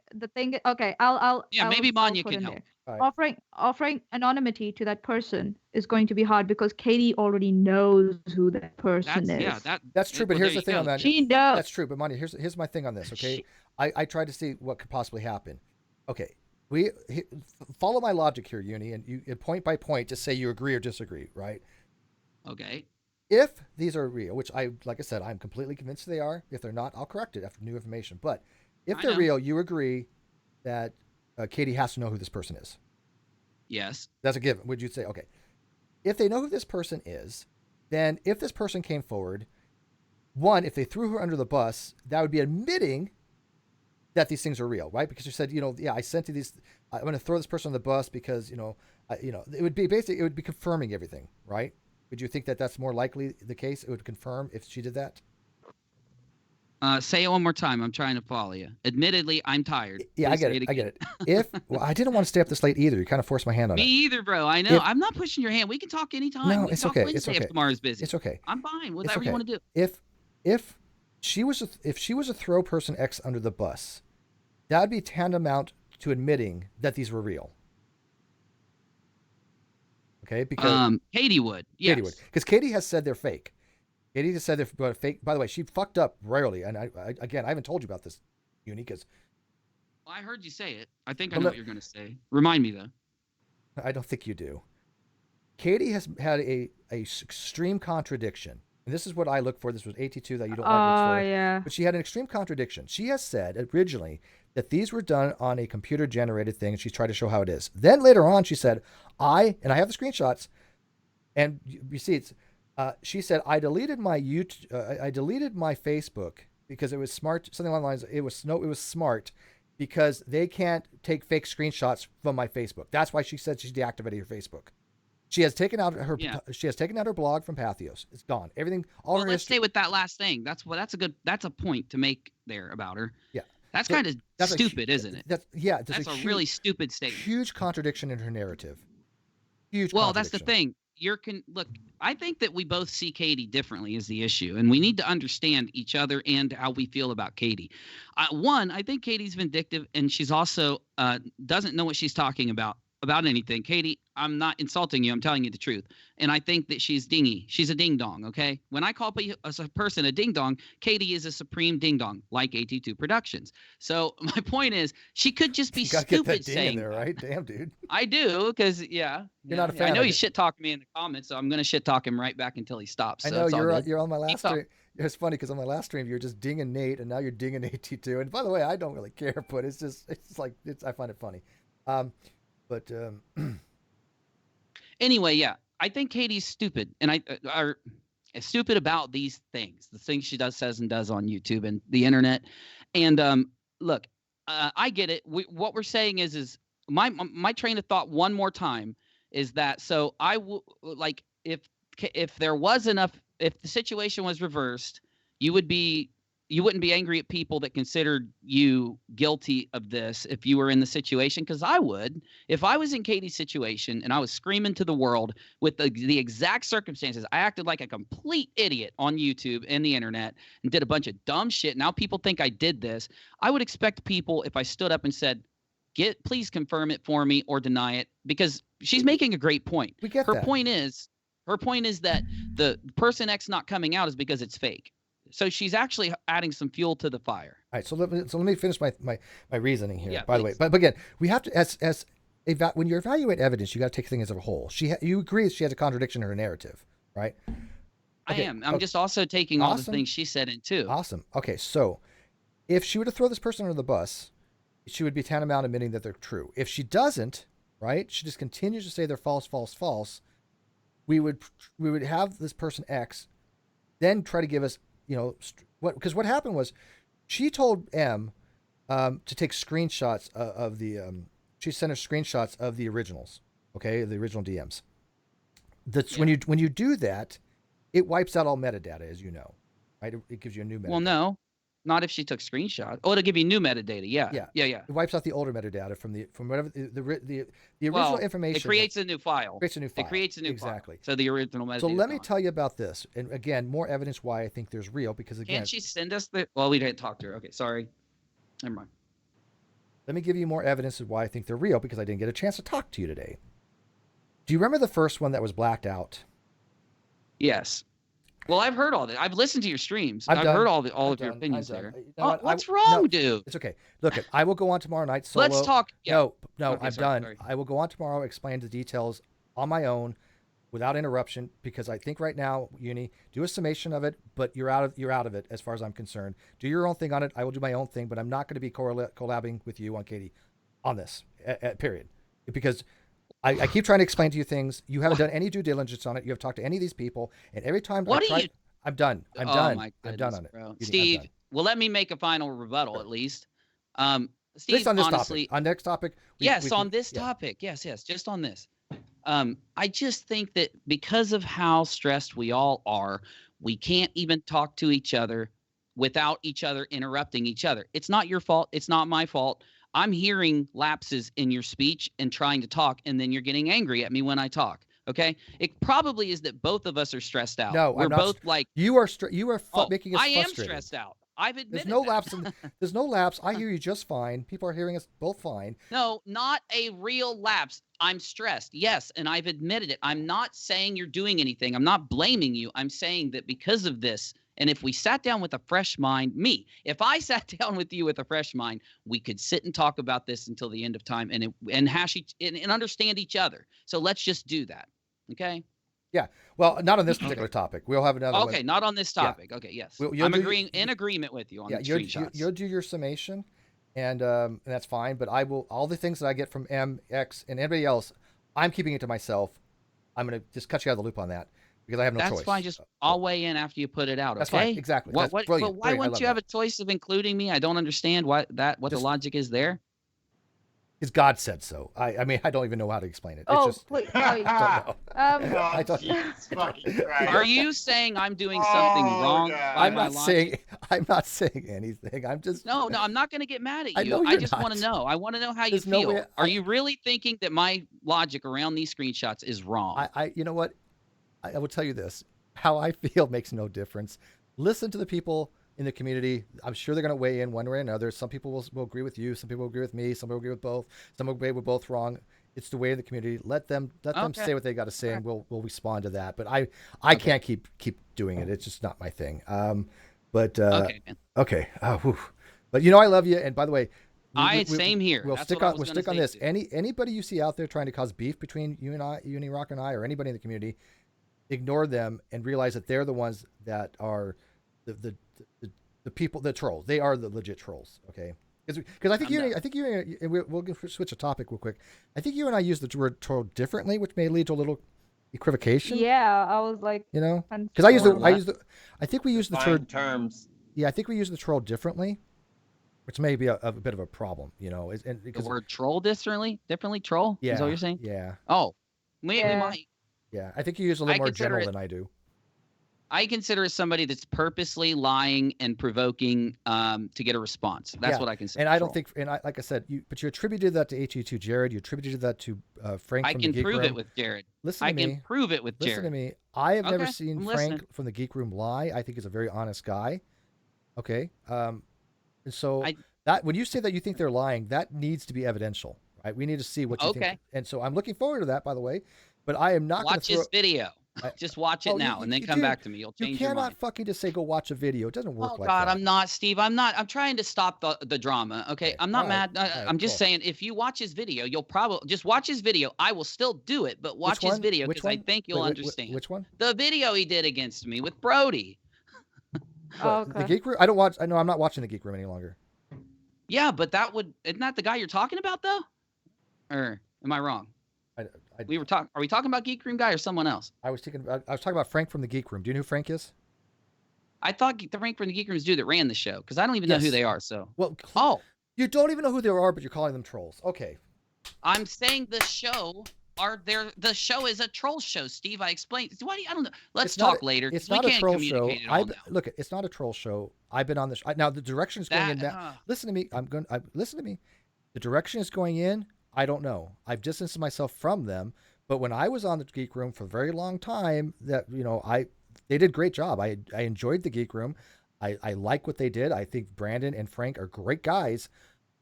okay, I'll maybe Manya can help. Right. Offering anonymity to that person is going to be hard because Katie already knows who that person is. Yeah, that's true. But here's the thing on that. She knows. That's true. But Manya, here's my thing on this. Okay, I tried to see what could possibly happen. Okay, follow my logic here, Uni, and you point by point just say you agree or disagree, right? Okay. If these are real, which like I said, I'm completely convinced they are. If they're not, I'll correct it after new information. But if they're real, you agree that Katie has to know who this person is. Yes. That's a given. Would you say, okay, if they know who this person is, then if this person came forward, one, if they threw her under the bus, that would be admitting that these things are real, right? Because you said, I sent you these, I'm going to throw this person on the bus because, it would be basically, it would be confirming everything, right? Would you think that that's more likely the case? It would confirm if she did that? Say it one more time. I'm trying to follow you. Admittedly, I'm tired. Yeah, I get it. I didn't want to stay up this late either. You kind of forced my hand on it. Me either, bro. I know. I'm not pushing your hand. We can talk anytime. No, it's okay. Wednesday if tomorrow's busy. It's okay. I'm fine. Whatever you want to do. If she was a throw person X under the bus, that would be tantamount to admitting that these were real. Okay, because Katie would. Yes. Katie would, because Katie has said they're fake. Katie has said they're fake. By the way, she fucked up rarely, and I haven't told you about this, Uni, because I heard you say it. I think I know what you're going to say. Remind me though. I don't think you do. Katie has had a extreme contradiction, and this is what I look for. This was 82 that you don't like. Oh yeah. But she had an extreme contradiction. She has said originally that these were done on a computer-generated thing, and she's tried to show how it is. Then later on, she said, I have the screenshots, and you see it's. She said, I deleted my Facebook because it was smart. Something along the lines. It was smart because they can't take fake screenshots from my Facebook. That's why she said she deactivated her Facebook. She has taken out her. Yeah. She has taken out her blog from Pathos. It's gone. Everything. All her. Let's stay with that last thing. That's a point to make there about her. Yeah. That's kind of stupid, isn't it? That's a really stupid statement. Huge contradiction in her narrative. Huge. Well, that's the thing. Look, I think that we both see Katie differently is the issue, and we need to understand each other and how we feel about Katie. I think Katie's vindictive, and she's also doesn't know what she's talking about. about anything. Katie, I'm not insulting you. I'm telling you the truth. And I think that she's dingy. She's a ding dong, okay? When I call a person a ding dong, Katie is a supreme ding dong, like AT2 Productions. So my point is, she could just be You gotta get that stupid ding saying in there, that. right? Damn, dude. I do, because You're yeah, not a fan I know of he it. shit talked me in the comments, so I'm gonna shit talk him right back until he stops. I So know it's all good. you're on my Keep last talking. stream. It's funny because on my last stream you were just dinging Nate, and now you're dinging AT2. And by the way, I don't really care, but it's like I find it funny. But Anyway, yeah, I think Katie's stupid, and I are stupid about these things, the things she says, and does on YouTube and the internet. And look, I get it. What we're saying is my train of thought one more time is that so I like if there was enough, if the situation was reversed, you would be you wouldn't be angry at people that considered you guilty of this if you were in the situation, because I would. If I was in Katie's situation and I was screaming to the world with the exact circumstances, I acted like a complete idiot on YouTube and the internet and did a bunch of dumb shit. Now people think I did this. I would expect people, if I stood up and said, please confirm it for me or deny it, because she's making a great point. we get Her that. point is that the person X not coming out is because it's fake. So she's actually adding some fuel to the fire. All right, so let me finish my reasoning here. Yeah, by the way, please. but again, we have to when you evaluate evidence, you got to take things as a whole. You agree she has a contradiction in her narrative, right? Okay, I am. I'm just also taking all the Awesome. things she said in too. Awesome. Okay, so if she were to throw this person under the bus, she would be tantamount admitting that they're true. If she doesn't, right, she just continues to say they're false, false, false. We would have this person X then try to give us, because what happened was she told M to take screenshots of the she sent her screenshots of the originals, okay, the original DMs. That's when you do that, it wipes out all metadata, as you know, right? It gives you a new metadata. Well, no, not if she took screenshots. Oh, it'll give you new metadata. Yeah. It wipes out the older metadata from whatever the original Well, information. It creates a new file. Creates a new file. It creates a new exactly. file. So the original metadata. So let me tell you about this, and again, more evidence why I think there's real. Because again, Can't she send us the? Well, we didn't talk to her. Okay, sorry. Never mind. Let me give you more evidence of why I think they're real, because I didn't get a chance to talk to you today. Do you remember the first one that was blacked out? Yes. Well, I've heard all that. I've listened to your streams. I've done. heard all of your done. opinions I've there. done. You know what? What's wrong, dude? It's okay. Look, I will go on tomorrow night solo. Let's talk. Yeah. No, Okay, I'm sorry, done. sorry. I will go on tomorrow, explain the details on my own, without interruption, because I think right now, Uni, do a summation of it, but you're out of it as far as I'm concerned. Do your own thing on it. I will do my own thing, but I'm not going to be collabing with you on Katie on this. Period. Because I keep trying to explain to you things. You haven't done any due diligence on it. You have talked to any of these people, and every time I'm done. I'm done. My I'm goodness, done on it. bro. Uni, Steve, I'm done. well, let me make a final rebuttal at least. Steve, Based on this honestly, topic. On next topic. on this topic. Yes, just on this. I just think that because of how stressed we all are, we can't even talk to each other without each other interrupting each other. It's not your fault. It's not my fault. I'm hearing lapses in your speech and trying to talk, and then you're getting angry at me when I talk. Okay, it probably is that both of us are stressed out. No, we're I'm not both like you are. You are making us I am frustrated. stressed out. I've admitted There's no that. lapse. There's no lapse. I hear you just fine. People are hearing us both fine. No, not a real lapse. I'm stressed. Yes, and I've admitted it. I'm not saying you're doing anything. I'm not blaming you. I'm saying that because of this, and if we sat down with a fresh mind, if I sat down with you with a fresh mind, we could sit and talk about this until the end of time and hash and understand each other. So let's just do that. Okay? Yeah. Well, not on this particular topic. We'll have another one. Okay, not on this topic. Yeah. Okay, yes. I'm in agreement with you on the screenshots. You'll do your summation, and that's fine. But I will, all the things that I get from MX and anybody else, I'm keeping it to myself. I'm going to just cut you out of the loop on that because I have no choice. That's fine. Just I'll weigh in after you put it out. Okay? That's fine. Exactly. That's brilliant. But why wouldn't you have a choice of including me? I don't understand what the logic is there. Because God said so. I mean, I don't even know how to explain it. Oh, It's just, please. I don't know. Oh, I don't- Jesus fucking Christ. Are you saying I'm doing something wrong? God. By I'm my not logic? I'm not saying anything. I'm just. No, I'm not going to get mad at I you. know I you're just want to not. know. I want to know how There's you no feel. way Are you really thinking that my logic around these screenshots is wrong? You know what? I will tell you this. How I feel makes no difference. Listen to the people in the community. I'm sure they're going to weigh in one way or another. Some people will agree with you. Some people will agree with me. Some will agree with both. Some will agree with both wrong. It's the way of the community. Let them Okay. say what they got to say, All and right. we'll respond to that. But I Okay. can't keep doing it. It's just not my thing. But Okay, man. okay. Whew. But you know, I love you. And by the way, Same here. That's what I was we'll gonna stick on say this. too. Anybody you see out there trying to cause beef between you and I, Uni Rock and I, or anybody in the community, ignore them and realize that they're the ones that are the the, the people, the trolls. They are the legit trolls. Okay. Because I'm done. I think you, and we'll switch a topic real quick. I think you and I use the word troll differently, which may lead to a little equivocation. Yeah, I was like You know, because More or less. I think we use the Define term. terms. Yeah, I think we use the troll differently, which may be a bit of a problem. You know, and The because word troll differently? Troll? Is that what yeah, you're saying? yeah, Oh, we yeah. might. yeah. I think you use a little I more consider general it. than I do. I consider it somebody that's purposely lying and provoking to get a response. That's Yeah, what I consider. and I don't troll. think, like I said, but you attributed that to HE2 Jared. You attributed that to Frank I from the can Geek prove Room. it with Jared. Listen I to can me. prove it with Listen to Jared. me. I have never Okay, seen I'm Frank listening. from the Geek Room lie. I think he's a very honest guy. Okay. And so I that when you say that you think they're lying, that needs to be evidential, right? We need to see what you think. okay. And so I'm looking forward to that, by the way. But I am not going to Watch throw. this video. I, Just watch it oh, now and then come dude, back to me. You'll you change your cannot mind. fucking just say go watch a video. It doesn't work Oh like God, that. I'm not, Steve. I'm not. I'm trying to stop the drama. Okay, Okay. I'm not All right. mad. All right. I'm just Cool. saying, if you watch his video, you'll probably just watch his video. I will still do it, but watch his video Which because I one? think you'll Wait, understand. which one? The video he did against me with Brody. Oh, What? The okay. Geek Room? I don't watch. I know I'm not watching the Geek Room any longer. Yeah, but isn't that the guy you're talking about though? Or am I wrong? I, Are we talking about Geek Room guy or someone else? I was talking about Frank from the Geek Room. Do you know who Frank is? I thought the rank from the Geek Room is dude that ran the show because I don't even know who Yes. they are. So Well, oh, you don't even know who they are, but you're calling them trolls. Okay. I'm saying the show the show is a troll show, Steve. I explained. Why do you, I don't know. Let's It's not talk later It's because we not a can't troll show. communicate at all now. Look, it's not a troll show. I've been on this. Now the direction is going in. That Now, listen to me. Listen to me. The direction is going in. I don't know. I've distanced myself from them. But when I was on the Geek Room for a very long time, they did a great job. I enjoyed the Geek Room. I like what they did. I think Brandon and Frank are great guys.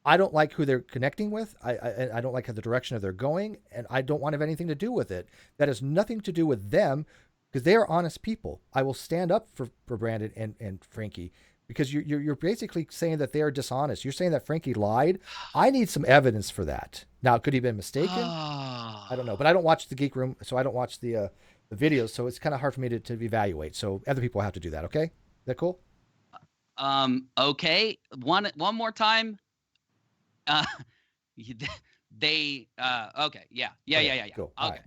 I don't like who they're connecting with. I don't like how the direction of they're going, and I don't want to have anything to do with it. That has nothing to do with them, because they are honest people. I will stand up for Brandon and Frankie, because you're basically saying that they are dishonest. You're saying that Frankie lied. I need some evidence for that. Now, could he have been mistaken? I don't know, but I don't watch the Geek Room, so I don't watch the videos. So it's kind of hard for me to evaluate. So other people have to do that. Okay, is that cool? Okay. One more time. They okay. Yeah. Cool. Okay. All All right.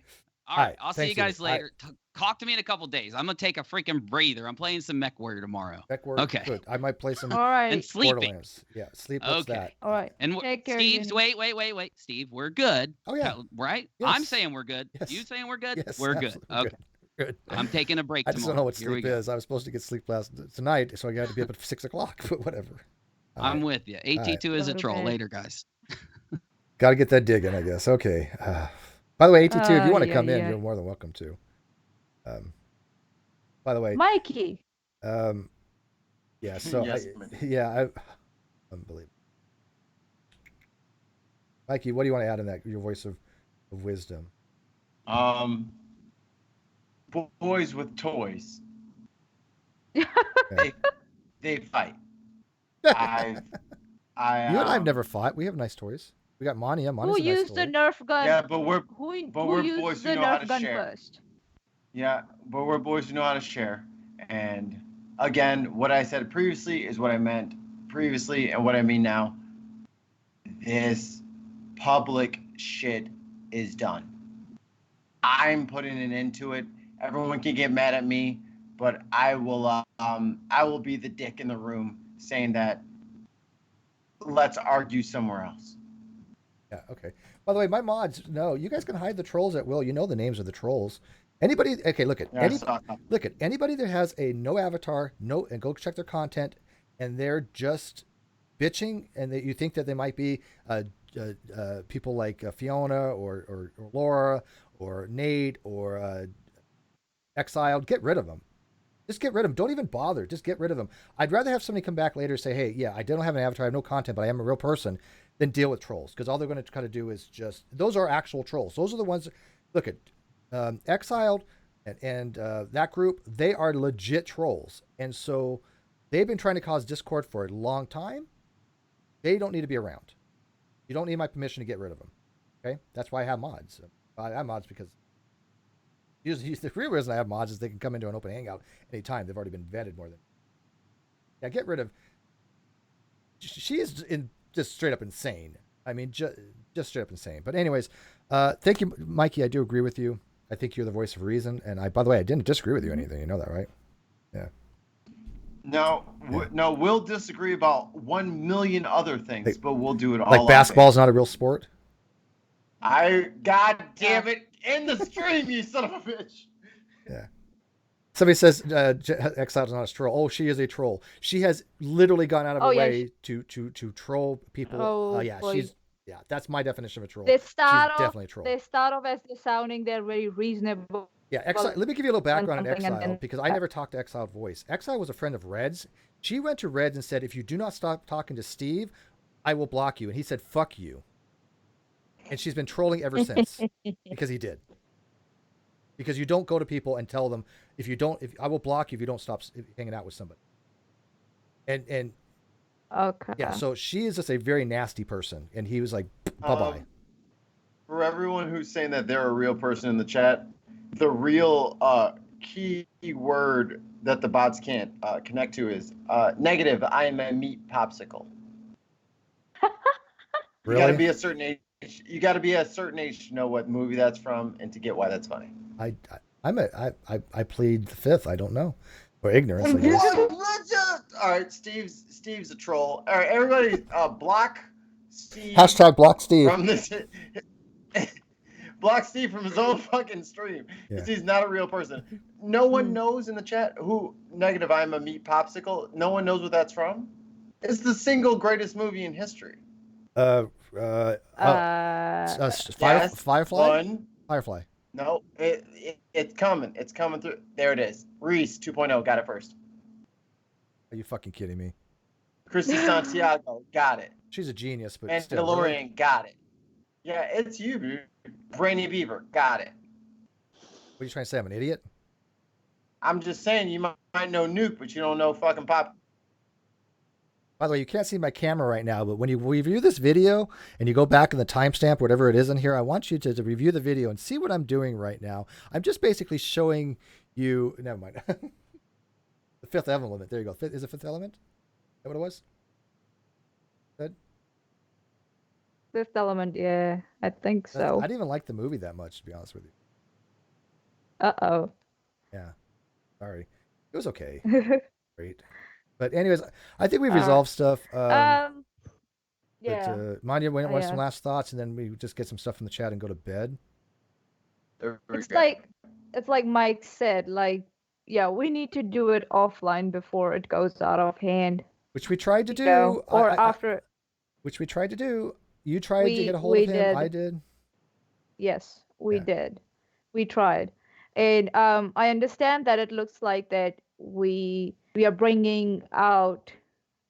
right. I'll see you Thanks, guys Amy. later. Talk to me in a couple days. I'm gonna take a freaking breather. I'm playing some Mech Warrior tomorrow. Okay. Good. I might play some All right. And sleeping. Borderlands. Yeah, sleep. What's Okay. that? All right. And Take care, Steve's Uni. wait. Steve, we're good. Oh yeah. Right? Yes. I'm saying we're good. Yes. You saying we're good? Yes. We're good. Absolutely Okay. Good. I'm taking a break I just tomorrow. don't know what Here we sleep go. is. I was supposed to get sleep tonight, so I had to be up at 6 o'clock. But whatever. I'm with you. AT2 is a Go to troll. bed. Later, guys. Got to get that digging, I guess. Okay. By the way, AT2, if you want to Yeah, come in, yeah. you're more than welcome to. By the way, Mikey. yeah. So Yes, unbelievable. Mikey, what do you want to add in that? Your voice of wisdom. Boys with toys. Okay. They fight. You and I've um, never fought. We have nice toys. We got Mania. Mania's Who a nice used the toy. Nerf gun? Yeah, but we're Who used boys who the know how Nerf to gun share. first? Yeah, but we're boys who know how to share. And again, what I said previously is what I meant previously and what I mean now. This public shit is done. I'm putting an end to it. Everyone can get mad at me, but I will be the dick in the room saying that let's argue somewhere else. Yeah, okay. By the way, my mods, no, you guys can hide the trolls at will. You know the names of the trolls. Anybody, okay, look at anybody that has a no avatar, and go check their content, and they're just bitching, and you think that they might be people like Fiona or Laura or Nate or Exiled. Get rid of them. Just get rid of them. Don't even bother. Just get rid of them. I'd rather have somebody come back later and say, hey, yeah, I don't have an avatar, I have no content, but I am a real person. then deal with trolls, because all they're going to try to do is just, those are actual trolls. Those are the ones. Look at Exiled and that group. They are legit trolls, and so they've been trying to cause discord for a long time. They don't need to be around. You don't need my permission to get rid of them. Okay, that's why I have mods. I have mods because usually the real reason I have mods is they can come into an open hangout anytime. They've already been vetted more than. Yeah, get rid of. She is just straight up insane. I mean, just straight up insane. But anyways, thank you, Mikey. I do agree with you. I think you're the voice of reason. And by the way, I didn't disagree with you or anything. You know that, right? Yeah. No, no, we'll disagree about 1 million other things, but we'll do it all. Like basketball is not a real sport. God damn it! End the stream, you son of a bitch. Yeah. Somebody says Exiled is not a troll. Oh, she is a troll. She has literally gone out of her way to troll people. Oh, yeah, boy. That's my definition of a troll. They start She's off, definitely a troll. They start off as they're sounding, they're very reasonable. Yeah, Exile. Let me give you a little background on something and Exile, then- because I never talked to Exiled Voice. Exile was a friend of Red's. She went to Red's and said, if you do not stop talking to Steve, I will block you. And he said, fuck you. And she's been trolling ever since because he did. Because you don't go to people and tell them, if I will block you if you don't stop hanging out with somebody. And Okay. yeah, so she is just a very nasty person. And he was like, bye-bye. For everyone who's saying that they're a real person in the chat, the real key word that the bots can't connect to is negative. I am a meat popsicle. Really? You got to be a certain age. You got to be a certain age to know what movie that's from and to get why that's funny. I plead the fifth. I don't know. Or ignorance, I guess. All right, Steve's a troll. All right, everybody, block Steve. Hashtag block Steve. From this. Block Steve from his own fucking stream because he's not a real person. No one knows in the chat who negative I'm a meat popsicle. No one knows what that's from. It's the single greatest movie in history. Firefly. Firefly. No, it's coming. It's coming through. There it is. Reese 2.0 got it first. Are you fucking kidding me? Christy Santiago got it. She's a genius, but And still. DeLorean Really? got it. Yeah, it's you, dude. Brainy Beaver got it. What are you trying to say? I'm an idiot? I'm just saying you might know Nuke, but you don't know fucking Pop. By the way, you can't see my camera right now, but when you review this video and you go back in the timestamp, whatever it is in here, I want you to review the video and see what I'm doing right now. I'm just basically showing you. Never mind. The fifth element. There you go. Is it fifth element? Is that what it was? Good. Fifth Element, yeah, I think so. I didn't even like the movie that much, to be honest with you. Uh-oh. Yeah. Sorry. It was okay. Great. But anyways, I think we've resolved stuff. Yeah. But, Manya, want some last thoughts, and then we just get some stuff from the chat and go to bed. It's like Mike said, like, yeah, we need to do it offline before it goes out of hand. Which we tried to do. Know, or after. Which we tried to do. You tried to get a hold of him. Did. I did. Yes, we did. We tried. And I understand that it looks like that we are bringing out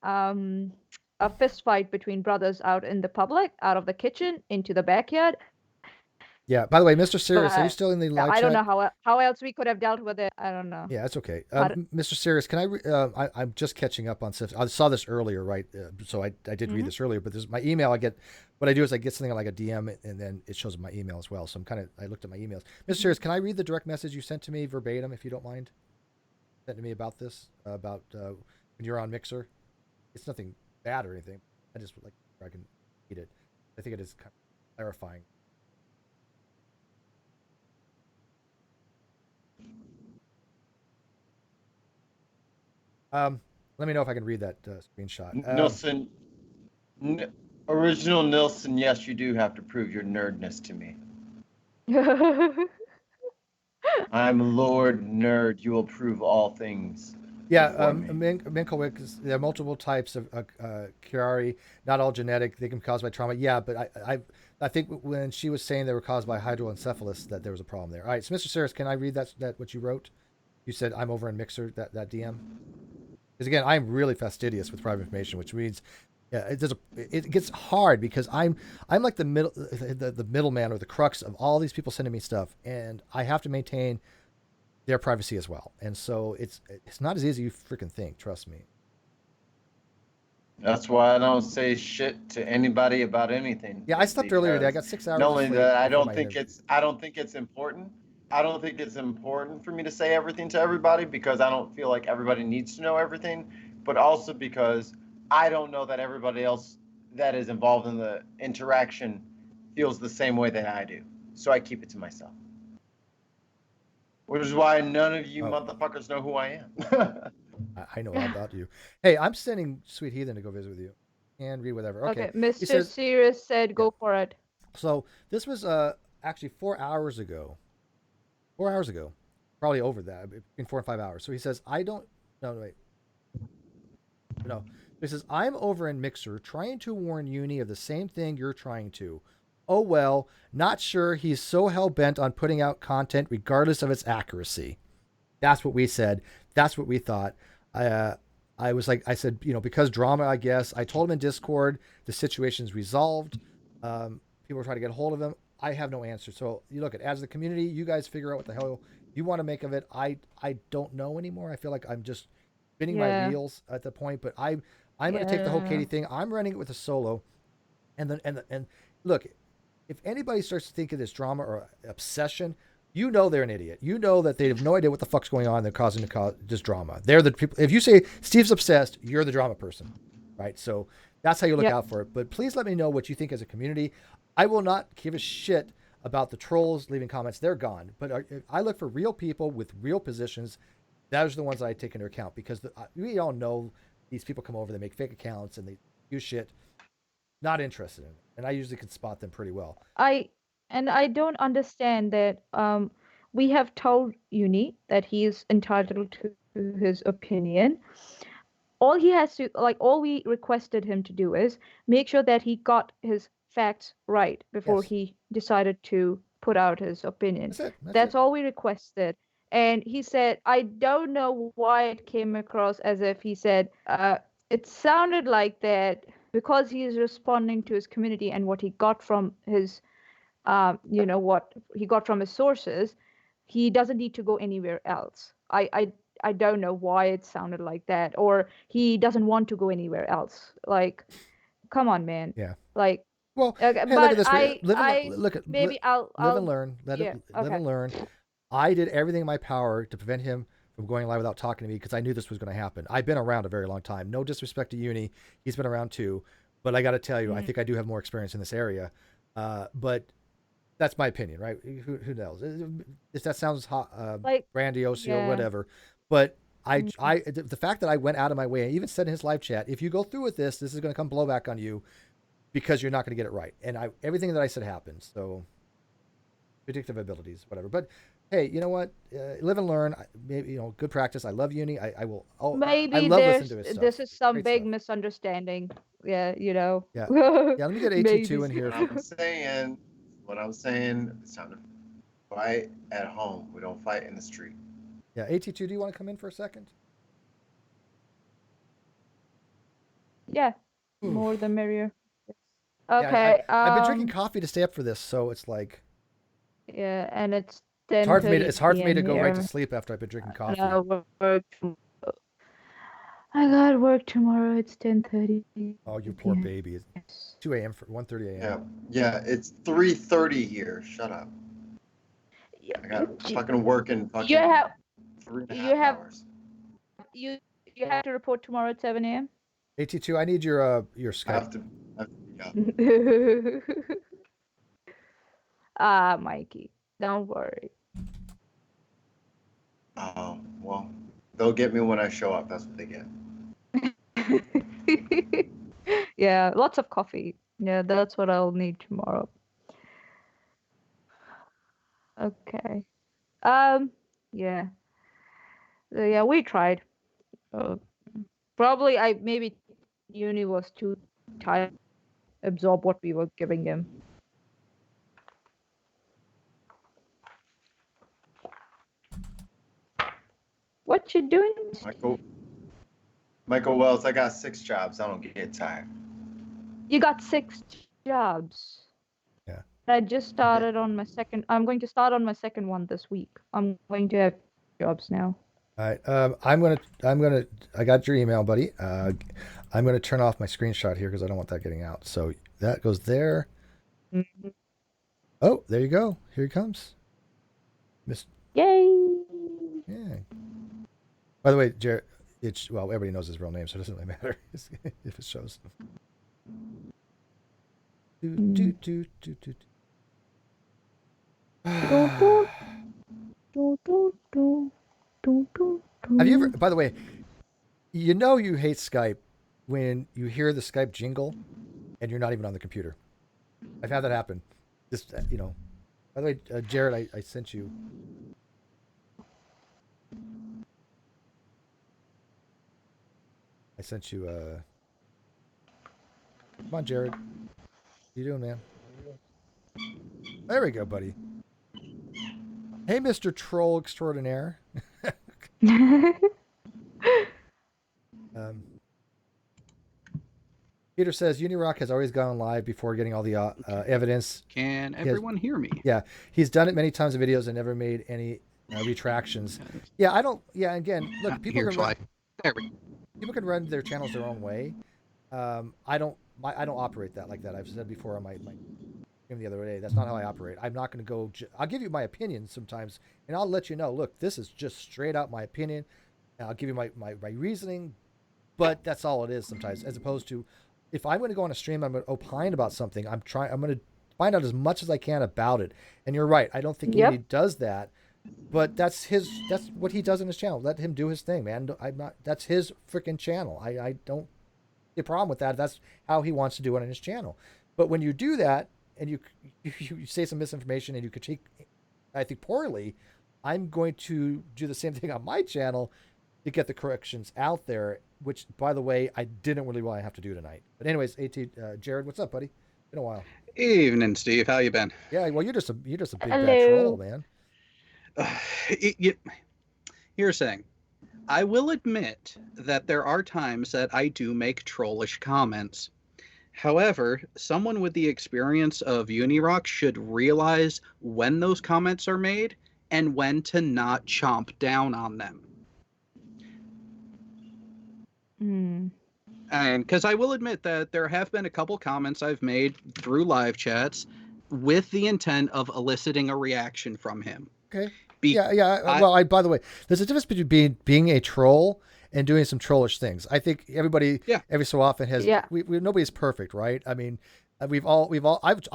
a fist fight between brothers out in the public, out of the kitchen into the backyard. Yeah. By the way, Mr. Sirius, are you still in the live chat? I don't know how else we could have dealt with it. I don't know. Yeah, it's okay. Mr. Sirius, can I'm just catching up on stuff. I saw this earlier, right? So I did read this earlier, but there's my email. What I do is I get something like a DM, and then it shows my email as well. So I looked at my emails. Mr. Sirius, can I read the direct message you sent to me verbatim, if you don't mind? Sent to me about this, about when you're on Mixer. It's nothing bad or anything. I just would like I can read it. I think it is kind of clarifying. Let me know if I can read that screenshot. Nilsson, original Nilsson, yes, you do have to prove your nerdness to me. I'm Lord Nerd. You will prove all things. Yeah, Minkowicz, there are multiple types of Chiari, not all genetic. They can be caused by trauma. Yeah, but I think when she was saying they were caused by hydroencephalus, that there was a problem there. All right, so Mr. Saris, can I read that what you wrote? You said I'm over in Mixer, that DM? Because again, I'm really fastidious with private information, which means Yeah, it gets hard because I'm like the middleman or the crux of all these people sending me stuff, and I have to maintain their privacy as well. And so it's not as easy as you freaking think. Trust me. That's why I don't say shit to anybody about anything. Yeah, I slept earlier today. I got 6 hours Not of only sleep that, before my interview. I don't think it's important. I don't think it's important for me to say everything to everybody because I don't feel like everybody needs to know everything, but also because I don't know that everybody else that is involved in the interaction feels the same way that I do. So I keep it to myself. Which is why none of you motherfuckers know who I am. I know all about you. Hey, I'm sending Sweet Heathen to go visit with you and read whatever. Okay. Okay, He Mr. says, Serious said, yeah. "Go for it." So this was actually 4 hours ago. 4 hours ago, probably over that, between 4 and 5 hours. So he says, I don't. No, wait. No. He says, I'm over in Mixer trying to warn Uni of the same thing you're trying to. Oh well, not sure he's so hell bent on putting out content regardless of its accuracy. That's what we said. That's what we thought. I was like, I said, because drama, I guess. I told him in Discord the situation's resolved. People were trying to get a hold of him. I have no answer. So you look at as the community, you guys figure out what the hell you want to make of it. I don't know anymore. I feel like I'm just spinning my Yeah. wheels at the point. But I'm going to take the whole Katie Yeah. thing. I'm running it with a solo, and look, if anybody starts to think of this drama or obsession, they're an idiot. You know that they have no idea what the fuck's going on. They're causing this drama. They're the people. If you say Steve's obsessed, you're the drama person, right? So that's how you look Yep. out for it. But please let me know what you think as a community. I will not give a shit about the trolls leaving comments. They're gone. But I look for real people with real positions. Those are the ones that I take into account because we all know these people come over, they make fake accounts, and they use shit. Not interested in it. And I usually can spot them pretty well. I don't understand that we have told Uni that he is entitled to his opinion. All he has to all we requested him to do is make sure that he got his facts right before Yes. he decided to put out his opinion. That's it. That's all we requested. And he said, I don't know why it came across as if he said, it sounded like that because he is responding to his community and what he got from his what he got from his sources, he doesn't need to go anywhere else. I don't know why it sounded like that, or he doesn't want to go anywhere else. Like, come on, man. Yeah. Like, Well, okay, hey, look at but this. maybe Live and I'll learn. Live okay. and learn. I did everything in my power to prevent him from going live without talking to me because I knew this was going to happen. I've been around a very long time. No disrespect to Uni, he's been around too, but I got to tell you, I think I do have more experience in this area. But that's my opinion, right? Who knows? If that sounds grandiose or whatever, but the fact that I went out of my way, I even said in his live chat, if you go through with this is going to come blowback on you because you're not going to get it right. And everything that I said happened. So predictive abilities, whatever. But hey, you know what? Live and learn. Maybe good practice. I love Uni. I will. Oh, Maybe I love listening to his stuff. this is some Great big stuff. misunderstanding. Yeah. Yeah. Let me get AT2 in here. What I'm saying, it's time to fight at home. We don't fight in the street. Yeah, AT2, do you want to come in for a second? Yeah. Ooh. More the merrier. Yeah, Okay. I've been drinking coffee to stay up for this, so it's like. Yeah, and it's 10:30. It's hard for me to go here. right to sleep after I've been drinking coffee. I got work tomorrow. It's 10:30. Oh, you poor baby. It's 2 a.m. for 1:30 a.m. Yeah. It's 3:30 here. Shut up. I got fucking working. Fucking. You have 3.5 hours. You have to report tomorrow at 7 a.m. AT2, I need your Skype. I have to. Mikey, don't worry. Oh, well, they'll get me when I show up. That's what they get. Yeah, lots of coffee. Yeah, that's what I'll need tomorrow. Okay. Yeah. Yeah, we tried. Probably maybe Uni was too tired to absorb what we were giving him. What you doing? Michael Wells, I got 6 jobs. I don't get tired. You got 6 jobs. Yeah. I just started on my second. I'm going to start on my second one this week. I'm going to have jobs now. All right. I got your email, buddy. I'm gonna turn off my screenshot here because I don't want that getting out. So that goes there. Mhm. Oh, there you go. Here he comes. Miss. Yay! Yeah. By the way, Jared, well, everybody knows his real name, so it doesn't really matter if it shows. Do, do, do, do, do. Have you ever, by the way, you know you hate Skype when you hear the Skype jingle and you're not even on the computer. I've had that happen. Just, by the way, Jared, I sent you. Come on, Jared. What you doing, man? There we go, buddy. Hey, Mr. Troll Extraordinaire. Peter says Unirock has always gone live before getting all the evidence. Can everyone hear me? Yeah, he's done it many times in videos and never made any retractions. Yeah, I don't. Yeah, again, look, people can run their channels their own way. I don't operate that like that. I've said before on my stream the other day. That's not how I operate. I'm not going to go. I'll give you my opinion sometimes, and I'll let you know. Look, this is just straight out my opinion. I'll give you my reasoning, but that's all it is sometimes. As opposed to, if I'm going to go on a stream, I'm going to opine about something. I'm going to find out as much as I can about it. And you're right. I don't think he does that, but that's what he does in his channel. Let him do his thing, man. That's his freaking channel. I don't see a problem with that. That's how he wants to do it on his channel. But when you do that and you say some misinformation and you critique, I think poorly, I'm going to do the same thing on my channel to get the corrections out there, which, by the way, I didn't really want to have to do tonight. But anyways, Jared, what's up, buddy? Been a while. Evening, Steve. How you been? Yeah, well, you're just a big bad troll, man. Here's the thing. I will admit that there are times that I do make trollish comments. However, someone with the experience of Unirock should realize when those comments are made and when to not chomp down on them. And because I will admit that there have been a couple comments I've made through live chats with the intent of eliciting a reaction from him. Okay. Well, by the way, there's a difference between being a troll and doing some trollish things. I think everybody, every so often has. Yeah. Nobody's perfect, right? I mean, I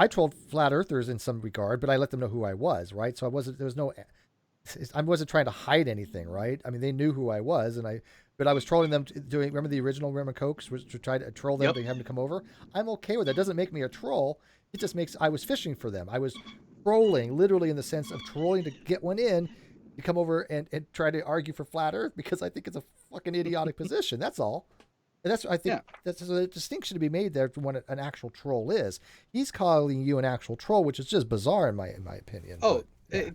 trolled flat earthers in some regard, but I let them know who I was, right? So I wasn't trying to hide anything, right? I mean, they knew who I was, but I was trolling them remember the original Rim and Cokes was to try to troll them to have them to come over. I'm okay with that. It doesn't make me a troll. It just makes, I was fishing for them. I was trolling, literally in the sense of trolling to get one in to come over and try to argue for flat earth because I think it's a fucking idiotic position. That's all. And I think that's a distinction to be made there from what an actual troll is. He's calling you an actual troll, which is just bizarre in my opinion. Oh,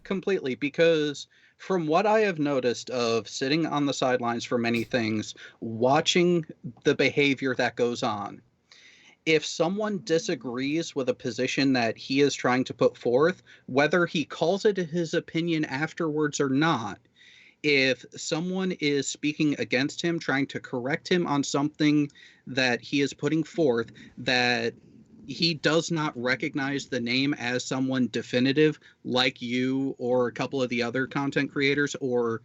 completely, because from what I have noticed of sitting on the sidelines for many things, watching the behavior that goes on, if someone disagrees with a position that he is trying to put forth, whether he calls it his opinion afterwards or not, if someone is speaking against him, trying to correct him on something that he is putting forth, that he does not recognize the name as someone definitive like you or a couple of the other content creators or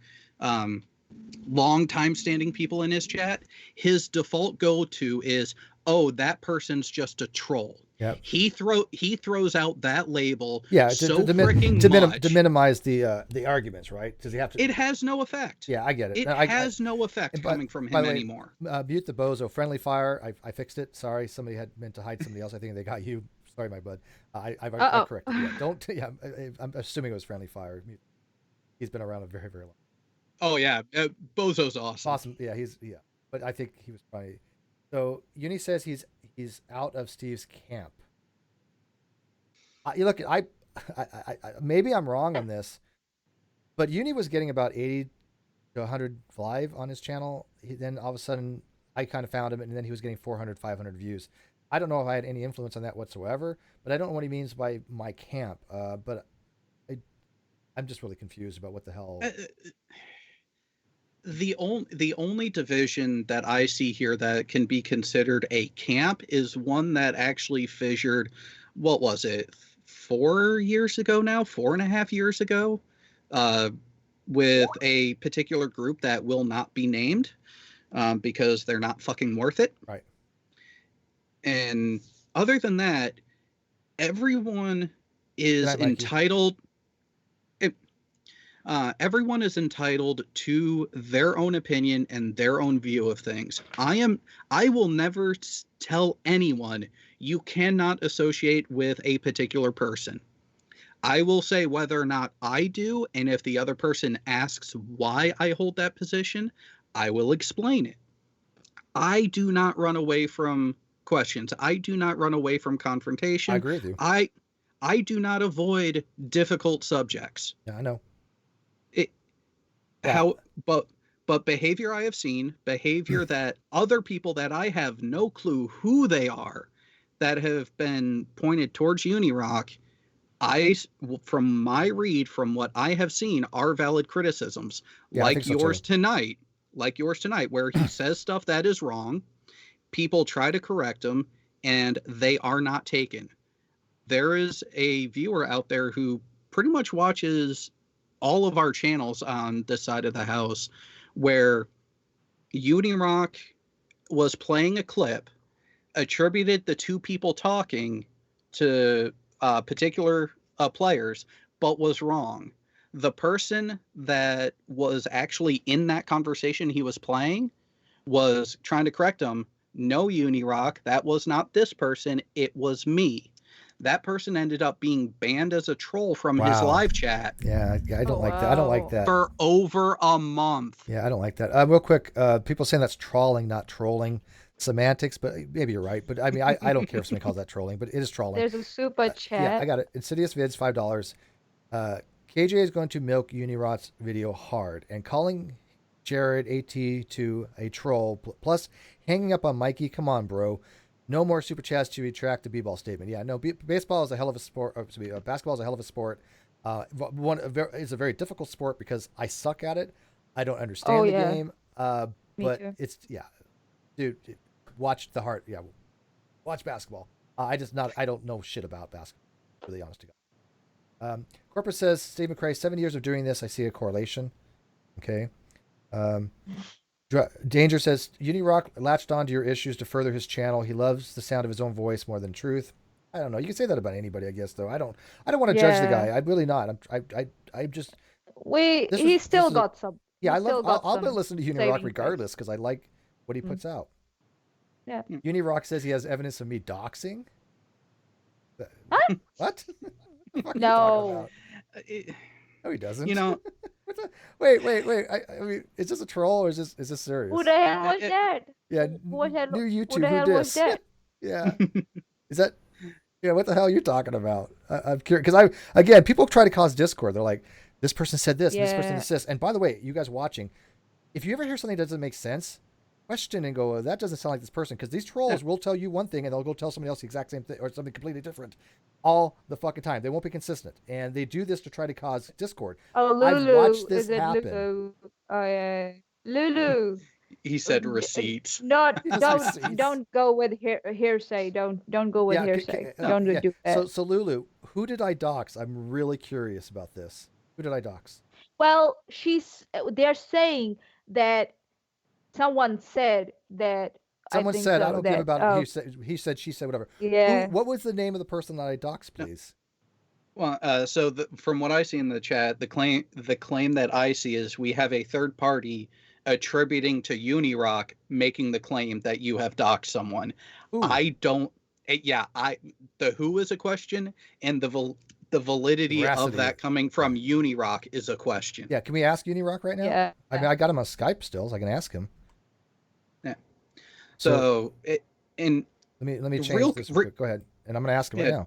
long time standing people in his chat, his default go-to is, oh, that person's just a troll. Yep. He throws out that label to minimize the arguments, right? Because you have to. It has no effect. Yeah, I get it. It has no effect coming from him anymore. Mute the bozo. Friendly fire. I fixed it. Sorry, somebody had meant to hide somebody else. I think they got you. Sorry, my bud. I corrected. Yeah, don't. Yeah, I'm assuming it was friendly fire. He's been around a very, very long. Oh yeah, Bozo's awesome. Awesome. Yeah, but I think he was probably. So Uni says he's out of Steve's camp. You look, I maybe I'm wrong on this, but Uni was getting about 80 to 100 live on his channel. Then all of a sudden, I kind of found him, and then he was getting 400, 500 views. I don't know if I had any influence on that whatsoever, but I don't know what he means by my camp. But I'm just really confused about what the hell. The only division that I see here that can be considered a camp is one that actually fissured, what was it, 4 years ago now, 4.5 years ago, with a particular group that will not be named because they're not fucking worth it. Right. And other than that, everyone is Good night, Mikey. entitled. Everyone is entitled to their own opinion and their own view of things. I will never tell anyone you cannot associate with a particular person. I will say whether or not I do, and if the other person asks why I hold that position, I will explain it. I do not run away from questions. I do not run away from confrontation. I agree with you. I do not avoid difficult subjects. Yeah, I know. But behavior I have seen, behavior that other people that I have no clue who they are, that have been pointed towards Unirock, from my read, from what I have seen, are valid criticisms. Yeah, like yours tonight, where he says stuff that is wrong, people try to correct him, and they are not taken. There is a viewer out there who pretty much watches all of our channels on this side of the house, where Unirock was playing a clip, attributed the two people talking to particular players, but was wrong. The person that was actually in that conversation he was playing was trying to correct him. No, Unirock, that was not this person, it was me. That person ended up being banned as a troll from his live chat. Yeah, I don't like that. I don't like that. For over a month. Yeah, I don't like that. Real quick, people saying that's trawling, not trolling. Semantics, but maybe you're right. But I mean, I don't care if somebody calls that trolling, but it is trolling. There's a super chat. Yeah, I got it. Insidious Vids, $5. KJ is going to milk Unirock's video hard, and calling Jared AT to a troll, plus hanging up on Mikey. Come on, bro. No more super chats to retract the b-ball statement. Yeah, no, baseball is a hell of a sport. Basketball is a hell of a sport. It's a very difficult sport because I suck at it. I don't understand the game. But too. It's dude. Watch the heart. Yeah, watch basketball. I don't know shit about basketball. Really honest to God. Corpus says Steve McCrae, 7 years of doing this. I see a correlation. Okay. Danger says Unirock latched onto your issues to further his channel. He loves the sound of his own voice more than truth. I don't know. You can say that about anybody, I guess. Though I don't want to judge the guy. I'm really not. I just. He still got some. Yeah, I'll listen to Unirock regardless because I like what he puts out. Yeah. Unirock says he has evidence of me doxing. Huh? What? What No. No, he doesn't. You know. Wait. I mean, is this a troll or is this serious? Who the hell was that? Yeah, new YouTube. Who the hell was that? Yeah. Is that? Yeah. What the hell are you talking about? I'm curious because people try to cause discord. They're like, this person said this, and this person said this. And by the way, you guys watching, if you ever hear something that doesn't make sense, question and go, that doesn't sound like this person, because these trolls will tell you one thing and they'll go tell somebody else the exact same thing or something completely different all the fucking time. They won't be consistent, and they do this to try to cause discord. Oh, Lulu. I've watched this happen. Lulu? Oh yeah, Lulu. He said receipts. Don't go with hearsay. Don't go with hearsay. Don't do that. So Lulu, who did I dox? I'm really curious about this. Who did I dox? Well, they're saying that someone said that. Someone said, I don't give about it. He said, she said, whatever. Yeah. What was the name of the person that I doxed, please? Well, from what I see in the chat, the claim that I see is we have a third party attributing to Unirock making the claim that you have doxed someone. Ooh. I don't. The who is a question, and the validity Veracity of that coming from Unirock is a question. Yeah, can we ask Unirock right now? Yeah. I mean, I got him on Skype still, so I can ask him. Yeah. So let me change this. Go ahead, and I'm going to ask him right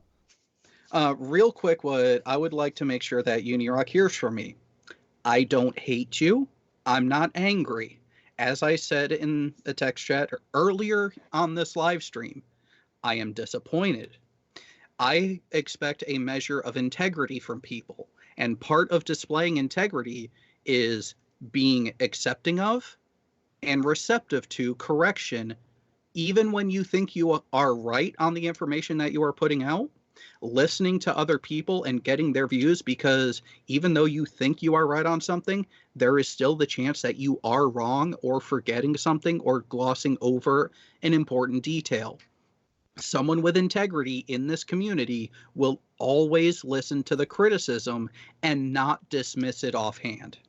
now. Real quick, what I would like to make sure that Unirock hears from me. I don't hate you. I'm not angry. As I said in the text chat earlier on this live stream, I am disappointed. I expect a measure of integrity from people. And part of displaying integrity is being accepting of and receptive to correction, even when you think you are right on the information that you are putting out, listening to other people and getting their views, because even though you think you are right on something, there is still the chance that you are wrong or forgetting something or glossing over an important detail. Someone with integrity in this community will always listen to the criticism and not dismiss it offhand.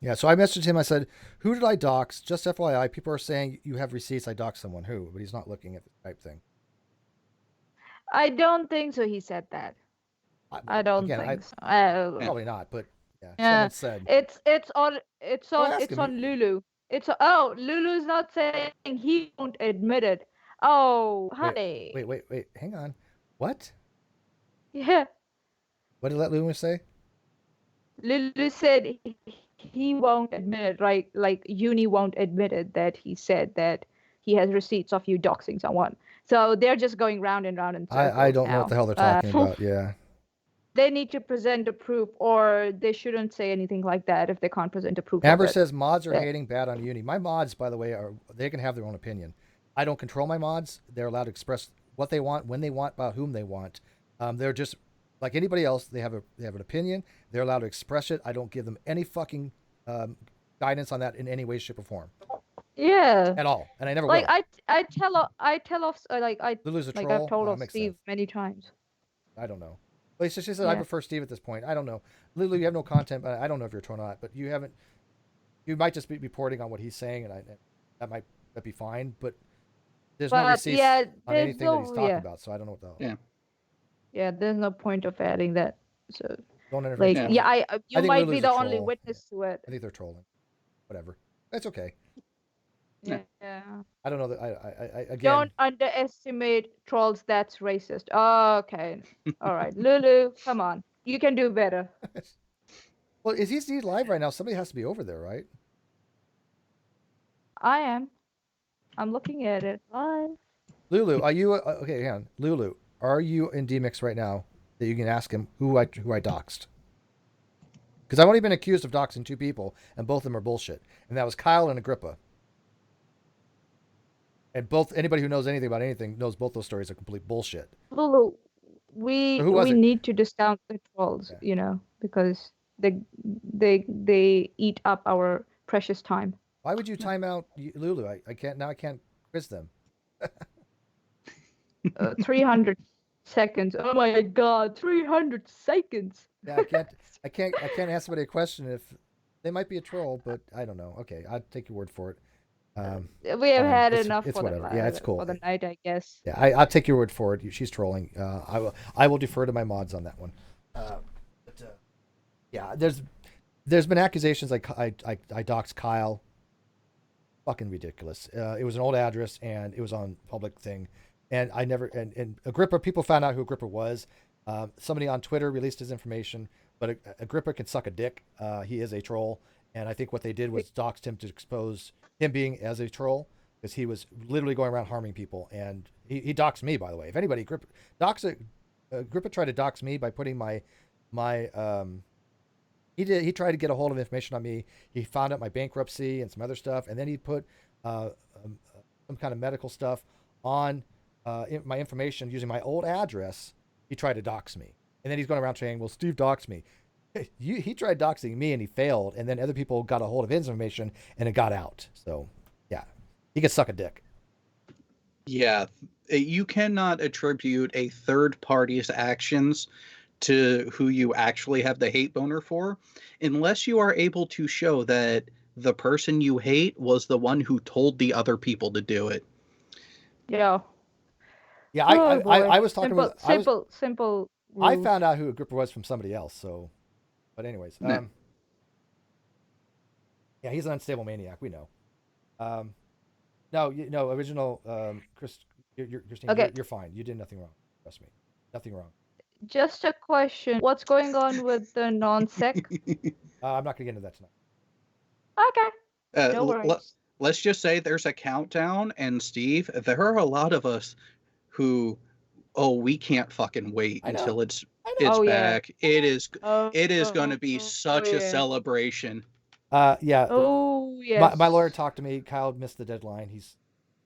Yeah, so I messaged him. I said, "Who did I dox? Just FYI, people are saying you have receipts. I doxed someone. Who?" But he's not looking at the type thing. I don't think so. He said that. I don't Again, think so. probably not. But yeah, Yeah, someone said. it's on it's Oh, on ask it's him. on Lulu. Lulu's not saying he won't admit it. Oh, honey. Wait. Hang on. What? Yeah, What did Loomis say? Lulu said he won't admit it, right? Like Uni won't admit it that he said that he has receipts of you doxing someone. So they're just going round and round in circles I don't know now. what the hell they're talking about. Yeah. They need to present a proof, or they shouldn't say anything like that if they can't present a proof. Amber of it. says mods are Yeah. hating bad on Uni. My mods, by the way, they can have their own opinion. I don't control my mods. They're allowed to express what they want, when they want, about whom they want. They're just like anybody else. They have an opinion. They're allowed to express it. I don't give them any fucking guidance on that in any way, shape, or form. Yeah. At all, and I never Like will. I tell off Lulu's a like troll. I've told Oh, off makes Steve sense. many times. I don't know. Well, she said I Yeah. prefer Steve at this point. I don't know. Lulu, you have no content, but I don't know if you're a troll or not. But you haven't. You might just be reporting on what he's saying, and that might be fine. But there's no receipts on anything that he's talking about, so I don't know what the hell. Yeah, there's no point of adding that. So Don't intervene. like trolls. yeah, you think might Lulu's be a the only troll. witness to it. I think they're trolling. Whatever. That's okay. Yeah. I don't know that I again. Don't underestimate trolls. That's racist. Okay. All right, Lulu, come on. You can do better. Well, is he live right now? Somebody has to be over there, right? I am. I'm looking at it live. Lulu, are you okay? Hang on, Lulu, are you in DMix right now? That you can ask him who I doxed. Because I've only been accused of doxing 2 people, and both of them are bullshit. And that was Kyle and Agrippa. And anybody who knows anything about anything knows both those stories are complete bullshit. Lulu, we need to discount the trolls, because they eat up our precious time. Why would you time out Lulu? I can't quiz them. 300 seconds. Oh my god, 300 seconds. Yeah, I can't ask somebody a question if they might be a troll, but I don't know. Okay, I'll take your word for it. We have had enough it's for whatever. the, it's cool. For the night, I guess. Yeah, I'll take your word for it. She's trolling. I will defer to my mods on that one. Yeah, there's been accusations like I doxed Kyle. Fucking ridiculous. It was an old address and it was on public thing, and I never and Agrippa. People found out who Agrippa was. Somebody on Twitter released his information, but Agrippa can suck a dick. He is a troll, and I think what they did was doxed him to expose him being as a troll, because he was literally going around harming people, and he doxed me, by the way. If anybody Agrippa tried to dox me by putting my he tried to get a hold of information on me. He found out my bankruptcy and some other stuff, and then he put some kind of medical stuff on my information using my old address. He tried to dox me, and then he's going around saying, "Well, Steve doxed me." He tried doxing me and he failed, and then other people got a hold of his information and it got out. So, yeah, he could suck a dick. Yeah, you cannot attribute a third party's actions to who you actually have the hate boner for, unless you are able to show that the person you hate was the one who told the other people to do it. Yeah. Yeah, I was talking simple. I found out who Agrippa was from somebody else. So, but anyways, yeah, he's an unstable maniac. We know. No, original Chris, Christine, okay. You're fine. You did nothing wrong. Trust me, nothing wrong. Just a question. What's going on with the non-sec? I'm not going to get into that tonight. Okay. No worries. let's just say there's a countdown, and Steve, there are a lot of us who, oh, we can't fucking wait I know. until it's I know. Oh yeah. back. It is Oh, going to be such a yeah. celebration. Yeah. Oh My lawyer yes. talked to me. Kyle missed the deadline.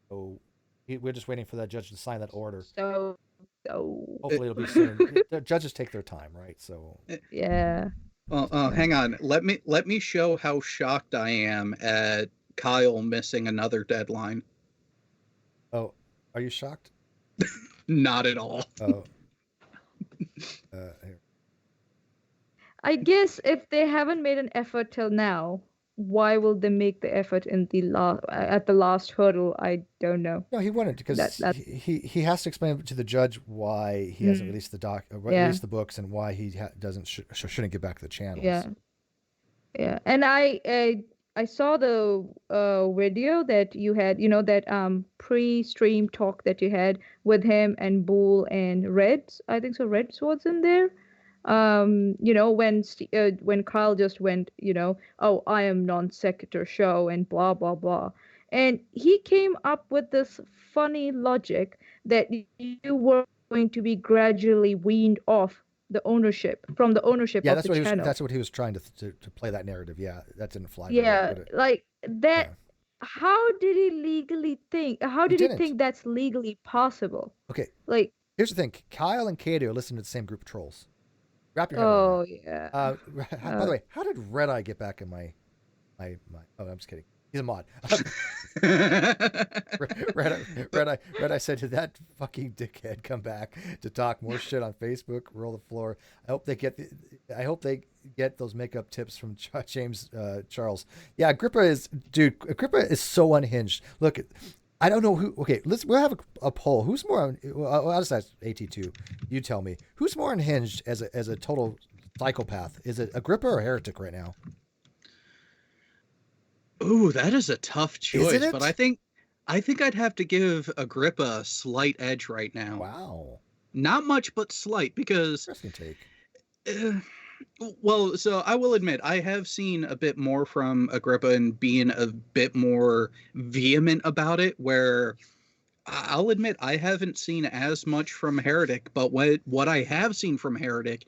We're just waiting for that judge to sign that order. So Uh, Hopefully, it'll be soon. The judges take their time, right? So yeah. Yeah. Hang on. Let me show how shocked I am at Kyle missing another deadline. Oh, are you shocked? Not at all. Oh, here. I guess if they haven't made an effort till now, why will they make the effort in the at the last hurdle? I don't know. No, he wouldn't because That he has to explain to the judge why he hasn't mm, released the yeah. released the books and why he doesn't shouldn't get back to the channels. Yeah. Yeah. And I saw the video that you had, that pre-stream talk that you had with him and Bull and Red. I think so. Red was in there. When Kyle just went, oh, I am non sequitur show and blah blah blah, and he came up with this funny logic that you were going to be gradually weaned off the ownership from the ownership Yeah, of the channel. that's what he was trying to play that narrative. Yeah, that didn't fly. Yeah, like that. Yeah. How did he legally think? How did he didn't. think that's legally possible? Okay, Like, here's the thing: Kyle and Katie are listening to the same group of trolls. Wrap your head around oh that. yeah. By the way, how did Red Eye get back in my? Oh, I'm just kidding. He's a mod. Red Eye said, "Did that fucking dickhead come back to talk more shit on Facebook? Roll the floor. I hope they get those makeup tips from James Charles. Yeah, Agrippa is so unhinged. Look, I don't know who. Okay, we'll have a poll. Who's more? I'll just ask AT2. You tell me who's more unhinged as a total psychopath. Is it Agrippa or Heretic right now? Ooh, that is a tough choice, Isn't it? but I think I'd have to give Agrippa a slight edge right now. Wow. Not much, but slight, because Interesting take. Well, so I will admit I have seen a bit more from Agrippa and being a bit more vehement about it, where I'll admit I haven't seen as much from Heretic, but what I have seen from Heretic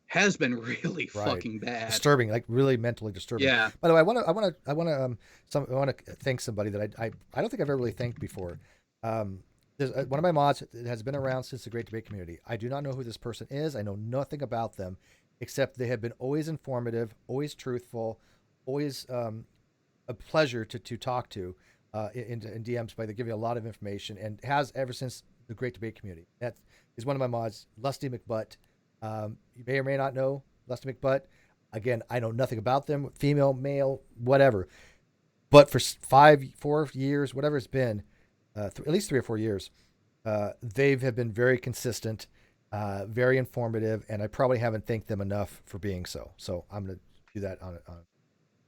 has been really fucking bad. Disturbing, like really mentally disturbing. Yeah. By the way, I want to thank somebody that I don't think I've ever really thanked before. There's one of my mods that has been around since the Great Debate community. I do not know who this person is. I know nothing about them, except they have been always informative, always truthful, always a pleasure to talk to in DMs. By they give you a lot of information and has ever since the Great Debate community. That is one of my mods, Lusty McButt. You may or may not know Lusty McButt. Again, I know nothing about them, female, male, whatever. But for 4 years, whatever it's been, at least 3 or 4 years, they have been very consistent, very informative, and I probably haven't thanked them enough for being so. So I'm going to do that on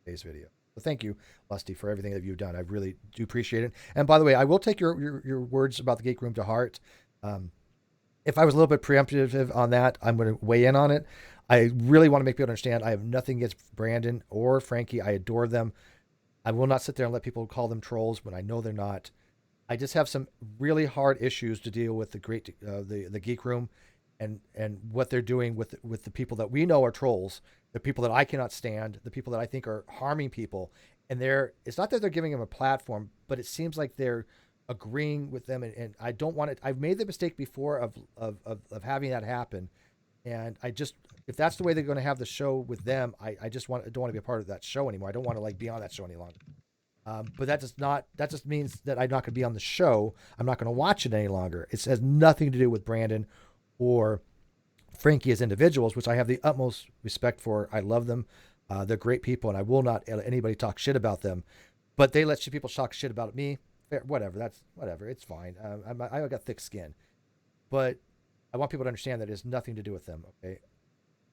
today's video. So thank you, Lusty, for everything that you've done. I really do appreciate it. And by the way, I will take your words about the Geek Room to heart. If I was a little bit preemptive on that, I'm going to weigh in on it. I really want to make people understand I have nothing against Brandon or Frankie. I adore them. I will not sit there and let people call them trolls when I know they're not. I just have some really hard issues to deal with the Geek Room and what they're doing with the people that we know are trolls, the people that I cannot stand, the people that I think are harming people. And it's not that they're giving them a platform, but it seems like they're agreeing with them, and I don't want it. I've made the mistake before of having that happen, and if that's the way they're going to have the show with them, I don't want to be a part of that show anymore. I don't want to be on that show any longer. But that just means that I'm not going to be on the show. I'm not going to watch it any longer. It has nothing to do with Brandon or Frankie as individuals, which I have the utmost respect for. I love them. They're great people, and I will not let anybody talk shit about them. But they let people talk shit about me. Whatever, it's fine. I got thick skin, but I want people to understand that it has nothing to do with them. Okay,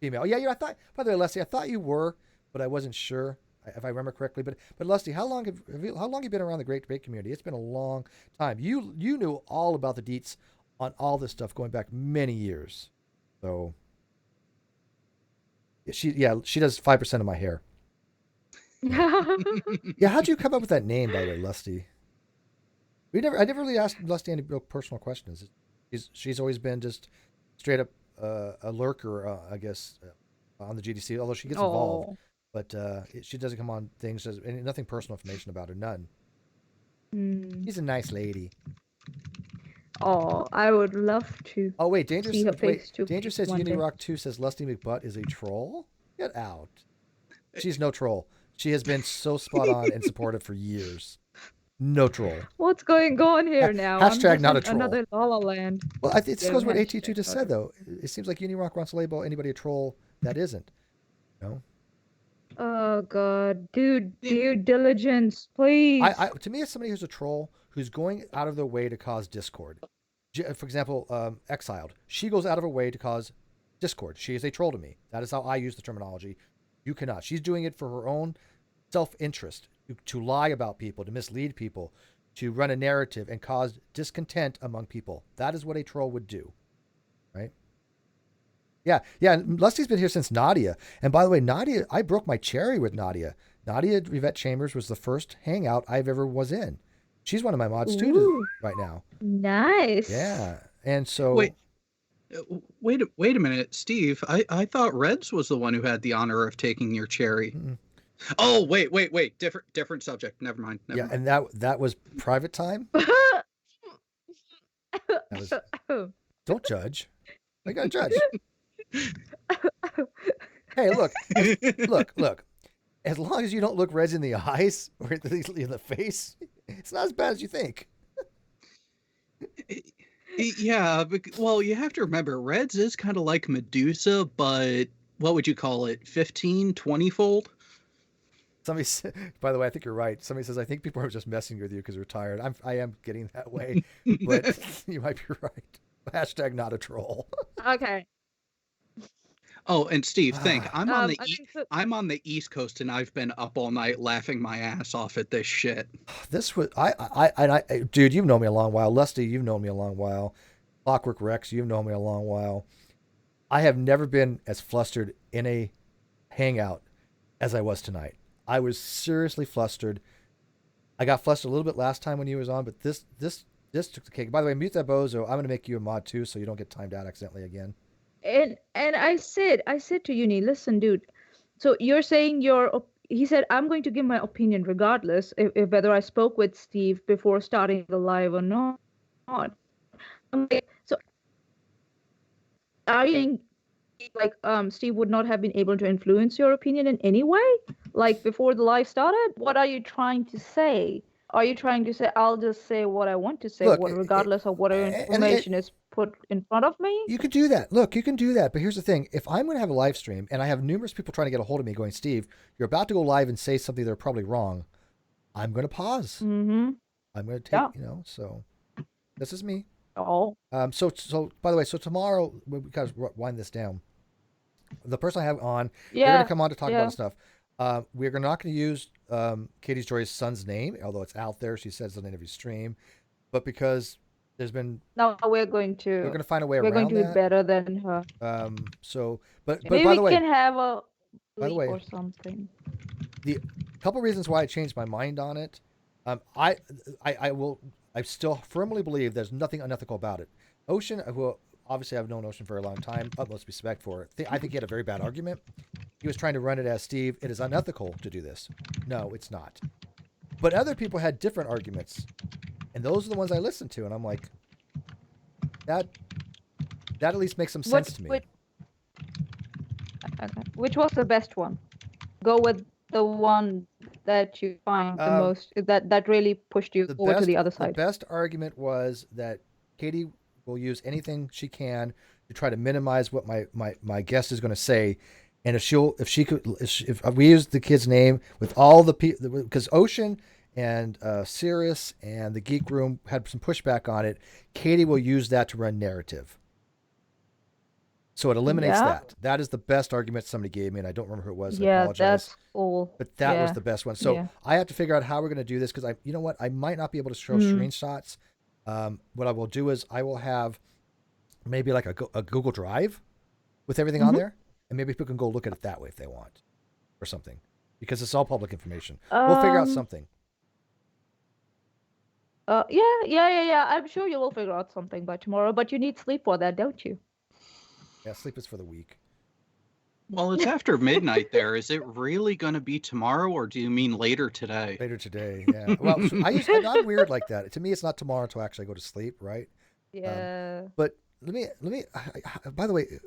female. Yeah, I thought. By the way, Leslie, I thought you were, but I wasn't sure if I remember correctly. But Leslie, how long have you been around the Great Debate community? It's been a long time. You knew all about the Deets on all this stuff going back many years. So she does 5% of my hair. Yeah, how'd you come up with that name, by the way, Lusty? I never really asked Lusty any real personal questions. She's always been just straight up a lurker, I guess, on the GDC. Although she gets involved, Oh. but she doesn't come on things. Nothing personal information about her. None. Hmm. She's a nice lady. Oh, I would love to Oh wait, see her face to Danger face says one day. Unirock 2 says Lusty McButt is a troll. Get out. She's no troll. She has been so spot on and supportive for years. No troll. What's going on here now? I'm Hashtag just not in a troll. another La La Land. Well, I think this Yeah, goes what hashtag AT2 just not said a- though. It seems like Unirock wants to label anybody a troll that isn't. No. Oh God, dude, Yeah. due diligence, please. To me, it's somebody who's a troll who's going out of their way to cause discord. For example, Exiled. She goes out of her way to cause discord. She is a troll to me. That is how I use the terminology. You cannot. She's doing it for her own self-interest, to lie about people, to mislead people, to run a narrative and cause discontent among people. That is what a troll would do, right? Yeah. Lusty's been here since Nadia. And by the way, Nadia, I broke my cherry with Nadia. Nadia Yvette Chambers was the first hangout I've ever was in. She's one of my mods too Ooh, right now. nice. Yeah. And so Wait a minute, Steve. I thought Reds was the one who had the honor of taking your cherry. mm-mm. Oh, wait. Different subject. Never mind. Yeah, and that was private time. Don't judge. I gotta judge. Hey, look. As long as you don't look Reds in the eyes or at least in the face, it's not as bad as you think. Yeah, well, you have to remember, Reds is kind of like Medusa, but what would you call it? 15, 20-fold? Somebody, by the way, I think you're right. Somebody says, I think people are just messing with you because they're tired. I am getting that way, but you might be right. Hashtag not a troll. Okay. Oh, and Steve, think I'm on the I think so- I'm on the East Coast, and I've been up all night laughing my ass off at this shit. This was dude, you've known me a long while. Lusty, you've known me a long while. Clockwork Rex, you've known me a long while. I have never been as flustered in a hangout as I was tonight. I was seriously flustered. I got flustered a little bit last time when you was on, but this took the cake. By the way, mute that bozo. I'm gonna make you a mod too, so you don't get timed out accidentally again. And I said to Uni, listen, dude. So you're saying he said, I'm going to give my opinion regardless if whether I spoke with Steve before starting the live or not. I'm like, so are you saying, like Steve would not have been able to influence your opinion in any way? Like before the live started? What are you trying to say? Are you trying to say I'll just say what I want to say, Look, regardless of whatever and information is put in front of me? You could do that. Look, you can do that. But here's the thing. If I'm going to have a live stream and I have numerous people trying to get a hold of me going, Steve, you're about to go live and say something they're probably wrong, I'm going to pause. Mm-hmm. I'm going to take, so this is me. Oh. So by the way, so tomorrow, we got to wind this down. The person I have on, they're Yeah. going to come on to talk about stuff. We're not going to use Katie Joy's son's name, although it's out there. She says it in every stream. But because there's been... No, we're going to find a way we're around going to that. be better than her. But Maybe by the we way, can have a by the way, or something. the couple reasons why I changed my mind on it, I still firmly believe there's nothing unethical about it. Ocean, who obviously I've known Ocean for a long time, utmost respect for it. I think he had a very bad argument. He was trying to run it as, Steve, it is unethical to do this. No, it's not. But other people had different arguments, and those are the ones I listened to, and I'm like, that at least makes some sense to me. Okay. Which was the best one? Go with the one that you find the most that really pushed you over to the other side. The best argument was that Katie will use anything she can to try to minimize what my guest is going to say, and if we use the kid's name with all the people, because Ocean and Sirius and the Geek Room had some pushback on it, Katie will use that to run narrative. So it eliminates that. That is the best argument somebody gave me, and I don't remember who it was. I apologize. That's cool. But that was the best one. So I have to figure out how we're going to do this, because you know what? I might not be able to show screenshots. What I will do is I will have maybe like a Google Drive with everything on there, and maybe people can go look at it that way if they want, or something. because it's all public information. We'll figure out something. Yeah. I'm sure you will figure out something by tomorrow, but you need sleep for that, don't you? Yeah, sleep is for the weak. Well, it's after midnight there. Is it really going to be tomorrow, or do you mean later today? Later today, yeah. Well, I'm weird like that. To me, it's not tomorrow until I actually go to sleep, right? Yeah. But let me. By the way,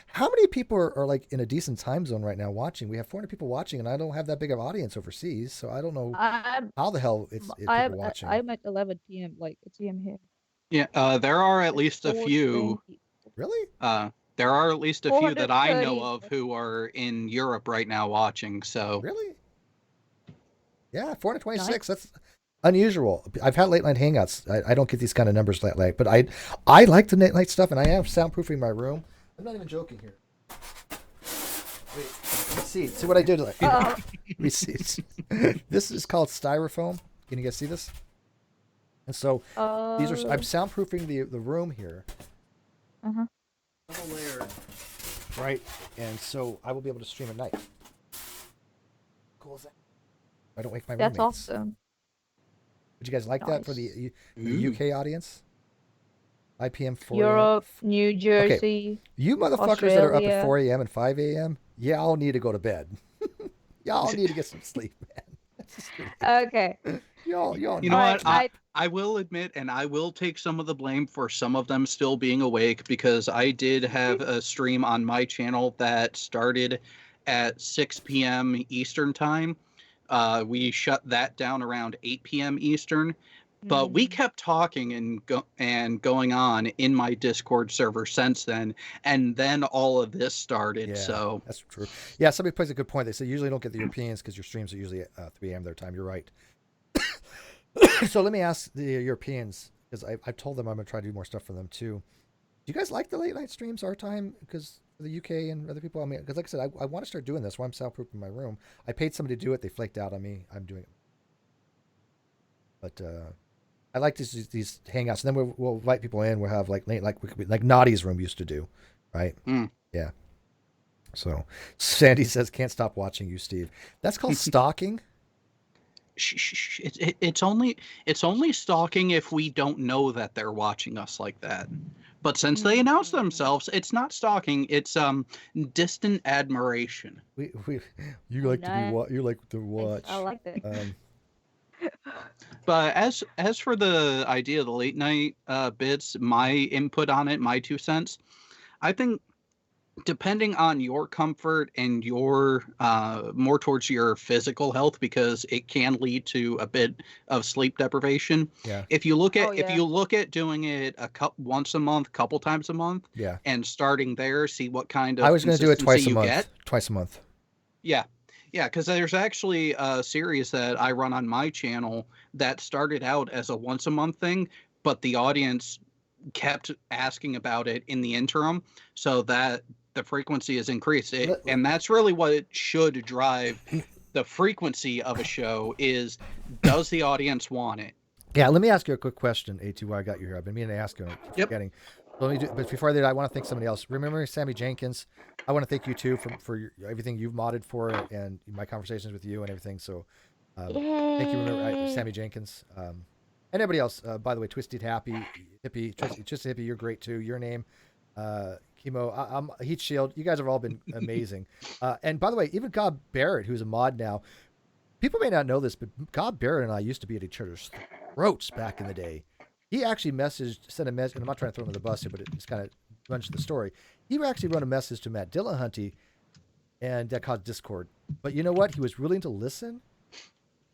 how many people are like in a decent time zone right now watching? We have 400 people watching, and I don't have that big of an audience overseas, so I don't know I'm how the hell it's people watching. I'm at 11 p.m. like it's p.m. here. Yeah, there are at It's least a few. 4:20. Really? There are at least a few that I know 430. of who are in Europe right now watching. So Really? Yeah, 426. Nice. That's unusual. I've had late night hangouts. I don't get these kind of numbers late, but I like the late night stuff, and I am soundproofing my room. I'm not even joking here. Wait, see what I did. Let me see. This is called styrofoam. Can you guys see this? And so these are. I'm soundproofing the room here. Uh-huh. Double layered. Right, and so I will be able to stream at night. Cool as that. I don't wake my That's roommates. awesome. Would you guys like that for the Ooh. UK audience? IPM 4 Europe, New Jersey. You motherfuckers that are up at Australia. 4 a.m. and 5 a.m., y'all need to go to bed. Y'all need to get some sleep, man. Okay. Y'all You know what? I- I will admit, and I will take some of the blame for some of them still being awake, because I did have a stream on my channel that started at 6 p.m. Eastern time. We shut that down around 8 p.m. Eastern, but we kept talking and going on in my Discord server since then, and then all of this started. Yeah, so that's true. Yeah, somebody plays a good point. They say usually don't get the Europeans because your streams are usually at 3 a.m. their time. You're right. So let me ask the Europeans, because I've told them I'm going to try to do more stuff for them too. Do you guys like the late night streams our time? Because for the UK and other people, I mean, because like I said, I want to start doing this. While I'm soundproofing my room. I paid somebody to do it. They flaked out on me. I'm doing it. But I like these hangouts. And then we'll invite people in. We'll have like Naughty's room used to do, right? Mm. Yeah. So Sandy says, can't stop watching you, Steve. That's called stalking. Shh. It's only stalking if we don't know that they're watching us like that. But since they announce themselves, it's not stalking. It's distant admiration. You like to watch. I like that. But as for the idea of the late night bits, my input on it, my 2 cents, I think depending on your comfort and your more towards your physical health, because it can lead to a bit of sleep deprivation. Yeah. If you look at doing it once a month, couple times a month, Yeah. and starting there, see what kind of I was going to do it twice a month. get. Twice a month. Yeah, because there's actually a series that I run on my channel that started out as a once a month thing, but the audience kept asking about it in the interim, so that the frequency is increased. And that's really what it should drive the frequency of a show is, does the audience want it? Yeah, let me ask you a quick question, A2, while I got you here. I've been meaning to ask you. Yep. But before I do, I want to thank somebody else. Remember Sammy Jenkins? I want to thank you too for everything you've modded for it and my conversations with you and everything. So thank you, remember Sammy Jenkins. And everybody else, by the way, Twisted Hippie, Twisted Hippie, you're great too. Your name, Chemo, Heat Shield, you guys have all been amazing. And by the way, even God Barrett, who's a mod now, people may not know this, but God Barrett and I used to be at each other's throats back in the day. He actually sent a message, and I'm not trying to throw him under the bus here, but it's kind of runs the story. He actually wrote a message to Matt Dillahunty, and that caused discord. But you know what? He was willing to listen,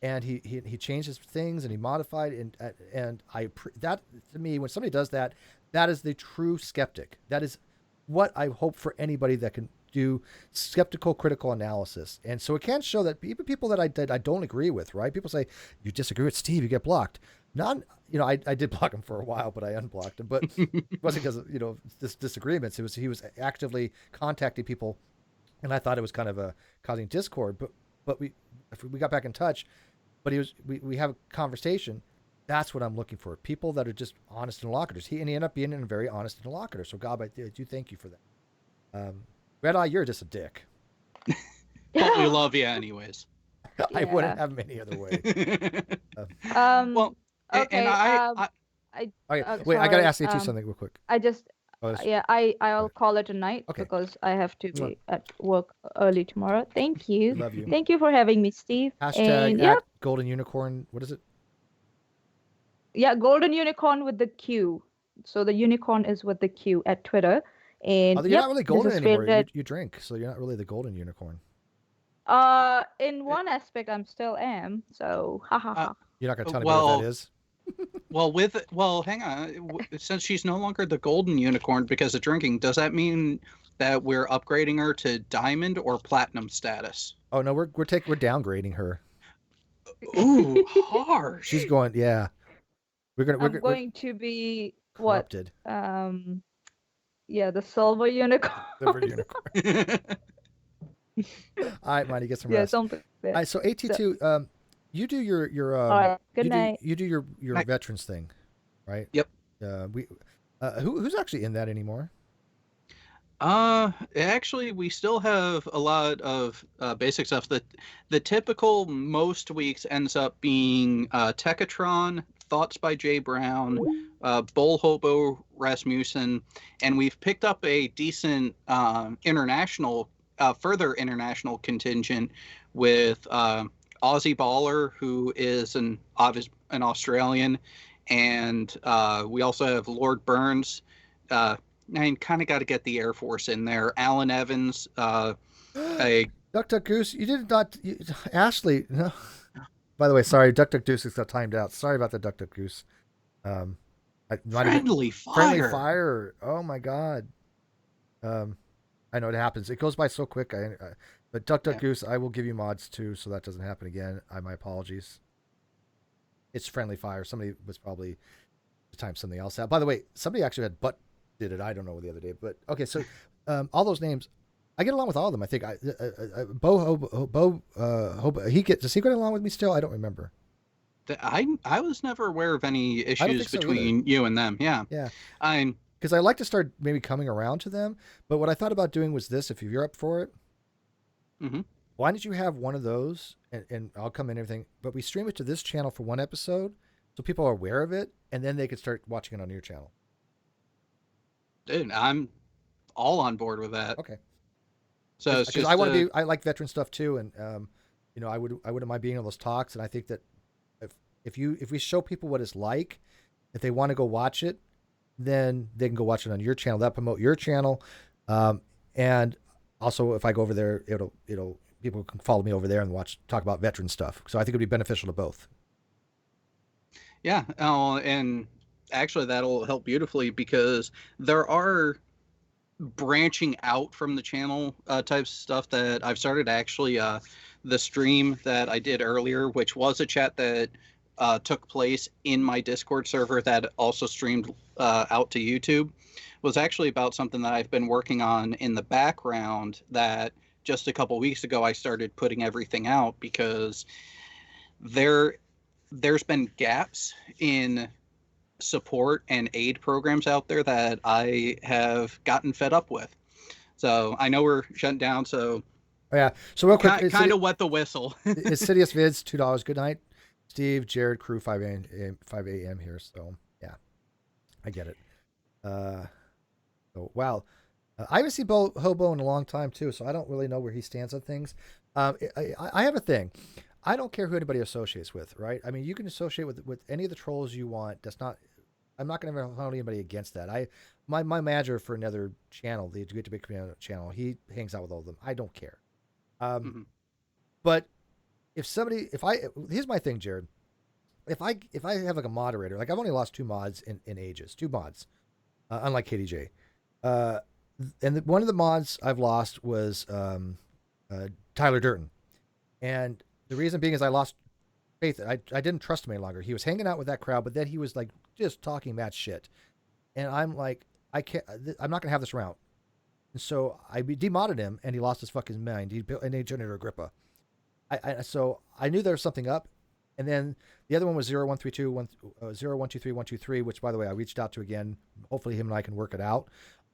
and he changed his things, and he modified, and that to me, when somebody does that, that is the true skeptic. That is what I hope for anybody that can do skeptical, critical analysis. And so it can show that even people that I don't agree with, right? People say, you disagree with Steve, you get blocked. I did block him for a while, but I unblocked him. But it wasn't because of, disagreements. He was actively contacting people, and I thought it was kind of causing discord. But we got back in touch. But we have a conversation. That's what I'm looking for. People that are just honest interlocutors. He ended up being a very honest interlocutor. So God, I do thank you for that. Red Eye, you're just a dick. but we love you anyways. I wouldn't Yeah. have them any other way. Um. Well, and Okay. Okay, wait, I gotta Sorry. ask you two something real quick. I just. Oh, this- Yeah. I'll call it a night Okay. because I have to Mwah. be at work early tomorrow. Thank We you. love you. Thank you for having me, Steve. Hashtag And yeah, at Golden Unicorn. What is it? yeah, golden unicorn with the Q. So the unicorn is with the Q at Twitter. And Although you're yep, not really this golden is anymore. favorite. You drink, so you're not really the Golden Unicorn. In one aspect, I'm still am. So ha ha ha. You're not gonna tell anybody what that is. Hang on. Since she's no longer the golden unicorn because of drinking, does that mean that we're upgrading her to diamond or platinum status? Oh no, we're downgrading her. Ooh, harsh. She's going. Yeah, we're I'm going to be what? corrupted. Yeah, the silver unicorn. Silver Unicorn. All right, Mighty, get some Yeah, rest. something. All right, so AT2, you do your All right. Good night. you do your Night. veterans thing, right? Yep. Who's actually in that anymore? Actually, we still have a lot of basic stuff. The typical most weeks ends up being Techatron, Thoughts by Jay Brown, Bull Hobo Rasmussen, and we've picked up a decent further international contingent with Aussie Baller, who is an Australian, and we also have Lord Burns. I kind of got to get the Air Force in there. Alan Evans, Duck Duck Goose. You did not, Ashley. No. By the way, sorry, Duck Duck Goose got timed out. Sorry about the Duck Duck Goose. Friendly Fire. Friendly Fire. Oh my God. I know it happens. It goes by so quick. But Duck Duck Goose, I will give you mods too, so that doesn't happen again. My apologies. It's Friendly Fire. Somebody was probably timed something else out. By the way, somebody actually had butt did it. I don't know the other day, but okay. So all those names, I get along with all of them. I think Bo does he get along with me still? I don't remember. I was never aware of any issues between you and them. Yeah. Yeah. Because I like to start maybe coming around to them. But what I thought about doing was this: if you're up for it, why don't you have one of those, and I'll come in and everything, but we stream it to this channel for one episode, so people are aware of it, and then they could start watching it on your channel. Dude, I'm all on board with that. Okay. So it's just I want to be. I like veteran stuff too, and I wouldn't mind being on those talks. And I think that if we show people what it's like, if they want to go watch it, then they can go watch it on your channel. That promote your channel, and also if I go over there, it'll people can follow me over there and talk about veteran stuff. So I think it'd be beneficial to both. Yeah. And actually that'll help beautifully because there are branching out from the channel types of stuff that I've started. Actually, the stream that I did earlier, which was a chat that took place in my Discord server that also streamed out to YouTube, was actually about something that I've been working on in the background that just a couple weeks ago I started putting everything out because there's been gaps in support and aid programs out there that I have gotten fed up with. So I know we're shutting down, so yeah. So real quick, kind of wet the whistle. Insidious Vids, $2. Good night, Steve, Jared, crew, 5 a.m. here. So yeah, I get it. So wow, I haven't seen Hobo in a long time too, so I don't really know where he stands on things. I have a thing. I don't care who anybody associates with, right? I mean, you can associate with any of the trolls you want. I'm not going to hold anybody against that. My manager for another channel, the Good to Big channel, he hangs out with all of them. I don't care. But here's my thing, Jared. If I have like a moderator, like I've only lost 2 mods in ages, 2 mods, unlike KDJ. And one of the mods I've lost was Tyler Durton, and the reason being is I lost faith. I didn't trust him any longer. He was hanging out with that crowd, but then he was like just talking mad shit, and I'm like, I'm not gonna have this around. And so I demodded him, and he lost his fucking mind. He built an generator Agrippa. So I knew there was something up, and then the other one was 0123-123-123, which by the way I reached out to again. Hopefully him and I can work it out.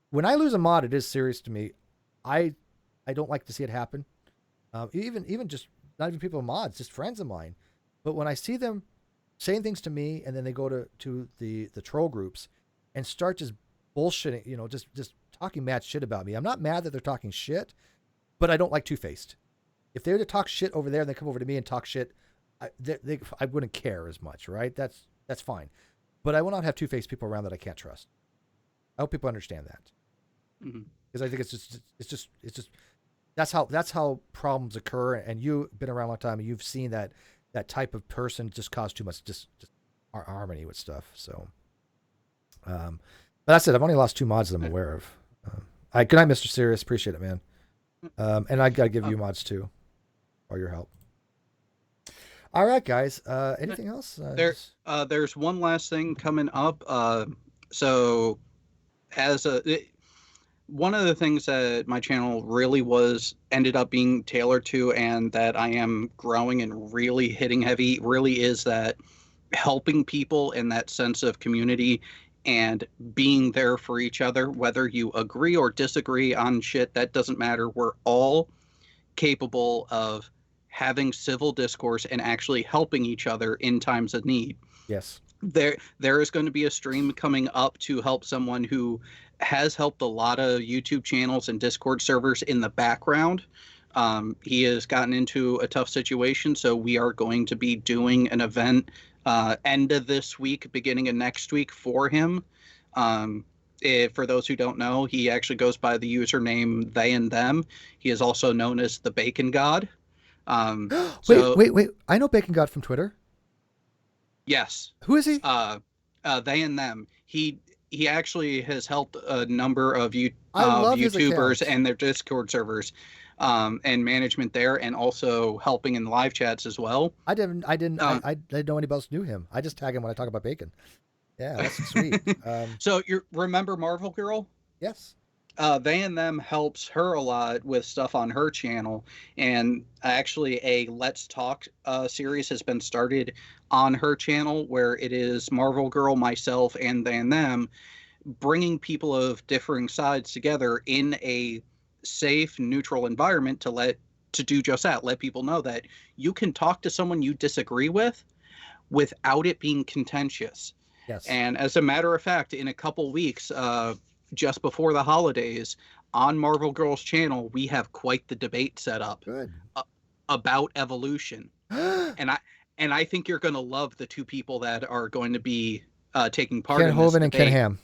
When I lose a mod, it is serious to me. I don't like to see it happen. Even just not even people mods, just friends of mine. But when I see them saying things to me, and then they go to the troll groups and start just bullshitting, just talking mad shit about me. I'm not mad that they're talking shit, but I don't like two faced. If they were to talk shit over there and they come over to me and talk shit, I wouldn't care as much, right? That's fine. But I will not have two faced people around that I can't trust. I hope people understand that, because I think it's just that's how problems occur. And you've been around a long time, and you've seen that type of person just cause too much just harmony with stuff. So, but that's it. I've only lost 2 mods that I'm aware of. Good night, Mr. Serious. Appreciate it, man. And I gotta give you mods too, for your help. All right, guys. Anything else? There's one last thing coming up. So, one of the things that my channel really ended up being tailored to, and that I am growing and really hitting heavy, really is that helping people in that sense of community and being there for each other, whether you agree or disagree on shit, that doesn't matter. We're all capable of having civil discourse and actually helping each other in times of need. Yes. There is going to be a stream coming up to help someone who has helped a lot of YouTube channels and Discord servers in the background. He has gotten into a tough situation, so we are going to be doing an event end of this week, beginning of next week for him. For those who don't know, he actually goes by the username they and them. He is also known as the Bacon God. Wait! I know Bacon God from Twitter. Yes. Who is he? They and them. He actually has helped a number of YouTubers and their Discord servers, and management there, and also helping in live chats as well. I didn't know anybody else knew him. I just tag him when I talk about bacon. Yeah, that's sweet. So you remember Marvel Girl? Yes. They and them helps her a lot with stuff on her channel, and actually a Let's Talk series has been started on her channel, where it is Marvel Girl, myself, and they and them bringing people of differing sides together in a safe, neutral environment to do just that. Let people know that you can talk to someone you disagree with without it being contentious. Yes. And as a matter of fact, in a couple weeks, just before the holidays, on Marvel Girl's channel, we have quite the debate set up. Good. About evolution. And I think you're going to love the two people that are going to be taking part in this debate. Ken Hovind and Ken Ham.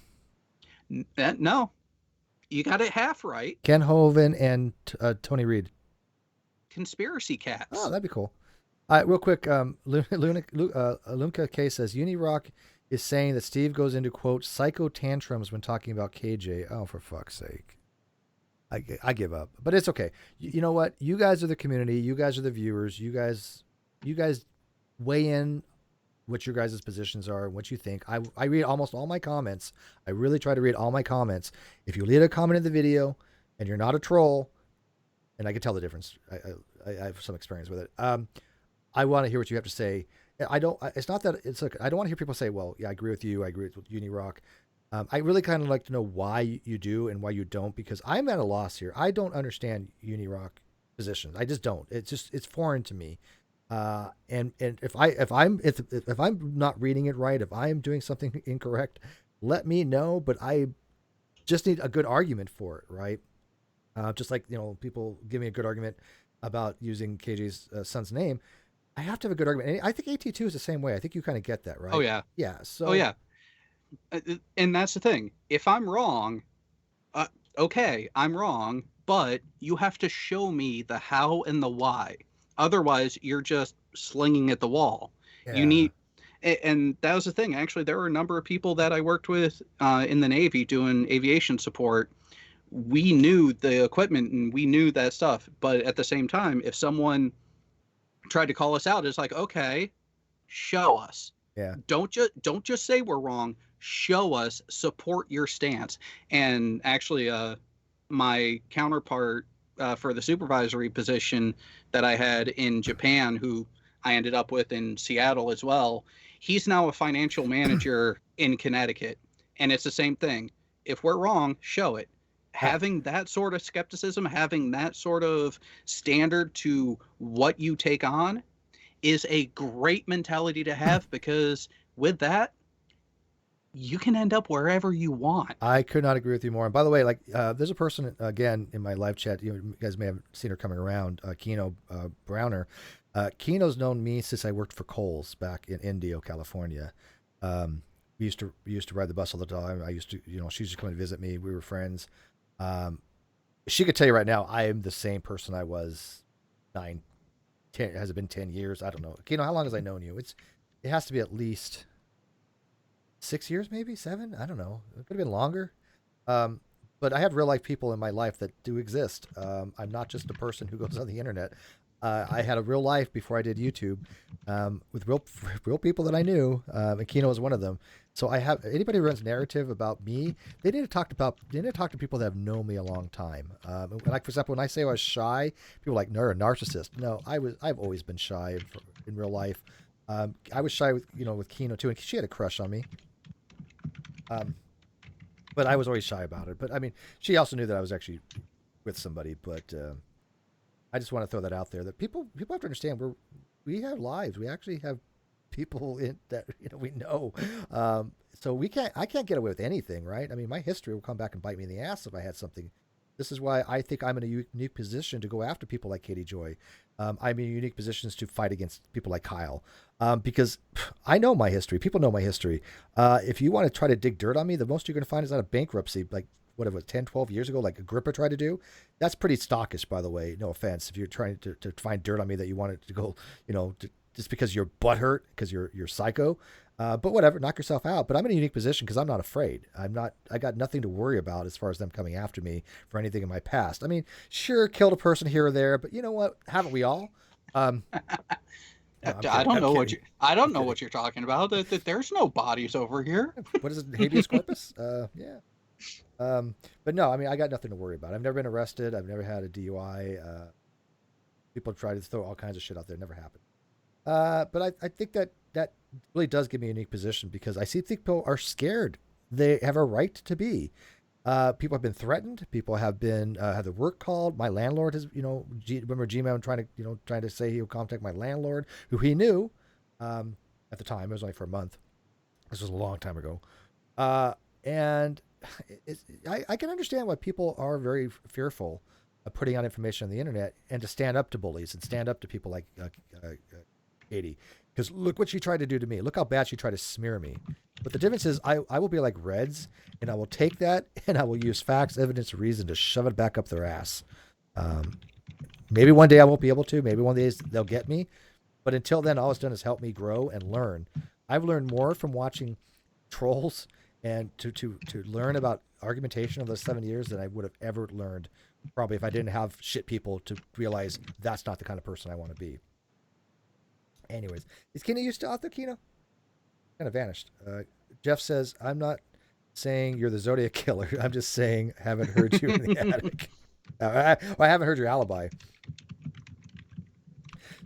No, you got it half right. Ken Hovind and Tony Reed. Conspiracy cats. Oh, that'd be cool. All right, real quick. Lunka K says Unirock is saying that Steve goes into, quote, psycho tantrums when talking about KJ. Oh, for fuck's sake. I give up. But it's okay. You know what? You guys are the community. You guys are the viewers. You guys weigh in what your guys' positions are and what you think. I read almost all my comments. I really try to read all my comments. If you leave a comment in the video and you're not a troll, and I can tell the difference. I have some experience with it. I want to hear what you have to say. It's not that it's like, I don't want to hear people say, well, yeah, I agree with you. I agree with Unirock. I really kind of like to know why you do and why you don't, because I'm at a loss here. I don't understand Unirock positions. I just don't. It's foreign to me. And if I'm not reading it right, if I am doing something incorrect, let me know. But I just need a good argument for it, right? Just like, people give me a good argument about using KJ's son's name. I have to have a good argument. And I think AT2 is the same way. I think you kind of get that, right? Oh yeah. Yeah. So. Oh yeah. And that's the thing. If I'm wrong, okay, I'm wrong, but you have to show me the how and the why. Otherwise, you're just slinging at the wall. Yeah. You need, and that was the thing. Actually, there were a number of people that I worked with in the Navy doing aviation support. We knew the equipment and we knew that stuff. But at the same time, if someone tried to call us out, it's like, okay, show us. Yeah. Don't just say we're wrong. Show us, support your stance. And actually, my counterpart for the supervisory position that I had in Japan, who I ended up with in Seattle as well, he's now a financial manager in Connecticut. And it's the same thing. If we're wrong, show it. having that sort of skepticism, having that sort of standard to what you take on is a great mentality to have, because with that, you can end up wherever you want. I could not agree with you more. And by the way, like, there's a person again in my live chat. You guys may have seen her coming around. Keno Browner. Keno's known me since I worked for Kohl's back in Indio, California. We used to ride the bus all the time. I used to, she used to come and visit me. We were friends. She could tell you right now, I am the same person I was 10. Has it been 10 years? I don't know. Keno, how long has I known you? It has to be at least 6 years, maybe 7. I don't know. It could have been longer. But I have real life people in my life that do exist. I'm not just a person who goes on the internet. I had a real life before I did YouTube, with real people that I knew, and Keno was one of them. So I have anybody who runs narrative about me. They need to talk to people that have known me a long time. Like, for example, when I say I was shy, people are like, "No, a narcissist." No, I've always been shy in real life. I was shy with Keno too, and she had a crush on me. But I was always shy about it. But I mean, she also knew that I was actually with somebody. But I just want to throw that out there, that people have to understand we have lives. We actually have people in that we know. So I can't get away with anything, right? I mean, my history will come back and bite me in the ass if I had something. This is why I think I'm in a unique position to go after people like Katie Joy. I'm in unique positions to fight against people like Kyle, because I know my history. People know my history. If you want to try to dig dirt on me, the most you're going to find is out of bankruptcy, like whatever, 10, 12 years ago, like Agrippa tried to do. That's pretty stockish, by the way. No offense. If you're trying to find dirt on me that you want it to go, just because you're butthurt, because you're psycho. But whatever, knock yourself out. But I'm in a unique position because I'm not afraid. I got nothing to worry about as far as them coming after me for anything in my past. I mean, sure, killed a person here or there, but you know what? Haven't we all? No, I don't know what you're talking about. That there's no bodies over here. What is it? Habeas corpus? Yeah. But no, I mean, I got nothing to worry about. I've never been arrested. I've never had a DUI. People try to throw all kinds of shit out there. It never happened. But I think that really does give me a unique position, because I think people are scared. They have a right to be. People have been threatened. People have been have their work called. My landlord has, remember G-Man trying to say he would contact my landlord, who he knew at the time. It was only for a month. This was a long time ago. And I can understand why people are very fearful of putting out information on the internet, and to stand up to bullies and stand up to people like Katie. Because look what she tried to do to me. Look how bad she tried to smear me. But the difference is I will be like Reds, and I will take that and I will use facts, evidence, reason to shove it back up their ass. Maybe one day I won't be able to. Maybe one day they'll get me. But until then, all it's done is help me grow and learn. I've learned more from watching trolls and to learn about argumentation of those 7 years than I would have ever learned, probably, if I didn't have shit people to realize that's not the kind of person I want to be. Anyways, is Keno used to author? Keno kind of vanished. Jeff says, I'm not saying you're the Zodiac killer. I'm just saying haven't heard you in the attic. I haven't heard your alibi.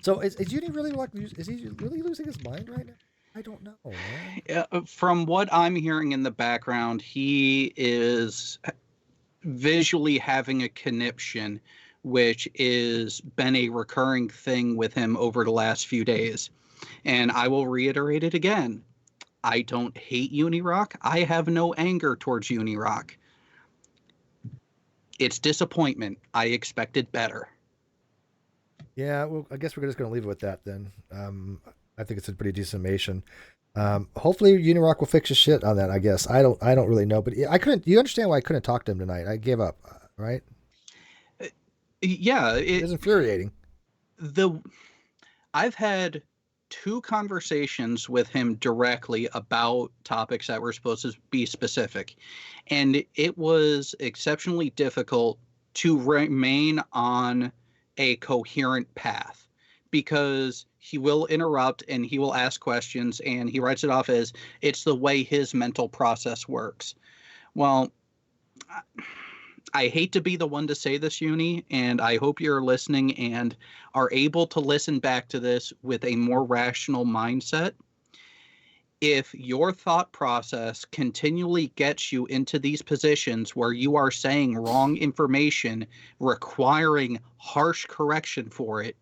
So is Uni really is he really losing his mind right now? I don't know, man. Yeah, from what I'm hearing in the background, he is visually having a conniption, which is been a recurring thing with him over the last few days. And I will reiterate it again. I don't hate Unirock. I have no anger towards Unirock. It's disappointment. I expected better. Yeah, well, I guess we're just going to leave it with that then. I think it's a pretty decent summation. Hopefully Unirock will fix his shit on that, I guess. I don't really know, but I couldn't. You understand why I couldn't talk to him tonight? I gave up, right? Yeah, it's infuriating. I've had 2 conversations with him directly about topics that were supposed to be specific, and it was exceptionally difficult to remain on a coherent path, because he will interrupt and he will ask questions, and he writes it off as it's the way his mental process works. Well, I hate to be the one to say this, Uni, and I hope you're listening and are able to listen back to this with a more rational mindset. If your thought process continually gets you into these positions where you are saying wrong information, requiring harsh correction for it,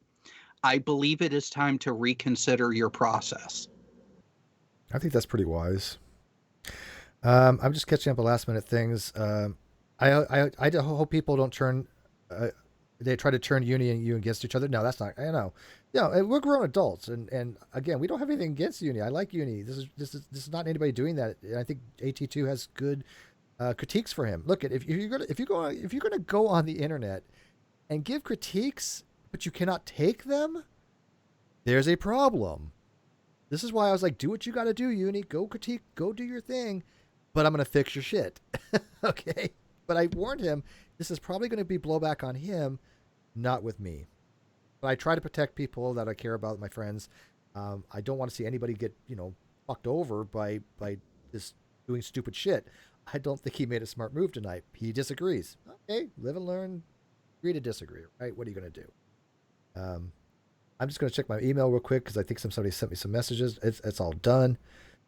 I believe it is time to reconsider your process. I think that's pretty wise. I'm just catching up on last minute things. I hope people don't turn. They try to turn Uni and you against each other. No, that's not. I know. Yeah, we're grown adults, and again, we don't have anything against Uni. I like Uni. This is not anybody doing that. And I think AT2 has good critiques for him. Look, if you're gonna go on the internet and give critiques, but you cannot take them, there's a problem. This is why I was like, do what you got to do, Uni. Go critique, go do your thing, but I'm going to fix your shit. Okay? But I warned him, this is probably going to be blowback on him, not with me. But I try to protect people that I care about, my friends. I don't want to see anybody get, fucked over by just doing stupid shit. I don't think he made a smart move tonight. He disagrees. Okay, live and learn. Agree to disagree, right? What are you going to do? I'm just going to check my email real quick because I think somebody sent me some messages. It's all done.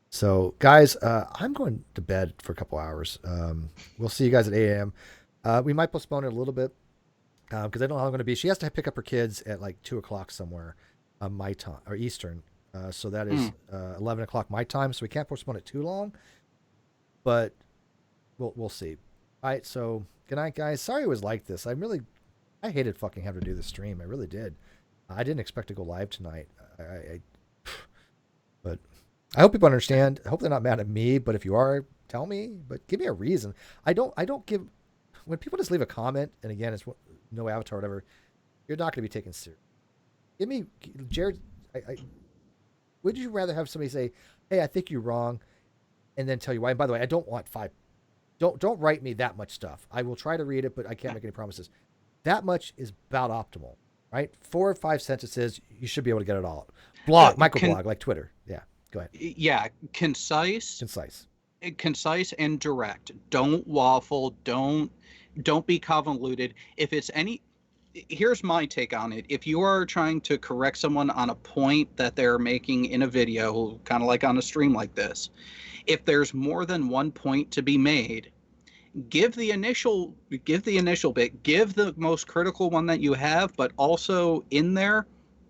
So, guys, I'm going to bed for a couple hours. We'll see you guys at 8 a.m. We might postpone it a little bit because I don't know how I'm going to be. She has to pick up her kids at like 2 o'clock somewhere, my time or Eastern. So that is 11 o'clock my time. So we can't postpone it too long, but we'll see. All right. So good night, guys. Sorry it was like this. I hated fucking having to do this stream. I really did. I didn't expect to go live tonight. But I hope people understand. I hope they're not mad at me. But if you are, tell me. But give me a reason. I don't give. When people just leave a comment, and again, it's no avatar, or whatever. You're not going to be taken serious. Give me, Jared. Would you rather have somebody say, "Hey, I think you're wrong," and then tell you why? And by the way, I don't want 5. Don't write me that much stuff. I will try to read it, but I can't make any promises. That much is about optimal. Right? 4 or 5 sentences, you should be able to get it all. Blog, microblog, like Twitter. Yeah, go ahead. Yeah, concise and direct. Don't waffle. Don't be convoluted. If it's here's my take on it. If you are trying to correct someone on a point that they're making in a video, kind of like on a stream like this, if there's more than one point to be made, give the initial bit, give the most critical one that you have, but also in there,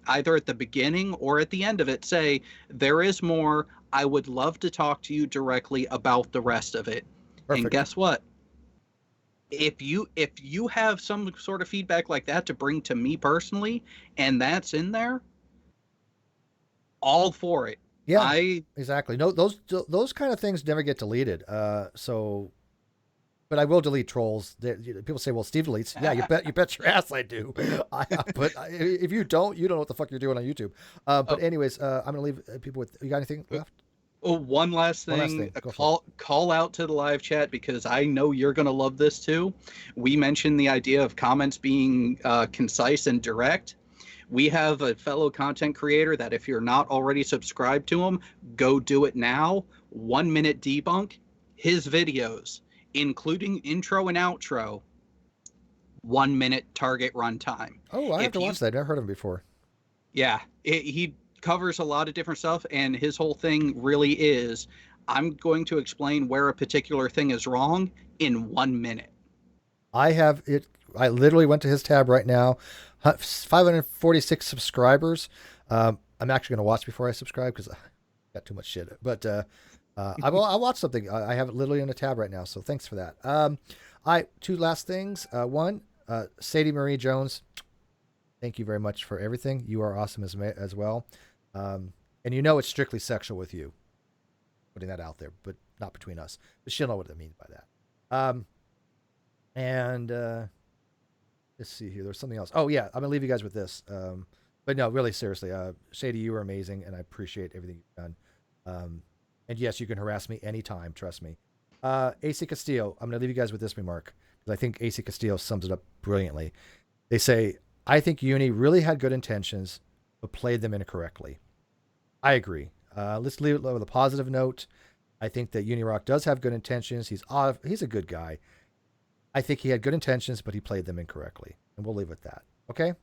either at the beginning or at the end of it, say, there is more. I would love to talk to you directly about the rest of it. Perfect. And guess what? If you have some sort of feedback like that to bring to me personally, and that's in there, all for it. Yeah, exactly. No, those kind of things never get deleted. But I will delete trolls. People say, "Well, Steve deletes." Yeah, you bet your ass I do. But if you don't know what the fuck you're doing on YouTube. But anyways, I'm gonna leave people with. You got anything left? Oh, one last thing. Call out to the live chat because I know you're gonna love this too. We mentioned the idea of comments being concise and direct. We have a fellow content creator that if you're not already subscribed to him, go do it now. 1 minute debunk. His videos, including intro and outro, 1 minute target runtime. Oh, I have to watch that. I've never heard of him before. Yeah, he covers a lot of different stuff, and his whole thing really is, I'm going to explain where a particular thing is wrong in 1 minute. I have it. I literally went to his tab right now. 546 subscribers. I'm actually going to watch before I subscribe because I got too much shit. But I'll watch something. I have it literally in a tab right now. So thanks for that. 2 last things. One, Ceti Marie Jones. Thank you very much for everything. You are awesome as well. And it's strictly sexual with you. Putting that out there, but not between us. But she'll know what I mean by that. Let's see here. There's something else. Oh yeah, I'm gonna leave you guys with this. But no, really seriously, Ceti, you are amazing, and I appreciate everything you've done. And yes, you can harass me anytime. Trust me. AC Castillo. I'm gonna leave you guys with this remark because I think AC Castillo sums it up brilliantly. They say, "I think Uni really had good intentions, but played them incorrectly." I agree. Let's leave it with a positive note. I think that Unirock does have good intentions. He's a good guy. I think he had good intentions, but he played them incorrectly. And we'll leave it at that. Okay?